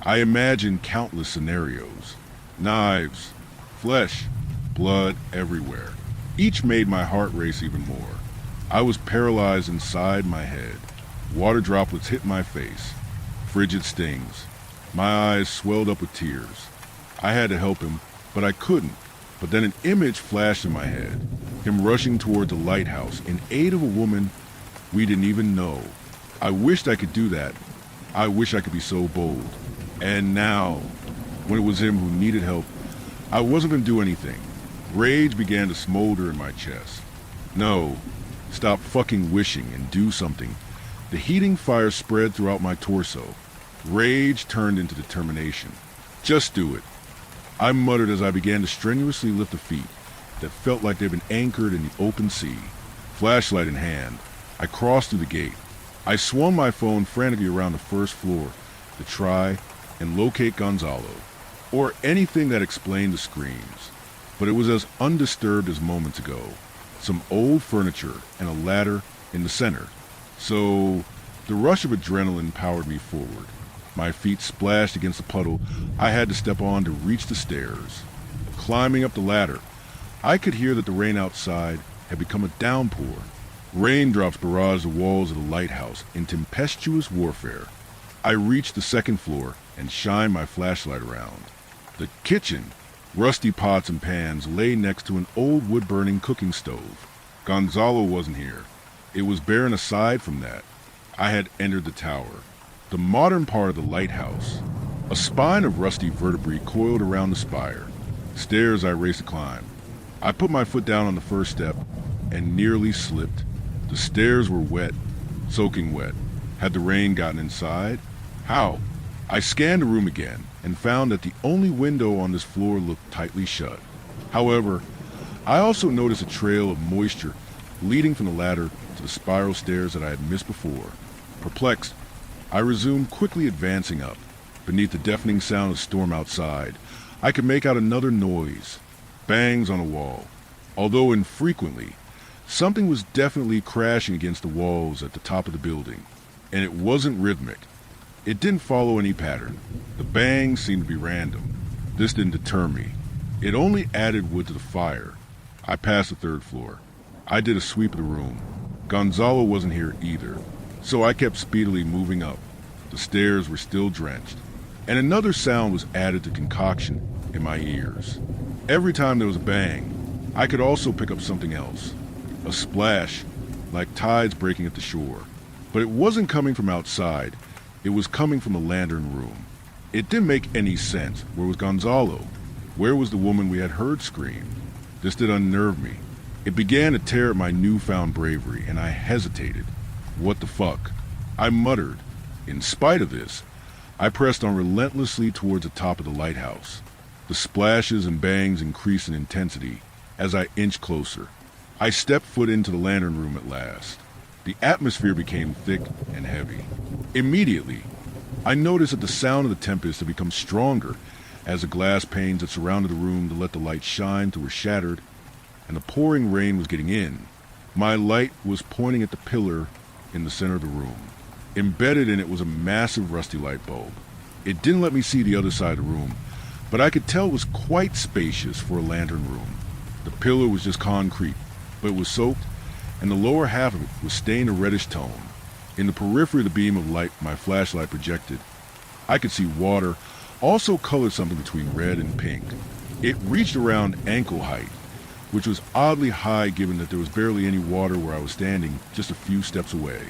Speaker 2: I imagined countless scenarios. Knives, flesh, blood everywhere. Each made my heart race even more. I was paralyzed inside my head. Water droplets hit my face. Frigid stings. My eyes swelled up with tears. I had to help him, but I couldn't. But then an image flashed in my head. Him rushing toward the lighthouse in aid of a woman we didn't even know. I wished I could do that. I wish I could be so bold. And now, when it was him who needed help, I wasn't going to do anything. Rage began to smolder in my chest. No, stop fucking wishing and do something. The heating fire spread throughout my torso. Rage turned into determination. Just do it. I muttered as I began to strenuously lift the feet that felt like they'd been anchored in the open sea. Flashlight in hand, I crossed through the gate. I swung my phone frantically around the first floor to try and locate Gonzalo, or anything that explained the screams. But it was as undisturbed as moments ago. Some old furniture and a ladder in the center. So the rush of adrenaline powered me forward. My feet splashed against the puddle I had to step on to reach the stairs. Climbing up the ladder, I could hear that the rain outside had become a downpour. Raindrops barraged the walls of the lighthouse in tempestuous warfare. I reached the second floor and shined my flashlight around. The kitchen, rusty pots and pans, lay next to an old wood-burning cooking stove. Gonzalo wasn't here. It was bare and aside from that, I had entered the tower. The modern part of the lighthouse. A spine of rusty vertebrae coiled around the spire. Stairs I raced to climb. I put my foot down on the first step and nearly slipped. The stairs were wet, soaking wet. Had the rain gotten inside? How? I scanned the room again and found that the only window on this floor looked tightly shut. However, I also noticed a trail of moisture leading from the ladder to the spiral stairs that I had missed before. Perplexed, I resumed quickly advancing up. Beneath the deafening sound of storm outside, I could make out another noise. Bangs on a wall. Although infrequently, something was definitely crashing against the walls at the top of the building. And it wasn't rhythmic. It didn't follow any pattern. The bangs seemed to be random. This didn't deter me. It only added wood to the fire. I passed the third floor. I did a sweep of the room. Gonzalo wasn't here either. So I kept speedily moving up. The stairs were still drenched, and another sound was added to concoction in my ears. Every time there was a bang, I could also pick up something else. A splash, like tides breaking at the shore. But it wasn't coming from outside. It was coming from the lantern room. It didn't make any sense. Where was Gonzalo? Where was the woman we had heard scream? This did unnerve me. It began to tear at my newfound bravery, and I hesitated. What the fuck? I muttered. In spite of this, I pressed on relentlessly towards the top of the lighthouse. The splashes and bangs increased in intensity as I inched closer. I stepped foot into the lantern room at last. The atmosphere became thick and heavy. Immediately, I noticed that the sound of the tempest had become stronger as the glass panes that surrounded the room to let the light shine through were shattered, and the pouring rain was getting in. My light was pointing at the pillar in the center of the room. Embedded in it was a massive rusty light bulb. It didn't let me see the other side of the room, but I could tell it was quite spacious for a lantern room. The pillar was just concrete, but it was soaked, and the lower half of it was stained a reddish tone. In the periphery of the beam of light my flashlight projected, I could see water, also colored something between red and pink. It reached around ankle height, which was oddly high given that there was barely any water where I was standing, just a few steps away.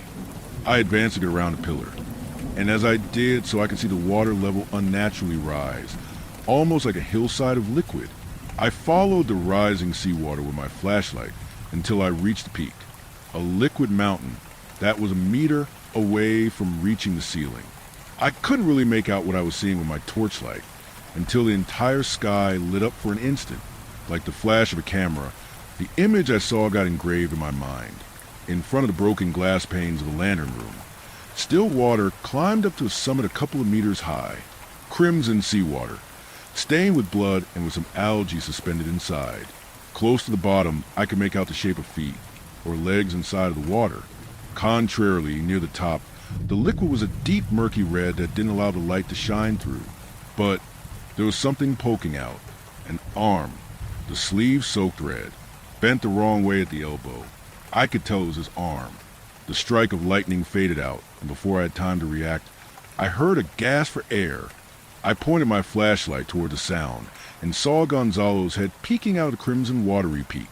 Speaker 2: I advanced it around a pillar, and as I did so I could see the water level unnaturally rise, almost like a hillside of liquid. I followed the rising seawater with my flashlight until I reached the peak, a liquid mountain that was a meter away from reaching the ceiling. I couldn't really make out what I was seeing with my torchlight until the entire sky lit up for an instant. Like the flash of a camera, the image I saw got engraved in my mind. In front of the broken glass panes of the lantern room, still water climbed up to a summit a couple of meters high. Crimson seawater, stained with blood and with some algae suspended inside. Close to the bottom, I could make out the shape of feet, or legs inside of the water. Contrarily, near the top, the liquid was a deep murky red that didn't allow the light to shine through. But there was something poking out. An arm, the sleeve soaked red, bent the wrong way at the elbow. I could tell it was his arm. The strike of lightning faded out, and before I had time to react, I heard a gasp for air. I pointed my flashlight toward the sound, and saw Gonzalo's head peeking out of the crimson watery peak.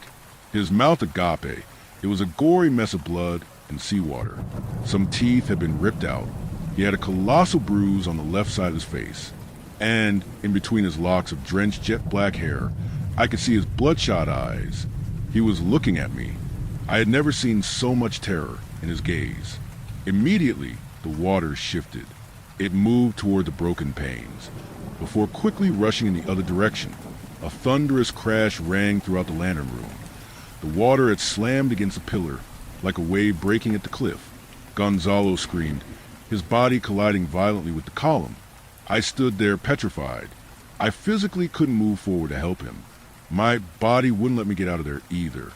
Speaker 2: His mouth agape, it was a gory mess of blood and seawater. Some teeth had been ripped out. He had a colossal bruise on the left side of his face, and in between his locks of drenched jet black hair, I could see his bloodshot eyes. He was looking at me. I had never seen so much terror in his gaze. Immediately, the water shifted. It moved toward the broken panes, before quickly rushing in the other direction. A thunderous crash rang throughout the lantern room. The water had slammed against a pillar, like a wave breaking at the cliff. Gonzalo screamed, his body colliding violently with the column. I stood there petrified. I physically couldn't move forward to help him. My body wouldn't let me get out of there either.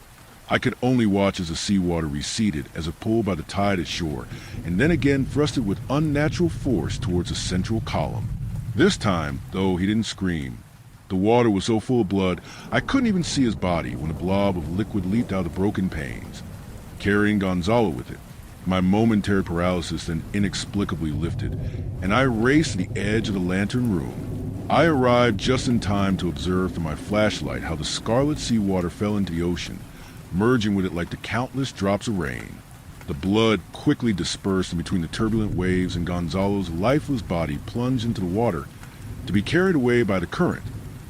Speaker 2: I could only watch as the seawater receded as if pulled by the tide at shore, and then again thrusted with unnatural force towards the central column. This time, though he didn't scream, the water was so full of blood I couldn't even see his body when a blob of liquid leaped out of the broken panes, carrying Gonzalo with it. My momentary paralysis then inexplicably lifted, and I raced to the edge of the lantern room. I arrived just in time to observe through my flashlight how the scarlet seawater fell into the ocean, merging with it like the countless drops of rain. The blood quickly dispersed in between the turbulent waves, and Gonzalo's lifeless body plunged into the water, to be carried away by the current.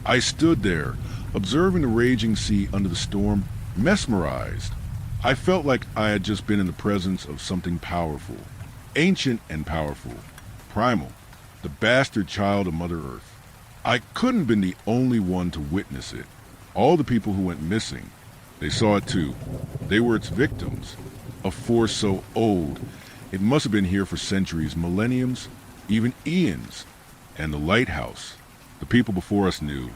Speaker 2: I stood there, observing the raging sea under the storm, mesmerized. I felt like I had just been in the presence of something powerful, ancient and powerful, primal, the bastard child of Mother Earth. I couldn't have been the only one to witness it. All the people who went missing, they saw it too. They were its victims. A force so old, it must have been here for centuries, millenniums, even eons. And the lighthouse, the people before us knew.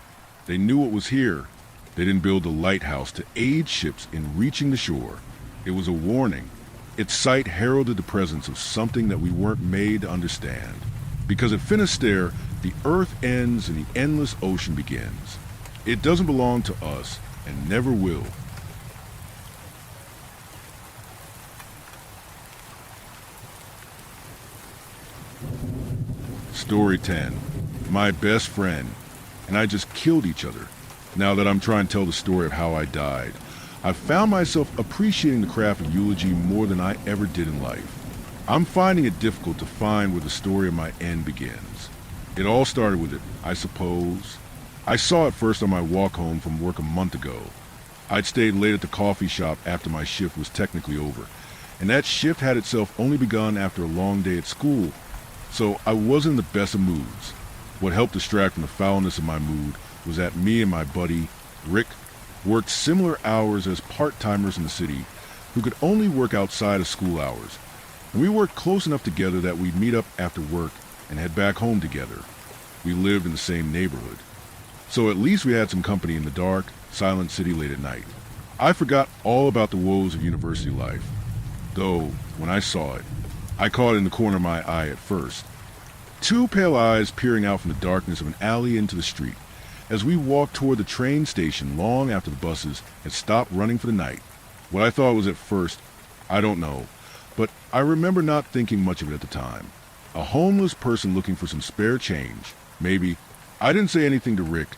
Speaker 2: They knew it was here. They didn't build the lighthouse to aid ships in reaching the shore. It was a warning. Its sight heralded the presence of something that we weren't made to understand. Because at Finisterre, the earth ends and the endless ocean begins. It doesn't belong to us and never will. Story 10. My best friend and I just killed each other. Now that I'm trying to tell the story of how I died, I've found myself appreciating the craft of eulogy more than I ever did in life. I'm finding it difficult to find where the story of my end begins. It all started with it, I suppose. I saw it first on my walk home from work a month ago. I'd stayed late at the coffee shop after my shift was technically over, and that shift had itself only begun after a long day at school, so I wasn't in the best of moods. What helped distract from the foulness of my mood was that me and my buddy, Rick, worked similar hours as part-timers in the city who could only work outside of school hours, and we worked close enough together that we'd meet up after work and head back home together. We lived in the same neighborhood, so at least we had some company in the dark, silent city late at night. I forgot all about the woes of university life, though when I saw it, I caught it in the corner of my eye at first. Two pale eyes peering out from the darkness of an alley into the street as we walked toward the train station long after the buses had stopped running for the night. What I thought was at first, I don't know, but I remember not thinking much of it at the time. A homeless person looking for some spare change, maybe. I didn't say anything to Rick,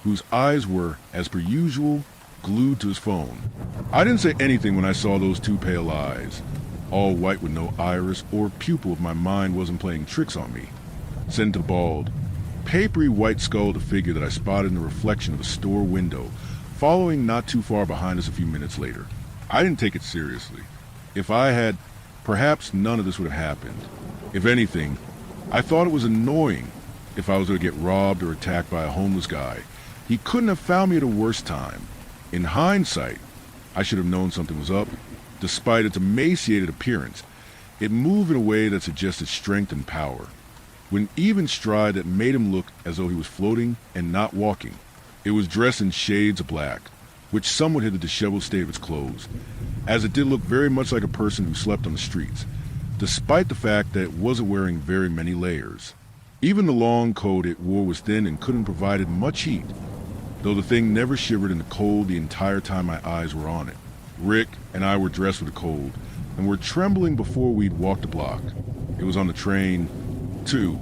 Speaker 2: whose eyes were, as per usual, glued to his phone. I didn't say anything when I saw those two pale eyes, all white with no iris or pupil if my mind wasn't playing tricks on me. Sent to the bald, papery white-skulled figure that I spotted in the reflection of a store window, following not too far behind us a few minutes later. I didn't take it seriously. If I had, perhaps none of this would have happened. If anything, I thought it was annoying if I was going to get robbed or attacked by a homeless guy. He couldn't have found me at a worse time. In hindsight, I should have known something was up. Despite its emaciated appearance, it moved in a way that suggested strength and power, with an even stride that made him look as though he was floating and not walking. It was dressed in shades of black, which somewhat hid the disheveled state of its clothes, as it did look very much like a person who slept on the streets, despite the fact that it wasn't wearing very many layers. Even the long coat it wore was thin and couldn't provide much heat, though the thing never shivered in the cold the entire time my eyes were on it. Rick and I were dressed for the cold, and were trembling before we'd walked the block. It was on the train, too.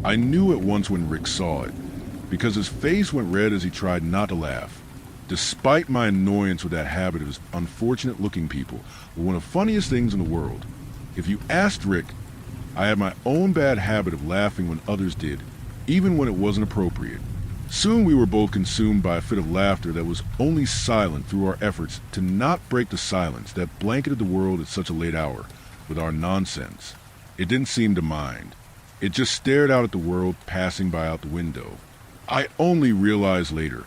Speaker 2: I knew at once when Rick saw it, because his face went red as he tried not to laugh. Despite my annoyance with that habit of his unfortunate-looking people, were one of the funniest things in the world. If you asked Rick, I had my own bad habit of laughing when others did, even when it wasn't appropriate. Soon we were both consumed by a fit of laughter that was only silent through our efforts to not break the silence that blanketed the world at such a late hour with our nonsense. It didn't seem to mind. It just stared out at the world passing by out the window. I only realized later,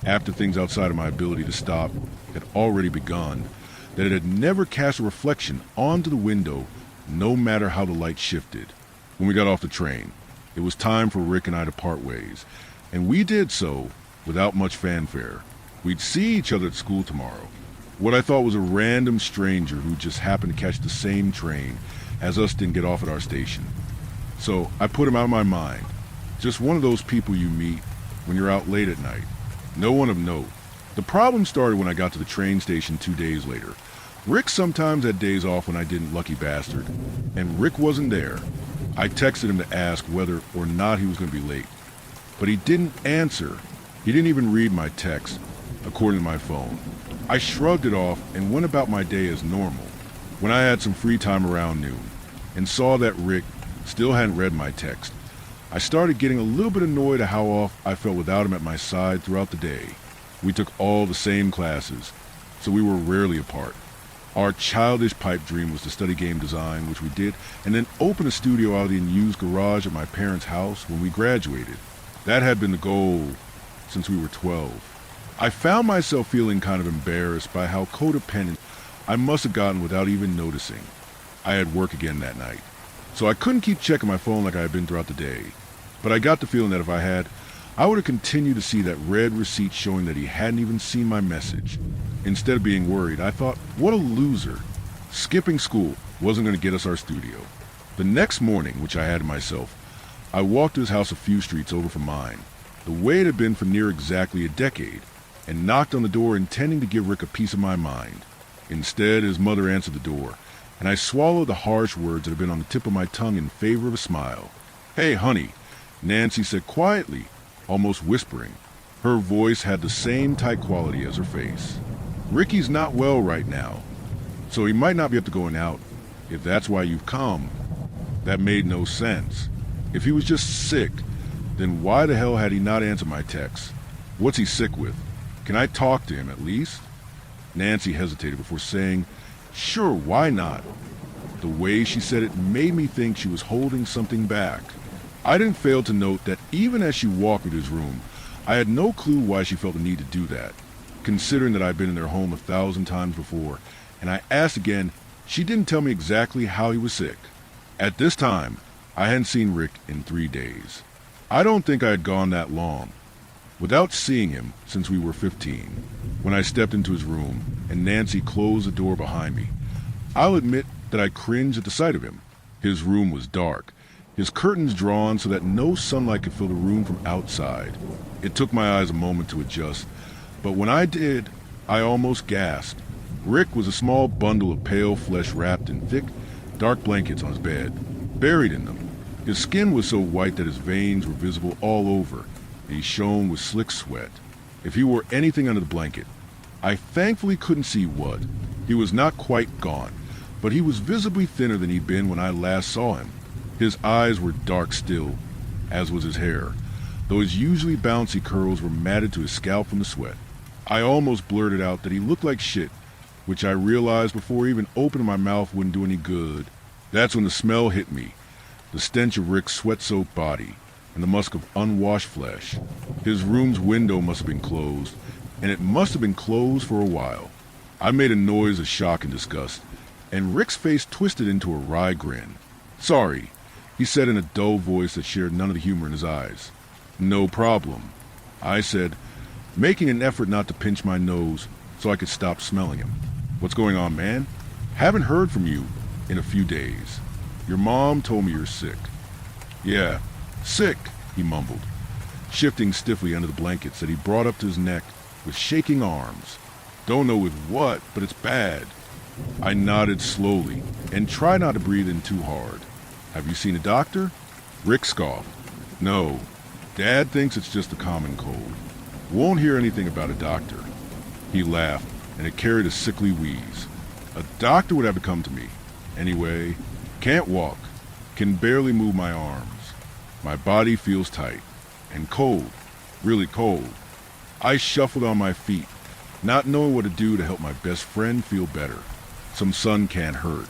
Speaker 2: after things outside of my ability to stop had already begun, that it had never cast a reflection onto the window, no matter how the light shifted. When we got off the train, it was time for Rick and I to part ways, and we did so without much fanfare. We'd see each other at school tomorrow. What I thought was a random stranger who just happened to catch the same train as us didn't get off at our station. So I put him out of my mind. Just one of those people you meet when you're out late at night. No one of note. The problem started when I got to the train station 2 days later. Rick sometimes had days off when I didn't, lucky bastard. And Rick wasn't there. I texted him to ask whether or not he was going to be late. But he didn't answer. He didn't even read my text, according to my phone. I shrugged it off and went about my day as normal. When I had some free time around noon, and saw that Rick still hadn't read my text, I started getting a little bit annoyed at how off I felt without him at my side throughout the day. We took all the same classes, so we were rarely apart. Our childish pipe dream was to study game design, which we did, and then open a studio out of the unused garage at my parents' house when we graduated. That had been the goal since we were 12. I found myself feeling kind of embarrassed by how codependent I must have gotten without even noticing. I had work again that night, so I couldn't keep checking my phone like I had been throughout the day. But I got the feeling that if I had, I would have continued to see that red receipt showing that he hadn't even seen my message. Instead of being worried, I thought, what a loser. Skipping school wasn't going to get us our studio. The next morning, which I had to myself, I walked to his house a few streets over from mine, the way it had been for near exactly a decade, and knocked on the door intending to give Rick a piece of my mind. Instead, his mother answered the door, and I swallowed the harsh words that had been on the tip of my tongue in favor of a smile. "Hey, honey," Nancy said quietly, almost whispering. Her voice had the same tight quality as her face. "Ricky's not well right now, so he might not be up to going out, if that's why you've come." That made no sense. If he was just sick, then why the hell had he not answered my text? What's he sick with? Can I talk to him at least? Nancy hesitated before saying, "Sure, why not?" The way she said it made me think she was holding something back. I didn't fail to note that even as she walked me to his room, I had no clue why she felt the need to do that. Considering that I'd been in their home 1,000 times before, and I asked again, she didn't tell me exactly how he was sick. At this time, I hadn't seen Rick in 3 days. I don't think I had gone that long without seeing him since we were 15. When I stepped into his room and Nancy closed the door behind me, I'll admit that I cringed at the sight of him. His room was dark, his curtains drawn so that no sunlight could fill the room from outside. It took my eyes a moment to adjust, but when I did, I almost gasped. Rick was a small bundle of pale flesh wrapped in thick, dark blankets on his bed, buried in them. His skin was so white that his veins were visible all over, and he shone with slick sweat. If he wore anything under the blanket, I thankfully couldn't see what. He was not quite gaunt, but he was visibly thinner than he'd been when I last saw him. His eyes were dark still, as was his hair, though his usually bouncy curls were matted to his scalp from the sweat. I almost blurted out that he looked like shit, which I realized before even opening my mouth wouldn't do any good. That's when the smell hit me, the stench of Rick's sweat-soaked body, and the musk of unwashed flesh. His room's window must have been closed, and it must have been closed for a while. I made a noise of shock and disgust, and Rick's face twisted into a wry grin. "Sorry," he said in a dull voice that shared none of the humor in his eyes. "No problem," I said, making an effort not to pinch my nose so I could stop smelling him. "What's going on, man? Haven't heard from you in a few days. Your mom told me you're sick." "Yeah, sick," he mumbled, shifting stiffly under the blankets that he brought up to his neck with shaking arms. "Don't know with what, but it's bad." I nodded slowly and tried not to breathe in too hard. "Have you seen a doctor?" Rick scoffed. "No, Dad thinks it's just a common cold. Won't hear anything about a doctor." He laughed, and it carried a sickly wheeze. "A doctor would have to come to me. Anyway, can't walk, can barely move my arms. My body feels tight, and cold, really cold." I shuffled on my feet, not knowing what to do to help my best friend feel better. "Some sun can't hurt.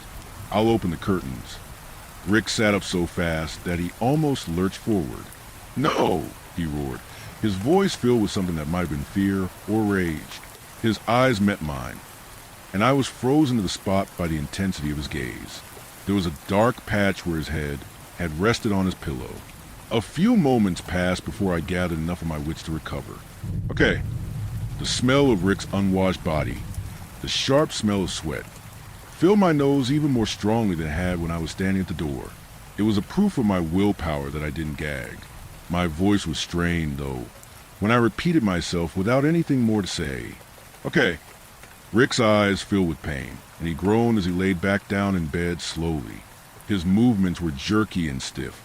Speaker 2: I'll open the curtains." Rick sat up so fast that he almost lurched forward. "No!" he roared, his voice filled with something that might have been fear or rage. His eyes met mine, and I was frozen to the spot by the intensity of his gaze. There was a dark patch where his head had rested on his pillow. A few moments passed before I gathered enough of my wits to recover. Okay, the smell of Rick's unwashed body, the sharp smell of sweat, filled my nose even more strongly than it had when I was standing at the door. It was a proof of my willpower that I didn't gag. My voice was strained, though, when I repeated myself without anything more to say. "Okay." Rick's eyes filled with pain, and he groaned as he laid back down in bed slowly. His movements were jerky and stiff,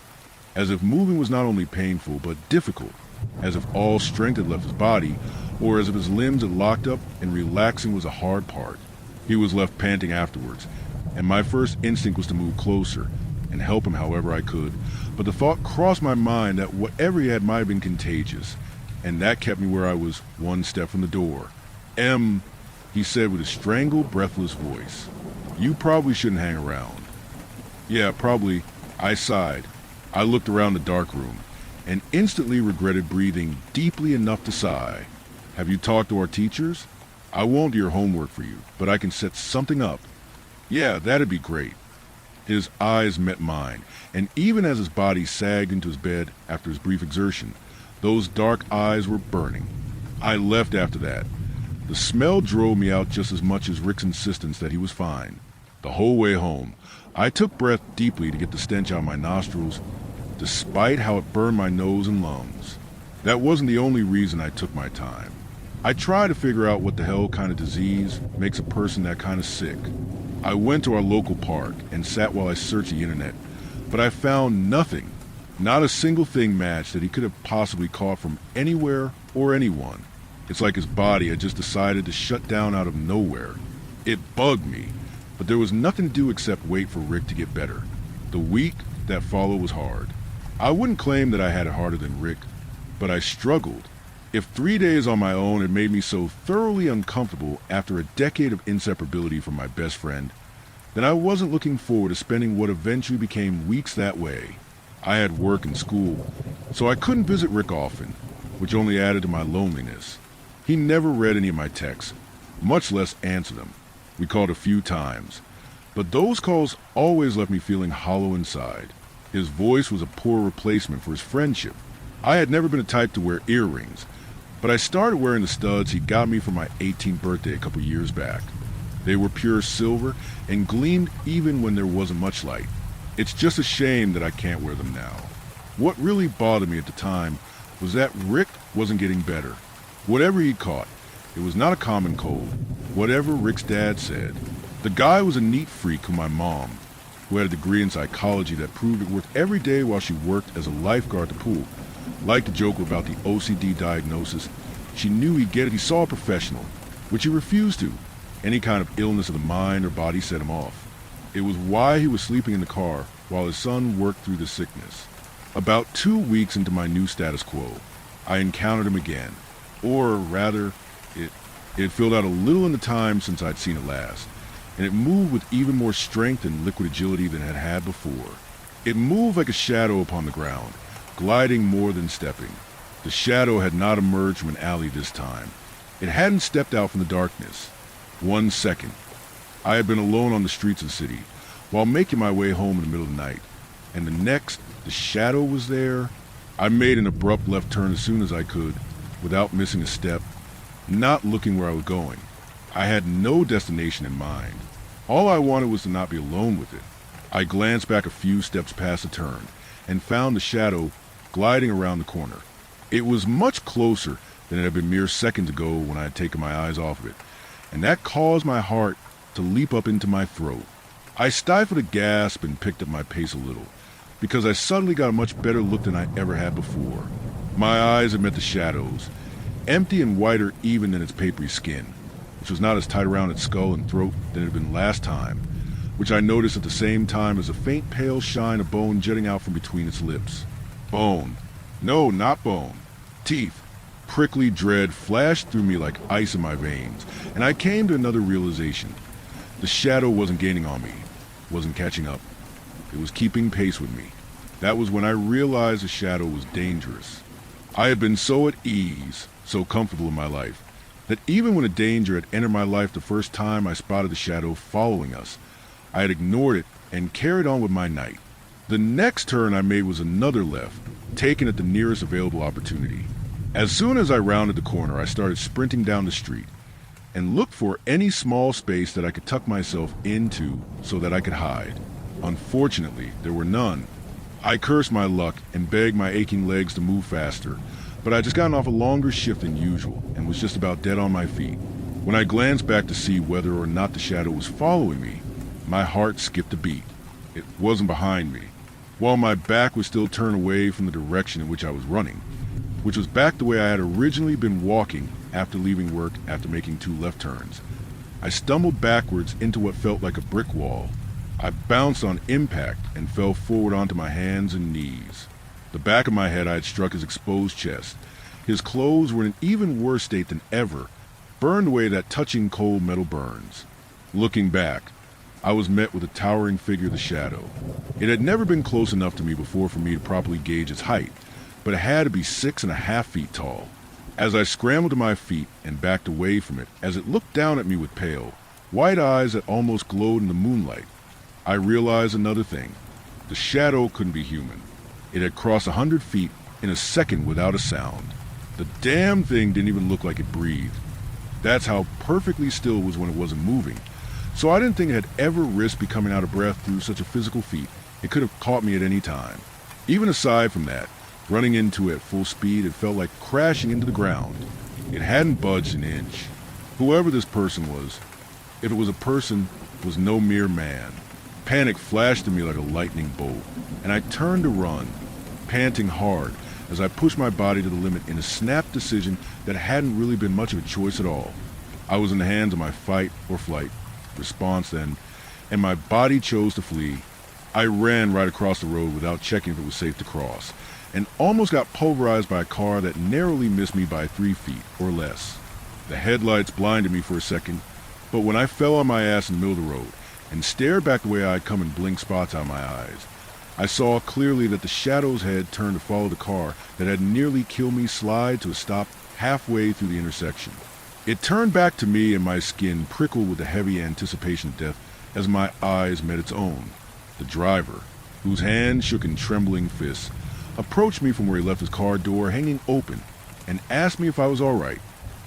Speaker 2: as if moving was not only painful but difficult, as if all strength had left his body, or as if his limbs had locked up and relaxing was a hard part. He was left panting afterwards, and my first instinct was to move closer and help him however I could, but the thought crossed my mind that whatever he had might have been contagious, and that kept me where I was, one step from the door. He said with a strangled, breathless voice. "You probably shouldn't hang around." "Yeah, probably," I sighed. I looked around the dark room, and instantly regretted breathing deeply enough to sigh. "Have you talked to our teachers? I won't do your homework for you, but I can set something up." "Yeah, that'd be great." His eyes met mine, and even as his body sagged into his bed after his brief exertion, those dark eyes were burning. I left after that. The smell drove me out just as much as Rick's insistence that he was fine. The whole way home, I took breath deeply to get the stench out of my nostrils, despite how it burned my nose and lungs. That wasn't the only reason I took my time. I tried to figure out what the hell kind of disease makes a person that kind of sick. I went to our local park and sat while I searched the internet, but I found nothing. Not a single thing matched that he could have possibly caught from anywhere or anyone. It's like his body had just decided to shut down out of nowhere. It bugged me, but there was nothing to do except wait for Rick to get better. The week that followed was hard. I wouldn't claim that I had it harder than Rick, but I struggled. If 3 days on my own had made me so thoroughly uncomfortable after a decade of inseparability from my best friend, then I wasn't looking forward to spending what eventually became weeks that way. I had work and school, so I couldn't visit Rick often, which only added to my loneliness. He never read any of my texts, much less answered them. We called a few times, but those calls always left me feeling hollow inside. His voice was a poor replacement for his friendship. I had never been the type to wear earrings, but I started wearing the studs he got me for my 18th birthday a couple years back. They were pure silver and gleamed even when there wasn't much light. It's just a shame that I can't wear them now. What really bothered me at the time was that Rick wasn't getting better. Whatever he caught, it was not a common cold. Whatever Rick's dad said. The guy was a neat freak who my mom, who had a degree in psychology that proved it worked every day while she worked as a lifeguard at the pool, liked to joke about the OCD diagnosis. She knew he'd get it. He saw a professional, which he refused to. Any kind of illness of the mind or body set him off. It was why he was sleeping in the car while his son worked through the sickness. About 2 weeks into my new status quo, I encountered him again. Or rather, it filled out a little in the time since I'd seen it last, and it moved with even more strength and liquid agility than it had had before. It moved like a shadow upon the ground, gliding more than stepping. The shadow had not emerged from an alley this time. It hadn't stepped out from the darkness. 1 second. I had been alone on the streets of the city, while making my way home in the middle of the night, and the next, the shadow was there. I made an abrupt left turn as soon as I could, without missing a step, not looking where I was going. I had no destination in mind. All I wanted was to not be alone with it. I glanced back a few steps past the turn, and found the shadow gliding around the corner. It was much closer than it had been mere seconds ago when I had taken my eyes off of it, and that caused my heart to leap up into my throat. I stifled a gasp and picked up my pace a little, because I suddenly got a much better look than I ever had before. My eyes had met the shadow's, empty and whiter even than its papery skin, which was not as tight around its skull and throat than it had been last time, which I noticed at the same time as a faint pale shine of bone jutting out from between its lips. Bone. No, not bone. Teeth. Prickly dread flashed through me like ice in my veins, and I came to another realization. The shadow wasn't gaining on me, wasn't catching up. It was keeping pace with me. That was when I realized the shadow was dangerous. I had been so at ease, so comfortable in my life, that even when a danger had entered my life the first time I spotted the shadow following us, I had ignored it and carried on with my night. The next turn I made was another left, taken at the nearest available opportunity. As soon as I rounded the corner, I started sprinting down the street and looked for any small space that I could tuck myself into so that I could hide. Unfortunately, there were none. I cursed my luck and begged my aching legs to move faster, but I'd just gotten off a longer shift than usual and was just about dead on my feet. When I glanced back to see whether or not the shadow was following me, my heart skipped a beat. It wasn't behind me, while my back was still turned away from the direction in which I was running, which was back the way I had originally been walking after leaving work after making 2 left turns. I stumbled backwards into what felt like a brick wall. I bounced on impact and fell forward onto my hands and knees. The back of my head I had struck his exposed chest. His clothes were in an even worse state than ever, burned away that touching cold metal burns. Looking back, I was met with a towering figure of the shadow. It had never been close enough to me before for me to properly gauge its height, but it had to be 6.5 feet tall. As I scrambled to my feet and backed away from it, as it looked down at me with pale, white eyes that almost glowed in the moonlight, I realized another thing. The shadow couldn't be human. It had crossed 100 feet in a second without a sound. The damn thing didn't even look like it breathed. That's how perfectly still it was when it wasn't moving. So I didn't think it had ever risked becoming out of breath through such a physical feat. It could have caught me at any time. Even aside from that, running into it at full speed, it felt like crashing into the ground. It hadn't budged an inch. Whoever this person was, if it was a person, was no mere man. Panic flashed to me like a lightning bolt, and I turned to run, panting hard as I pushed my body to the limit in a snap decision that hadn't really been much of a choice at all. I was in the hands of my fight or flight response then, and my body chose to flee. I ran right across the road without checking if it was safe to cross, and almost got pulverized by a car that narrowly missed me by 3 feet or less. The headlights blinded me for a second, but when I fell on my ass in the middle of the road and stared back the way I had come and blinked spots out of my eyes, I saw clearly that the shadow's head turned to follow the car that had nearly killed me slide to a stop halfway through the intersection. It turned back to me, and my skin prickled with the heavy anticipation of death as my eyes met its own. The driver, whose hand shook in trembling fists, approached me from where he left his car door hanging open and asked me if I was all right.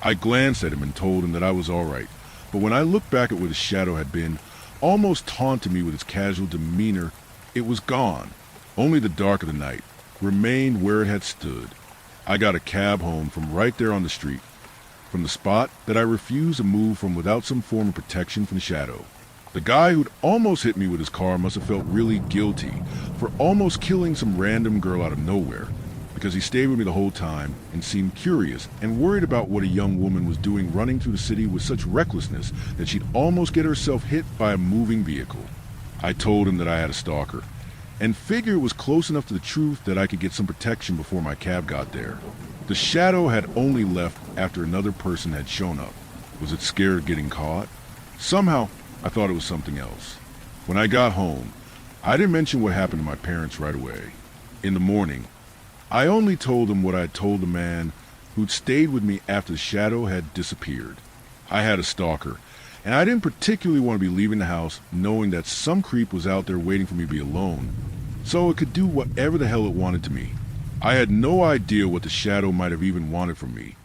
Speaker 2: I glanced at him and told him that I was all right, but when I looked back at where the shadow had been, almost taunting me with its casual demeanor, it was gone. Only the dark of the night remained where it had stood. I got a cab home from right there on the street, from the spot that I refused to move from without some form of protection from the shadow. The guy who'd almost hit me with his car must have felt really guilty for almost killing some random girl out of nowhere, because he stayed with me the whole time and seemed curious and worried about what a young woman was doing running through the city with such recklessness that she'd almost get herself hit by a moving vehicle. I told him that I had a stalker, and figured it was close enough to the truth that I could get some protection before my cab got there. The shadow had only left after another person had shown up. Was it scared of getting caught? Somehow, I thought it was something else. When I got home, I didn't mention what happened to my parents right away. In the morning, I only told them what I had told the man who'd stayed with me after the shadow had disappeared. I had a stalker, and I didn't particularly want to be leaving the house knowing that some creep was out there waiting for me to be alone, so it could do whatever the hell it wanted to me. I had no idea what the shadow might have even wanted from me,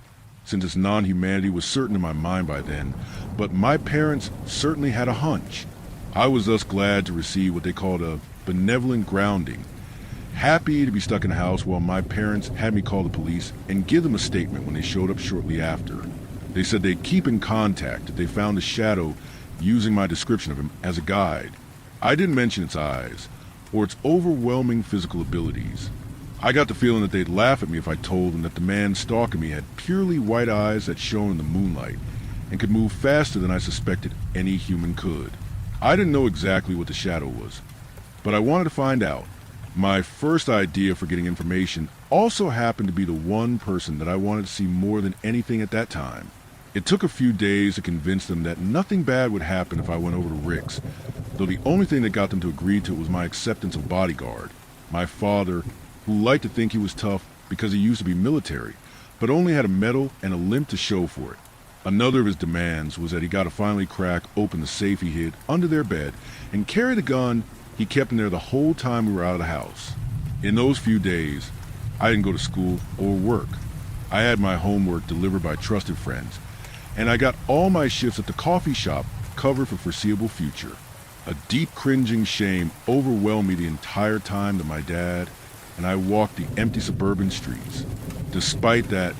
Speaker 2: since its non-humanity was certain in my mind by then, but my parents certainly had a hunch. I was thus glad to receive what they called a benevolent grounding, happy to be stuck in the house while my parents had me call the police and give them a statement when they showed up shortly after. They said they'd keep in contact if they found the shadow, using my description of him as a guide. I didn't mention its eyes, or its overwhelming physical abilities. I got the feeling that they'd laugh at me if I told them that the man stalking me had purely white eyes that shone in the moonlight, and could move faster than I suspected any human could. I didn't know exactly what the shadow was, but I wanted to find out. My first idea for getting information also happened to be the one person that I wanted to see more than anything at that time. It took a few days to convince them that nothing bad would happen if I went over to Rick's, though the only thing that got them to agree to it was my acceptance of bodyguard. My father, who liked to think he was tough because he used to be military, but only had a medal and a limp to show for it. Another of his demands was that he got to finally crack open the safe he hid under their bed and carry the gun he kept in there the whole time we were out of the house. In those few days, I didn't go to school or work. I had my homework delivered by trusted friends, and I got all my shifts at the coffee shop covered for foreseeable future. A deep cringing shame overwhelmed me the entire time that my dad and I walked the empty suburban streets. Despite that,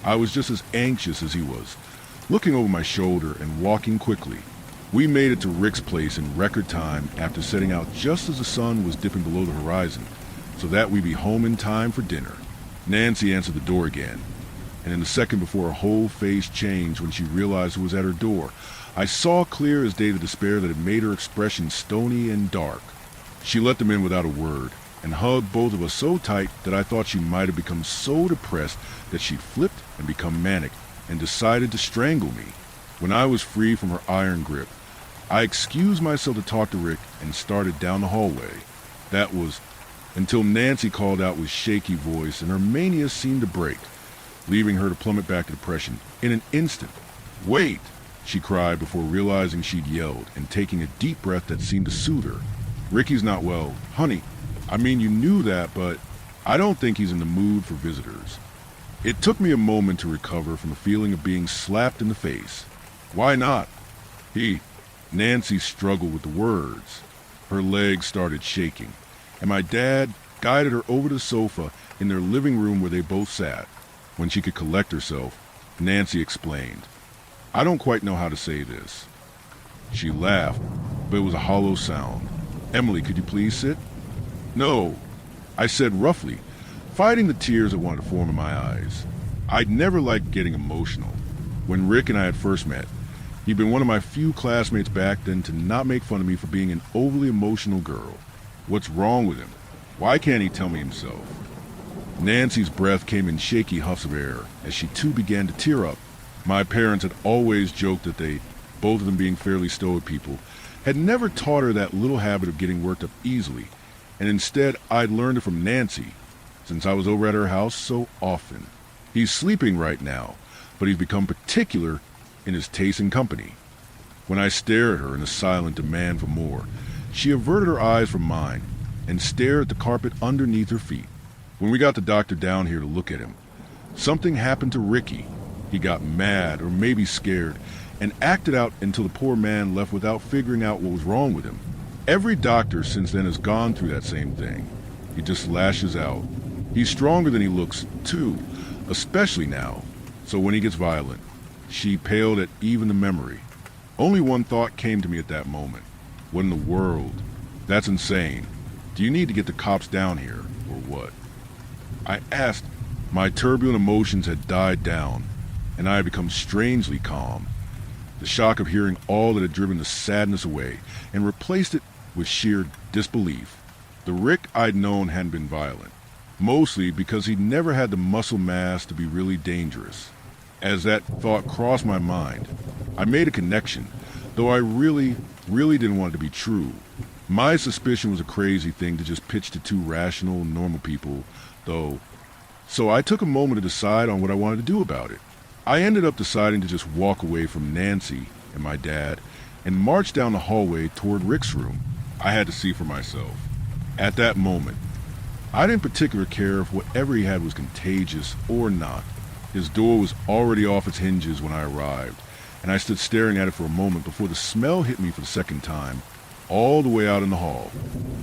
Speaker 2: I was just as anxious as he was, looking over my shoulder and walking quickly. We made it to Rick's place in record time after setting out just as the sun was dipping below the horizon, so that we'd be home in time for dinner. Nancy answered the door again, and in the second before her whole face changed when she realized who was at her door, I saw clear as day the despair that had made her expression stony and dark. She let them in without a word, and hugged both of us so tight that I thought she might have become so depressed that she'd flipped and become manic and decided to strangle me. When I was free from her iron grip, I excused myself to talk to Rick and started down the hallway. That was until Nancy called out with shaky voice and her mania seemed to break, leaving her to plummet back to depression in an instant. "Wait!" she cried before realizing she'd yelled and taking a deep breath that seemed to soothe her. "Ricky's not well. Honey, I mean, you knew that, but I don't think he's in the mood for visitors." It took me a moment to recover from the feeling of being slapped in the face. "Why not?" Nancy struggled with the words. Her legs started shaking, and my dad guided her over to the sofa in their living room where they both sat. When she could collect herself, Nancy explained, "I don't quite know how to say this." She laughed, but it was a hollow sound. "Emily, could you please sit?" "No," I said roughly, fighting the tears that wanted to form in my eyes. I'd never liked getting emotional. When Rick and I had first met, he'd been one of my few classmates back then to not make fun of me for being an overly emotional girl. What's wrong with him? Why can't he tell me himself? Nancy's breath came in shaky huffs of air as she too began to tear up. My parents had always joked that they, both of them being fairly stoic people, had never taught her that little habit of getting worked up easily, and instead I'd learned it from Nancy, since I was over at her house so often. He's sleeping right now, but he's become particular in his taste and company. When I stared at her in a silent demand for more, she averted her eyes from mine and stared at the carpet underneath her feet. When we got the doctor down here to look at him, something happened to Ricky. He got mad, or maybe scared, and acted out until the poor man left without figuring out what was wrong with him. Every doctor since then has gone through that same thing. He just lashes out. He's stronger than he looks, too, especially now. So when he gets violent, she paled at even the memory. Only one thought came to me at that moment. What in the world? That's insane. Do you need to get the cops down here, or what? I asked. My turbulent emotions had died down, and I had become strangely calm. The shock of hearing all that had driven the sadness away and replaced it with sheer disbelief. The Rick I'd known hadn't been violent, mostly because he'd never had the muscle mass to be really dangerous. As that thought crossed my mind, I made a connection, though I really didn't want it to be true. My suspicion was a crazy thing to just pitch to two rational, normal people, though, so I took a moment to decide on what I wanted to do about it. I ended up deciding to just walk away from Nancy and my dad and march down the hallway toward Rick's room. I had to see for myself. At that moment, I didn't particularly care if whatever he had was contagious or not. His door was already off its hinges when I arrived, and I stood staring at it for a moment before the smell hit me for the second time, all the way out in the hall.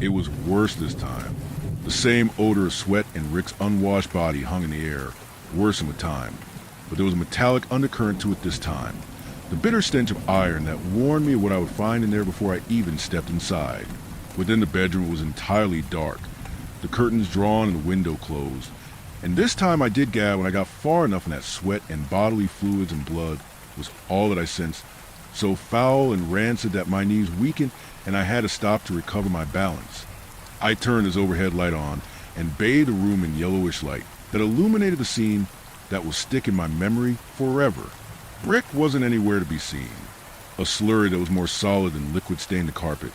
Speaker 2: It was worse this time. The same odor of sweat and Rick's unwashed body hung in the air, worsened with time. But there was a metallic undercurrent to it this time. The bitter stench of iron that warned me of what I would find in there before I even stepped inside. Within the bedroom it was entirely dark, the curtains drawn and the window closed. And this time I did gab when I got far enough in that sweat and bodily fluids and blood was all that I sensed, so foul and rancid that my knees weakened and I had to stop to recover my balance. I turned his overhead light on and bathed the room in yellowish light that illuminated the scene that will stick in my memory forever. Rick wasn't anywhere to be seen. A slurry that was more solid than liquid stained the carpet,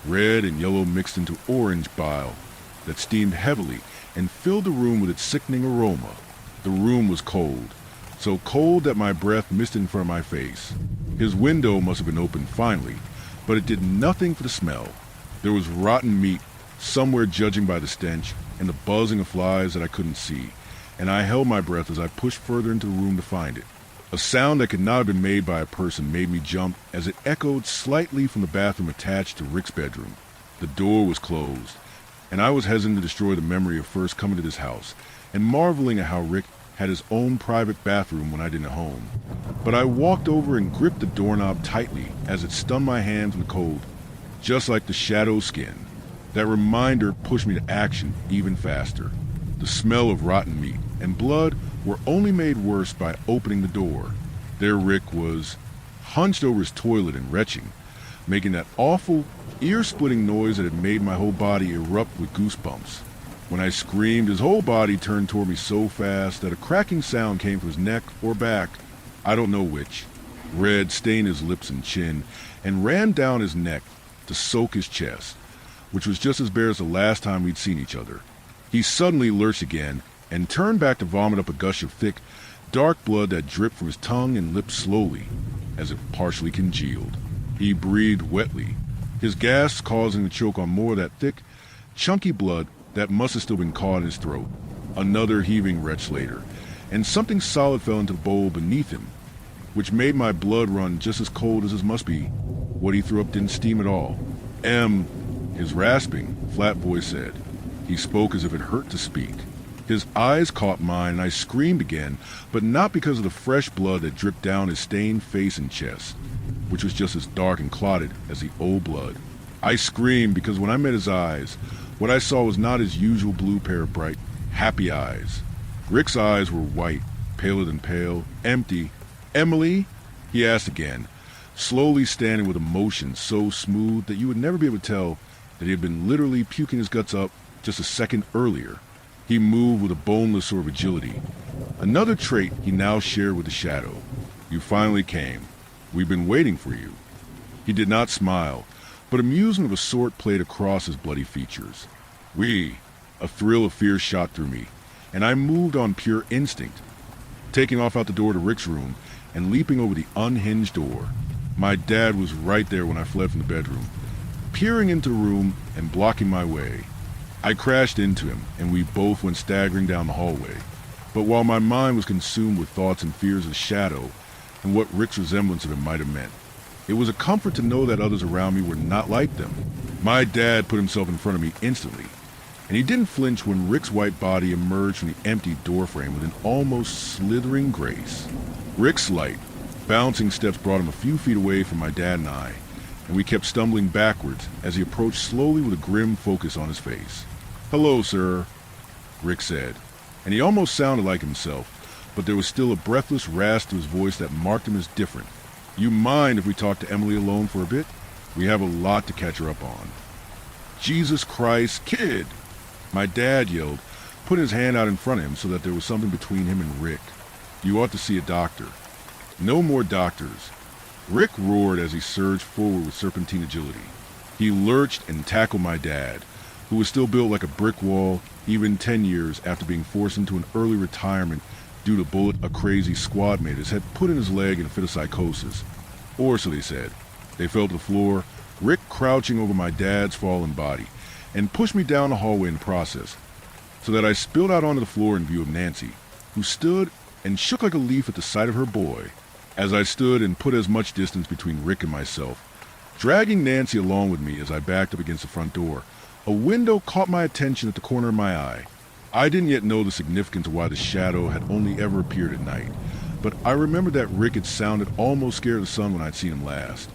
Speaker 2: red and yellow mixed into orange bile that steamed heavily and filled the room with its sickening aroma. The room was cold, so cold that my breath missed in front of my face. His window must have been open finally, but it did nothing for the smell. There was rotten meat somewhere, judging by the stench and the buzzing of flies that I couldn't see, and I held my breath as I pushed further into the room to find it. A sound that could not have been made by a person made me jump as it echoed slightly from the bathroom attached to Rick's bedroom. The door was closed, and I was hesitant to destroy the memory of first coming to this house and marveling at how Rick had his own private bathroom when I didn't at home. But I walked over and gripped the doorknob tightly as it stunned my hand from the cold, just like the shadow skin. That reminder pushed me to action even faster. The smell of rotten meat and blood were only made worse by opening the door. There Rick was, hunched over his toilet and retching, making that awful, ear-splitting noise that had made my whole body erupt with goosebumps. When I screamed, his whole body turned toward me so fast that a cracking sound came from his neck or back, I don't know which. Red stained his lips and chin and ran down his neck to soak his chest, which was just as bare as the last time we'd seen each other. He suddenly lurched again and turned back to vomit up a gush of thick, dark blood that dripped from his tongue and lips slowly, as if partially congealed. He breathed wetly, his gasps causing him to choke on more of that thick, chunky blood that must have still been caught in his throat. Another heaving retch later, and something solid fell into the bowl beneath him, which made my blood run just as cold as his must be. What he threw up didn't steam at all. His rasping, flat voice said. He spoke as if it hurt to speak. His eyes caught mine, and I screamed again, but not because of the fresh blood that dripped down his stained face and chest, which was just as dark and clotted as the old blood. I screamed because when I met his eyes, what I saw was not his usual blue pair of bright, happy eyes. Rick's eyes were white, paler than pale, empty. "Emily?" he asked again, slowly standing with a motion so smooth that you would never be able to tell that he had been literally puking his guts up just a second earlier. He moved with a boneless sort of agility, another trait he now shared with the shadow. "You finally came. We've been waiting for you." He did not smile, but amusement of a sort played across his bloody features. A thrill of fear shot through me, and I moved on pure instinct, taking off out the door to Rick's room and leaping over the unhinged door. My dad was right there when I fled from the bedroom, peering into the room and blocking my way. I crashed into him, and we both went staggering down the hallway. But while my mind was consumed with thoughts and fears of the shadow and what Rick's resemblance of him might have meant, it was a comfort to know that others around me were not like them. My dad put himself in front of me instantly, and he didn't flinch when Rick's white body emerged from the empty doorframe with an almost slithering grace. Rick's light, bouncing steps brought him a few feet away from my dad and I, and we kept stumbling backwards as he approached slowly with a grim focus on his face. "Hello, sir," Rick said, and he almost sounded like himself, but there was still a breathless rasp to his voice that marked him as different. "You mind if we talk to Emily alone for a bit? We have a lot to catch her up on." "Jesus Christ, kid!" my dad yelled, putting his hand out in front of him so that there was something between him and Rick. "You ought to see a doctor." "No more doctors." Rick roared as he surged forward with serpentine agility. He lurched and tackled my dad, who was still built like a brick wall even 10 years after being forced into an early retirement due to a bullet a crazy squad mate had put in his leg in a fit of psychosis. Or so they said. They fell to the floor, Rick crouching over my dad's fallen body, and pushed me down the hallway in the process, so that I spilled out onto the floor in view of Nancy, who stood and shook like a leaf at the sight of her boy. As I stood and put as much distance between Rick and myself, dragging Nancy along with me as I backed up against the front door, a window caught my attention at the corner of my eye. I didn't yet know the significance of why the shadow had only ever appeared at night, but I remembered that Rick had sounded almost scared of the sun when I'd seen him last.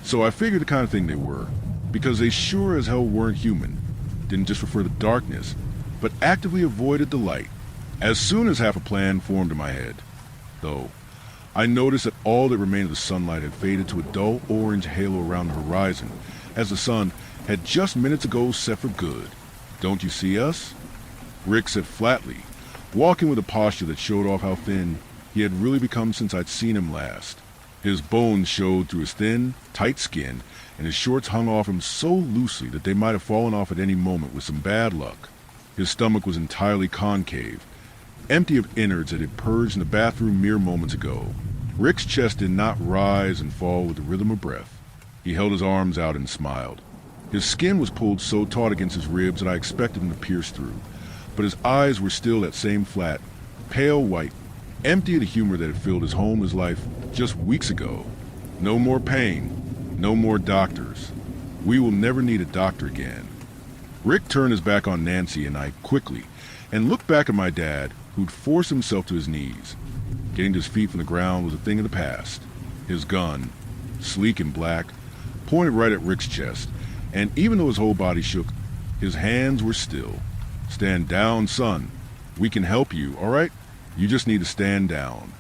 Speaker 2: So I figured the kind of thing they were, because they sure as hell weren't human, didn't just prefer the darkness, but actively avoided the light. As soon as half a plan formed in my head, though, I noticed that all that remained of the sunlight had faded to a dull orange halo around the horizon, as the sun had just minutes ago set for good. "Don't you see us?" Rick said flatly, walking with a posture that showed off how thin he had really become since I'd seen him last. His bones showed through his thin, tight skin, and his shorts hung off him so loosely that they might have fallen off at any moment with some bad luck. His stomach was entirely concave, empty of innards that had purged in the bathroom mere moments ago. Rick's chest did not rise and fall with the rhythm of breath. He held his arms out and smiled. His skin was pulled so taut against his ribs that I expected him to pierce through, but his eyes were still that same flat, pale white, empty of the humor that had filled his home, his life, just weeks ago. "No more pain, no more doctors. We will never need a doctor again." Rick turned his back on Nancy and I quickly, and looked back at my dad, who'd forced himself to his knees. Getting to his feet from the ground was a thing of the past. His gun, sleek and black, pointed right at Rick's chest, and even though his whole body shook, his hands were still. "Stand down, son. We can help you, all right? You just need to stand down."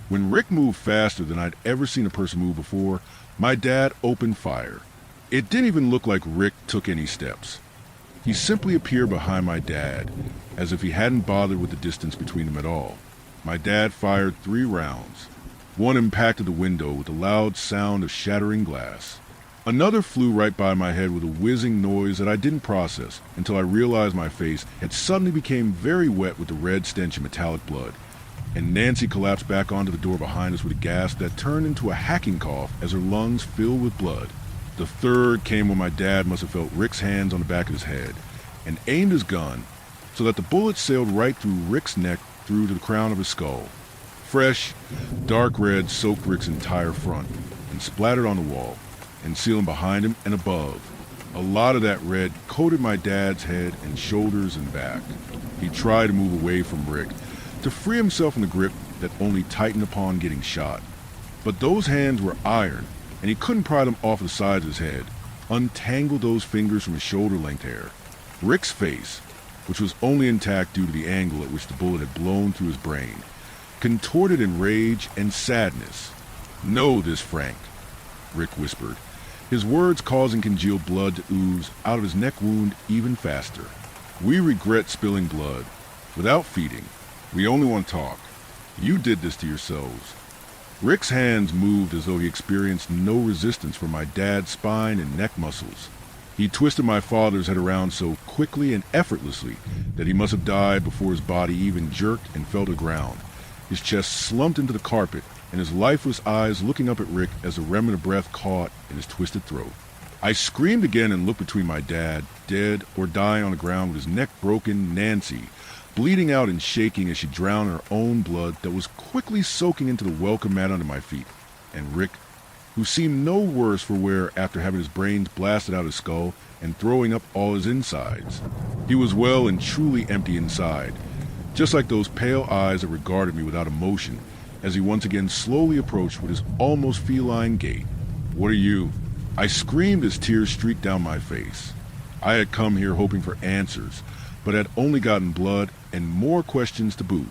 Speaker 2: When Rick moved faster than I'd ever seen a person move before, my dad opened fire. It didn't even look like Rick took any steps. He simply appeared behind my dad, as if he hadn't bothered with the distance between them at all. My dad fired 3 rounds. One impacted the window with a loud sound of shattering glass. Another flew right by my head with a whizzing noise that I didn't process until I realized my face had suddenly become very wet with the red stench of metallic blood, and Nancy collapsed back onto the door behind us with a gasp that turned into a hacking cough as her lungs filled with blood. The third came when my dad must have felt Rick's hands on the back of his head and aimed his gun so that the bullet sailed right through Rick's neck through to the crown of his skull. Fresh, dark red soaked Rick's entire front and splattered on the wall and ceiling behind him and above. A lot of that red coated my dad's head and shoulders and back. He tried to move away from Rick to free himself from the grip that only tightened upon getting shot. But those hands were iron, and he couldn't pry them off the sides of his head, untangle those fingers from his shoulder-length hair. Rick's face, which was only intact due to the angle at which the bullet had blown through his brain, contorted in rage and sadness. "Know this, Frank," Rick whispered, his words causing congealed blood to ooze out of his neck wound even faster. "We regret spilling blood. Without feeding. We only want to talk. You did this to yourselves." Rick's hands moved as though he experienced no resistance from my dad's spine and neck muscles. He twisted my father's head around so quickly and effortlessly that he must have died before his body even jerked and fell to the ground. His chest slumped into the carpet, and his lifeless eyes looking up at Rick as the remnant of breath caught in his twisted throat. I screamed again and looked between my dad, dead or dying on the ground with his neck broken, Nancy, bleeding out and shaking as she drowned in her own blood that was quickly soaking into the welcome mat under my feet, and Rick, who seemed no worse for wear after having his brains blasted out of his skull and throwing up all his insides. He was well and truly empty inside, just like those pale eyes that regarded me without emotion as he once again slowly approached with his almost feline gait. "What are you?" I screamed as tears streaked down my face. I had come here hoping for answers, but had only gotten blood and more questions to boot.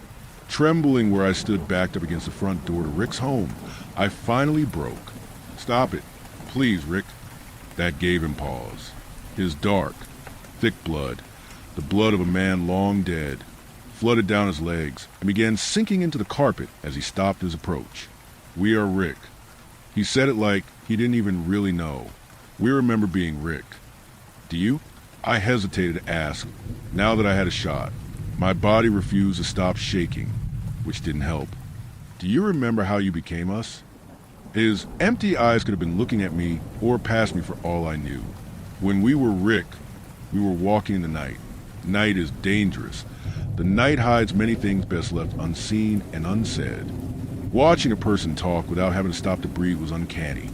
Speaker 2: Trembling where I stood backed up against the front door to Rick's home, I finally broke. "Stop it. Please, Rick." That gave him pause. His dark, thick blood, the blood of a man long dead, flooded down his legs and began sinking into the carpet as he stopped his approach. "We are Rick." He said it like he didn't even really know. "We remember being Rick. Do you?" I hesitated to ask, now that I had a shot. My body refused to stop shaking, which didn't help. "Do you remember how you became us?" His empty eyes could have been looking at me or past me for all I knew. "When we were Rick, we were walking in the night. Night is dangerous. The night hides many things best left unseen and unsaid. Watching a person talk without having to stop to breathe was uncanny.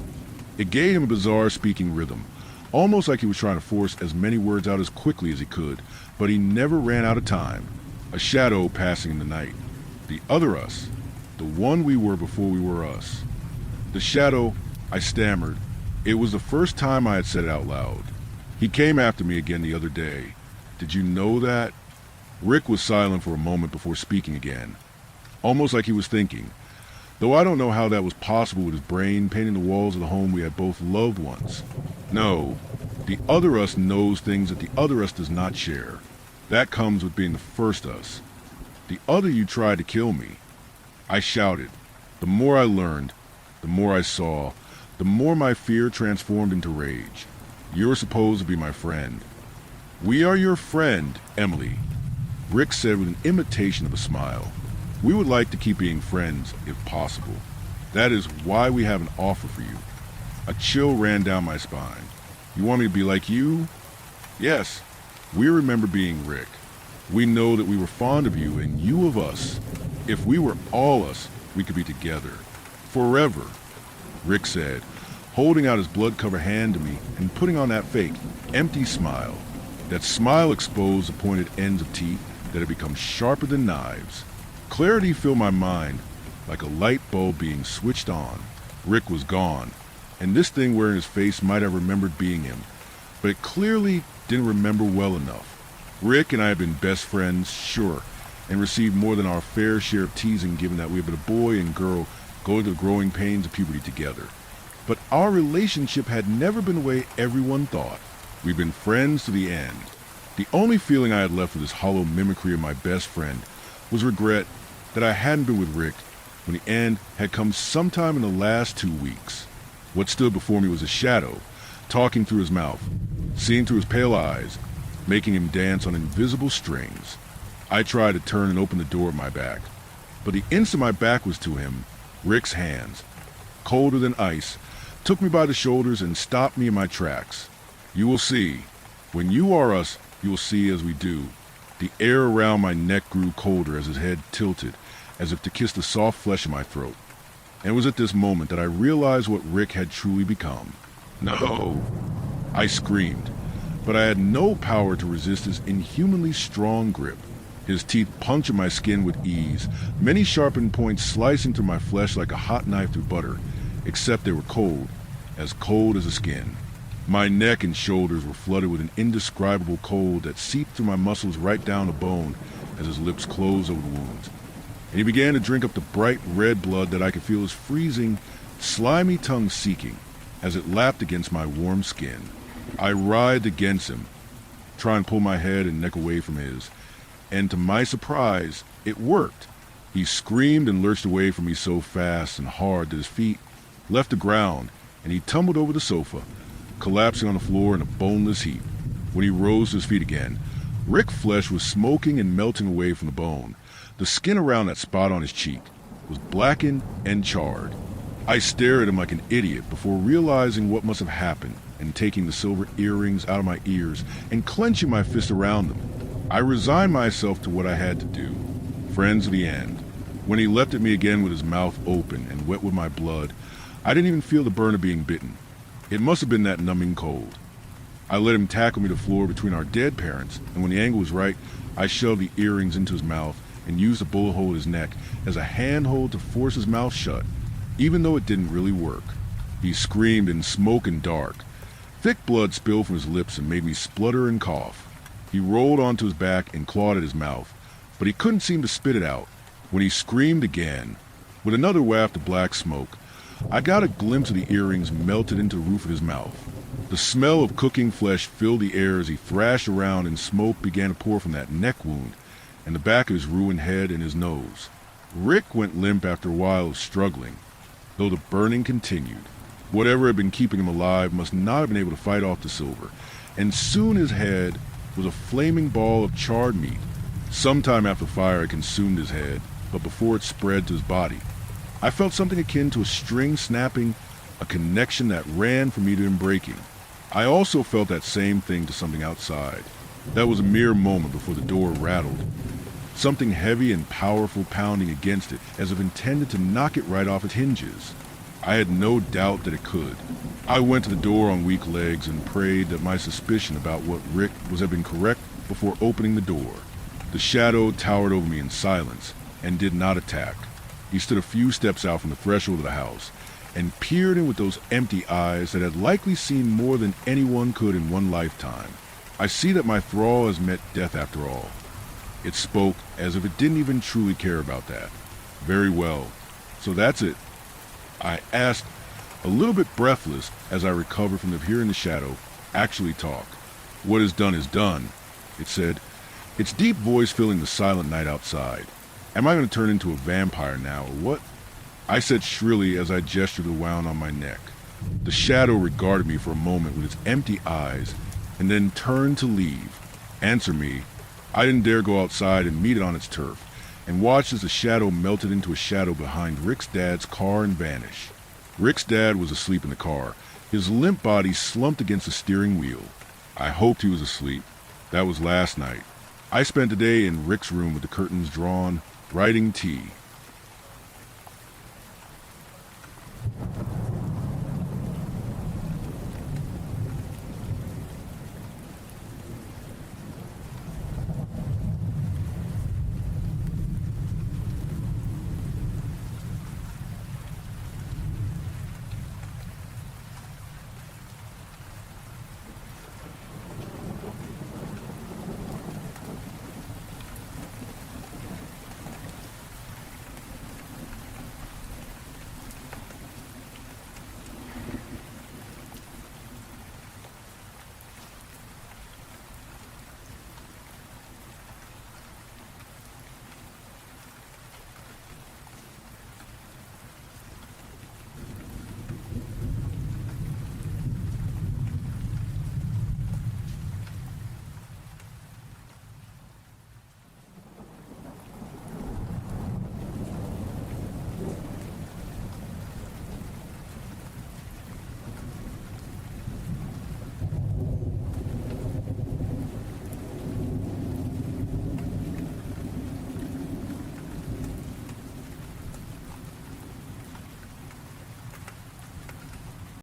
Speaker 2: It gave him a bizarre speaking rhythm, almost like he was trying to force as many words out as quickly as he could, but he never ran out of time. A shadow passing in the night. The other us. The one we were before we were us. The shadow," I stammered. It was the first time I had said it out loud. "He came after me again the other day. Did you know that?" Rick was silent for a moment before speaking again, almost like he was thinking, though I don't know how that was possible with his brain painting the walls of the home we had both loved once. "No, the other us knows things that the other us does not share. That comes with being the first us. The other you tried to kill me." I shouted. The more I learned, the more I saw, the more my fear transformed into rage. "You're supposed to be my friend." "We are your friend, Emily," Rick said with an imitation of a smile. "We would like to keep being friends, if possible. That is why we have an offer for you." A chill ran down my spine. "You want me to be like you?" "Yes. We remember being Rick. We know that we were fond of you and you of us. If we were all us, we could be together. Forever," Rick said, holding out his blood-covered hand to me and putting on that fake, empty smile. That smile exposed the pointed ends of teeth that had become sharper than knives. Clarity filled my mind, like a light bulb being switched on. Rick was gone, and this thing wearing his face might have remembered being him, but it clearly didn't remember well enough. Rick and I had been best friends, sure, and received more than our fair share of teasing given that we had been a boy and girl going through the growing pains of puberty together. But our relationship had never been the way everyone thought. We'd been friends to the end. The only feeling I had left with this hollow mimicry of my best friend was regret that I hadn't been with Rick when the end had come sometime in the last 2 weeks. What stood before me was a shadow, talking through his mouth, seeing through his pale eyes, making him dance on invisible strings. I tried to turn and open the door at my back, but the instant my back was to him, Rick's hands, colder than ice, took me by the shoulders and stopped me in my tracks. "You will see. When you are us, you will see as we do." The air around my neck grew colder as his head tilted, as if to kiss the soft flesh in my throat. And it was at this moment that I realized what Rick had truly become. "No!" I screamed, but I had no power to resist his inhumanly strong grip. His teeth punctured my skin with ease, many sharpened points slicing through my flesh like a hot knife through butter, except they were cold as the skin. My neck and shoulders were flooded with an indescribable cold that seeped through my muscles right down the bone as his lips closed over the wounds. And he began to drink up the bright red blood that I could feel his freezing, slimy tongue seeking as it lapped against my warm skin. I writhed against him, trying to pull my head and neck away from his, and to my surprise, it worked. He screamed and lurched away from me so fast and hard that his feet left the ground, and he tumbled over the sofa, collapsing on the floor in a boneless heap. When he rose to his feet again, Rick's flesh was smoking and melting away from the bone. The skin around that spot on his cheek was blackened and charred. I stared at him like an idiot before realizing what must have happened and taking the silver earrings out of my ears and clenching my fist around them. I resigned myself to what I had to do. Friends to the end. When he leapt at me again with his mouth open and wet with my blood, I didn't even feel the burn of being bitten. It must have been that numbing cold. I let him tackle me to the floor between our dead parents, and when the angle was right, I shoved the earrings into his mouth and used the bullet hole in his neck as a handhold to force his mouth shut, even though it didn't really work. He screamed in smoke and dark. Thick blood spilled from his lips and made me splutter and cough. He rolled onto his back and clawed at his mouth, but he couldn't seem to spit it out. When he screamed again, with another waft of black smoke, I got a glimpse of the earrings melted into the roof of his mouth. The smell of cooking flesh filled the air as he thrashed around and smoke began to pour from that neck wound and the back of his ruined head and his nose. Rick went limp after a while of struggling, though the burning continued. Whatever had been keeping him alive must not have been able to fight off the silver, and soon his head was a flaming ball of charred meat. Sometime after the fire had consumed his head, but before it spread to his body, I felt something akin to a string snapping, a connection that ran from me to him breaking. I also felt that same thing to something outside. That was a mere moment before the door rattled. Something heavy and powerful pounding against it, as if intended to knock it right off its hinges. I had no doubt that it could. I went to the door on weak legs and prayed that my suspicion about what Rick was had been correct before opening the door. The shadow towered over me in silence and did not attack. He stood a few steps out from the threshold of the house and peered in with those empty eyes that had likely seen more than anyone could in one lifetime. I see that my thrall has met death after all. It spoke as if it didn't even truly care about that. Very well. So that's it. I asked, a little bit breathless as I recovered from hearing the shadow actually talk. What is done, it said, its deep voice filling the silent night outside. Am I going to turn into a vampire now, or what? I said shrilly as I gestured the wound on my neck. The shadow regarded me for a moment with its empty eyes, and then turned to leave. Answer me. I didn't dare go outside and meet it on its turf, and watched as the shadow melted into a shadow behind Rick's dad's car and vanished. Rick's dad was asleep in the car, his limp body slumped against the steering wheel. I hoped he was asleep. That was last night. I spent the day in Rick's room with the curtains drawn, writing tea.